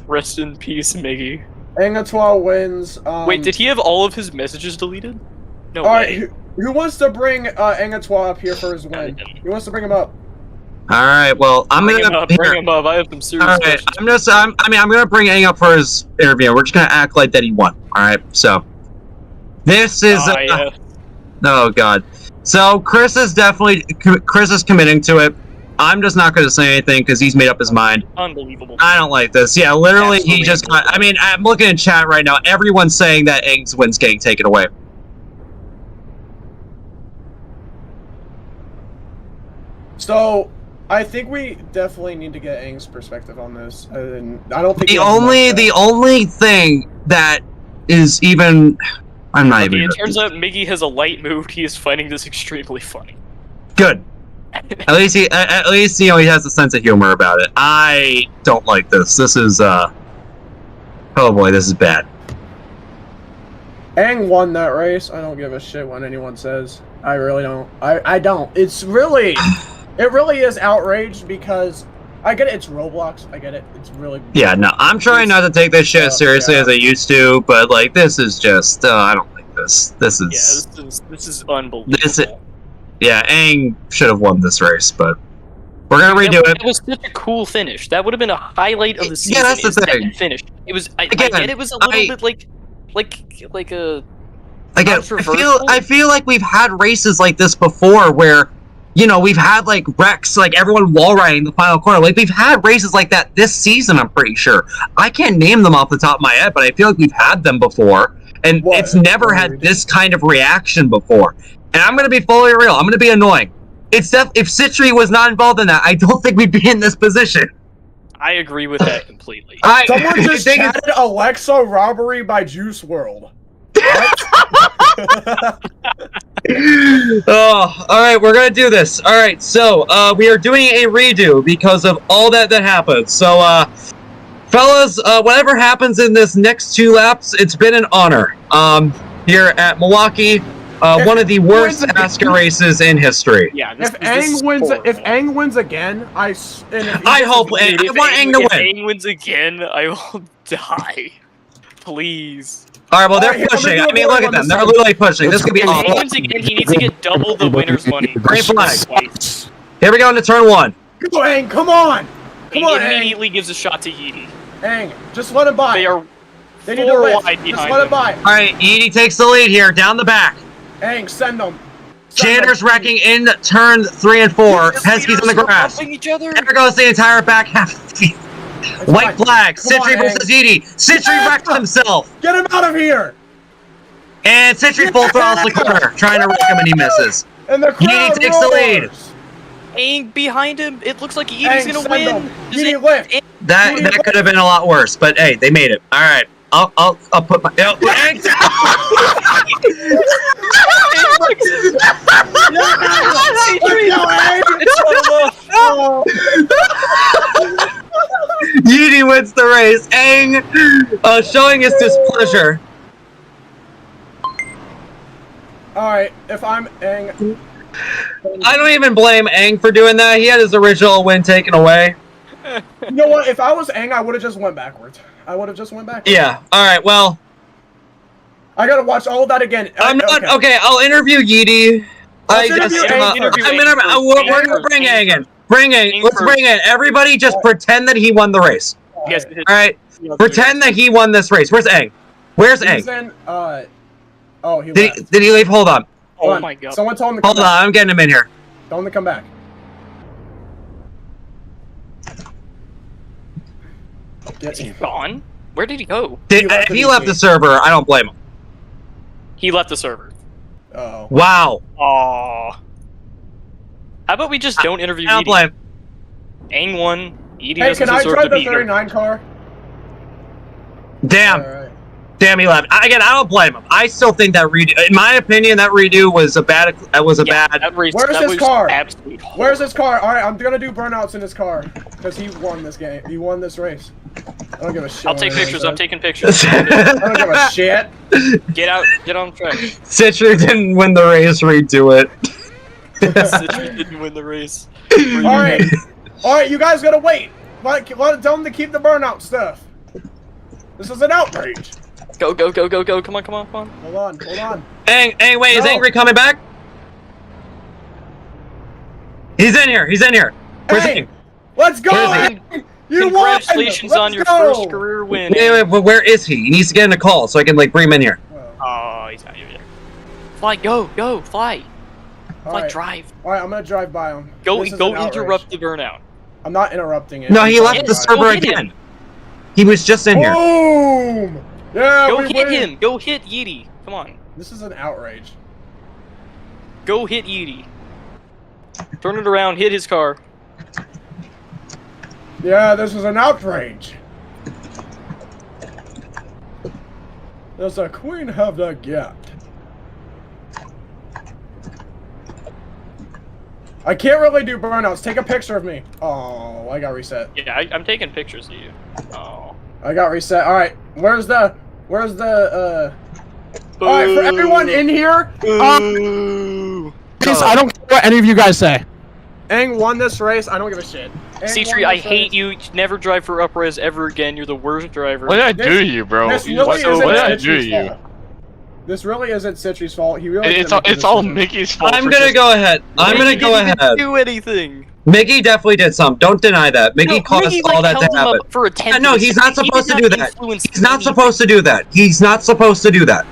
Rest in peace, Miggy. Angatwa wins. Wait, did he have all of his messages deleted? No way. way. Who wants to bring Angatwa up here for his win? Who wants to bring him up? All right. Well, bring him up. I have some serious questions. I'm gonna bring Aang up for his interview. We're just gonna act like that he won. All right. So this is. Oh God. So Chris is committing to it. I'm just not going to say anything because he's made up his mind. Unbelievable. I don't like this. Yeah, literally, he just got. I mean, I'm looking in chat right now. Everyone's saying that Aang's win's getting taken away. So, I think we definitely need to get Aang's perspective on this. And I don't think the only thing that is even. I'm not even. It turns out Miggy has a light mood. He is finding this extremely funny. Good. At least he has a sense of humor about it. I don't like this. This is oh boy, this is bad. Aang won that race. I don't give a shit what anyone says. I really don't. I don't. It really is outraged because I get it. It's Roblox. I get it. It's really. Yeah, no. I'm trying not to take this shit as seriously as I used to, but like this is just. I don't like this. This is. Yeah, this is unbelievable. Yeah, Aang should have won this race, but we're gonna redo it. That was such a cool finish. That would have been a highlight of the season. Yeah, that's the thing. Finish. It was. I get it was a little bit like a. Again, I feel like we've had races like this before, where, you know, we've had like wrecks, like everyone wall riding the final corner. Like we've had races like that this season. I'm pretty sure. I can't name them off the top of my head, but I feel like we've had them before, and it's never had this kind of reaction before. And I'm going to be fully real. I'm going to be annoying. If Citry was not involved in that, I don't think we'd be in this position. I agree with that completely. Someone just chatted Alexa robbery by Juice WRLD. Oh, all right, we're going to do this. All right, so we are doing a redo because of all that happened. So, fellas, whatever happens in this next 2 laps, it's been an honor. Here at Milwaukee. One of the worst ASCA races in history. Yeah, if Aang wins again, I hope Aang. I want Aang to win. If Aang wins again, I will die. Please. All right, well they're pushing. I mean, look at them. They're literally pushing. This could be awful. If Aang wins again, he needs to get double the winner's money. Green flag. Here we go into turn 1. Go Aang, come on! Come on, Aang immediately gives a shot to Yeety. Aang, just let him by. They need to wide lift. behind Just let him by. All right, Yeety takes the lead here, down the back. Aang, send them. Janitor's wrecking in turn 3 and 4. Hesky's on the grass. Each other. There goes the entire back half. White flag. Sentry versus Edie. Sentry wrecked himself. Get him out of here! And Sentry full throttles the corner, trying to wreck him, and he misses. And the crowd Edie takes the lead. roars. Aang behind him. It looks like Edie's gonna win. Edie lift. That could have been a lot worse, but hey, they made it. All right, I'll put my. Yeety wins the race. Aang showing his displeasure. Alright, if I'm Aang... I don't even blame Aang for doing that. He had his original win taken away. You know what? If I was Aang, I would have just went backwards. Yeah. All right. Well, I gotta watch all of that again. I'm not okay. I'll interview Yeety. We're gonna bring Aang in. Bring Aang. Let's bring in. Everybody, just pretend that he won the race. All right. Pretend that he won this race. Where's Aang? Where's Aang? Did he leave? Hold on. Oh my god. Someone told him to come Hold on. I'm getting him in here. Tell him to come back. Is he gone? Where did he go? If he left the server, I don't blame him. He left the server. Oh. Wow. Aww. How about we just don't interview I don't blame. Aang won. Edie Hey, doesn't can I deserve drive to the beat her. 39 car? Damn. Alright. Damn, he left. Again, I don't blame him. I still think that redo, in my opinion, that redo was a bad. That race, Where's that his was car? absolute Where's his car? Alright, I'm gonna do burnouts in his car. Because he won this game. He won this race. I don't give a shit. I'll take pictures. I'm taking pictures. I don't give a shit. Get out. Get on track. Citru didn't win the race. Redo it. Citru didn't win the race. Alright. Alright, you guys gotta wait. Tell him to keep the burnout stuff. This is an outrage. Go, go, go, go, go. Come on, come on, come on. Hold on, hold on. Aang, wait, is Angry coming back? He's in here. He's in here. Where's Aang? Let's go! You won! Congratulations on your first career win. Wait, but where is he? He needs to get in a call so I can like bring him in here. Oh, he's not even there. Fly, go, go, fly. Fly, drive. Alright, I'm gonna drive by him. Go interrupt the burnout. I'm not interrupting it. No, he left the server again. He was just in here. Boom! Yeah, go we hit win. him. Go hit Yeety. Come on. This is an outrage. Go hit Yeety. Turn it around. Hit his car. Yeah, this is an outrage. Does the queen have the gift? I can't really do burnouts. Take a picture of me. Oh, I got reset. Yeah, I'm taking pictures of you. Oh. I got reset. All right, where's the All right, for everyone in here, please, I don't care what any of you guys say. Aang won this race. I don't give a shit. C3, I hate you. Never drive for Upres ever again. You're the worst driver. What did I do to you, bro? This really What did I do to Citri's you? fault. This really isn't Citri's fault. He really. It's all Mickey's fault. I'm gonna go ahead. I'm gonna go ahead. Didn't do anything. Mickey definitely did some. Don't deny that. Mickey caused Mickey, all that to held him happen. up for a 10 No, he's not supposed to do that. influence He's not supposed to do that. He's not supposed to do that.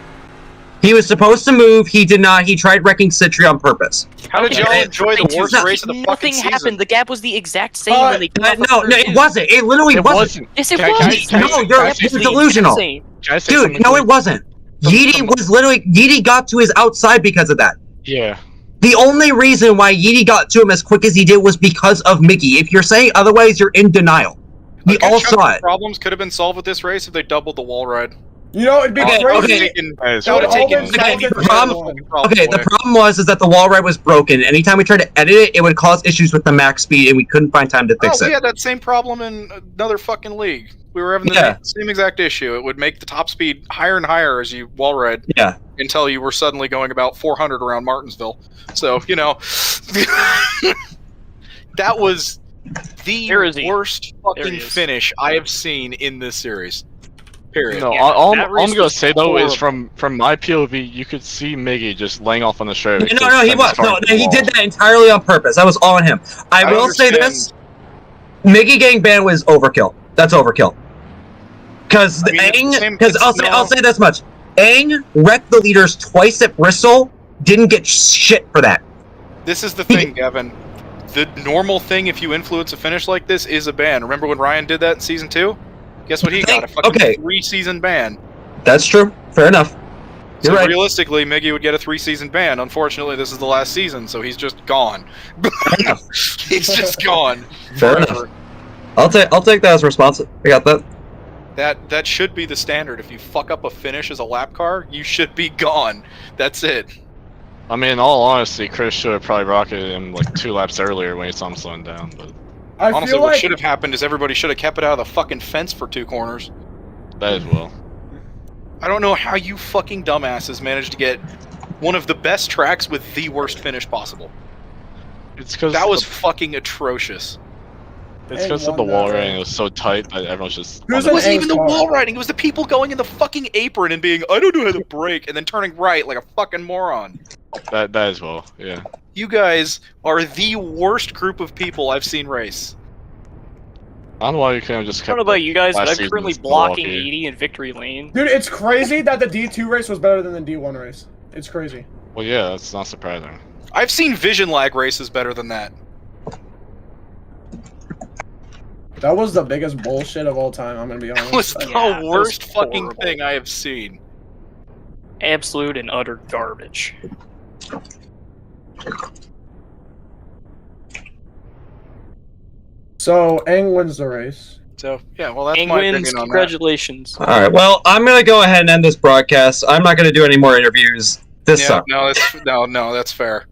He was supposed to move. He did not. He tried wrecking Citri on purpose. How did y'all enjoy the worst race of the fucking season? Nothing happened. The gap was the exact same when they came off the No, it wasn't. It literally wasn't. Yes, it was. No, you're delusional. Dude, no, it wasn't. Yeety got to his outside because of that. Yeah. The only reason why Yeety got to him as quick as he did was because of Mickey. If you're saying otherwise, you're in denial. We all saw it. Problems could have been solved with this race if they doubled the wall ride. You know, it'd be crazy. The problem was that the wall ride was broken. Anytime we tried to edit it, it would cause issues with the max speed, and we couldn't find time to fix it. We had that same problem in another fucking league. We were having the same exact issue. It would make the top speed higher and higher as you wall ride. Yeah. Until you were suddenly going about 400 around Martinsville. So, you know, that was the worst fucking finish I have seen in this series. Period. No, all I'm gonna say though is from my POV, you could see Miggy just laying off on the show. No, he was. No, he did that entirely on purpose. That was all on him. I will say this: Miggy getting banned was overkill. That's overkill. Because I'll say this much: Aang wrecked the leaders twice at Bristol didn't get shit for that. This is the thing, Gavin. The normal thing if you influence a finish like this is a ban. Remember when Ryan did that in Season 2? Guess what he got? A fucking 3-season ban. That's true. Fair enough. You're So right. realistically, Miggy would get a 3-season ban. Unfortunately, this is the last season, so he's just gone. He's just gone. Fair enough. I'll take that as responsive. I got that. That should be the standard. If you fuck up a finish as a lap car, you should be gone. That's it. I mean, in all honesty, Chris should have probably rocketed him like 2 laps earlier when he saw him slowing down. But honestly, what should have happened is everybody should have kept it out of the fucking fence for 2 corners. that as well. I don't know how you fucking dumbasses managed to get one of the best tracks with the worst finish possible. It's because that was fucking atrocious. It's because of the wall riding was so tight that everyone's just. It wasn't even the wall riding. It was the people going in the fucking apron and being, I don't know how to brake, and then turning right like a fucking moron. That as well, yeah. You guys are the worst group of people I've seen race. I don't know why you can't just. I don't know about you guys, but I'm currently blocking 80 in victory lane. Dude, it's crazy that the D2 race was better than the D1 race. It's crazy. Well, yeah, that's not surprising. I've seen vision lag races better than that. That was the biggest bullshit of all time, I'm gonna be honest. That was the worst fucking thing I have seen. Absolute and utter garbage. So, Aang wins the race. So, yeah, well, that's Aang my wins, opinion on congratulations. All right. Well, I'm gonna go ahead and end this broadcast. I'm not gonna do any more interviews. This sucks. No, that's fair.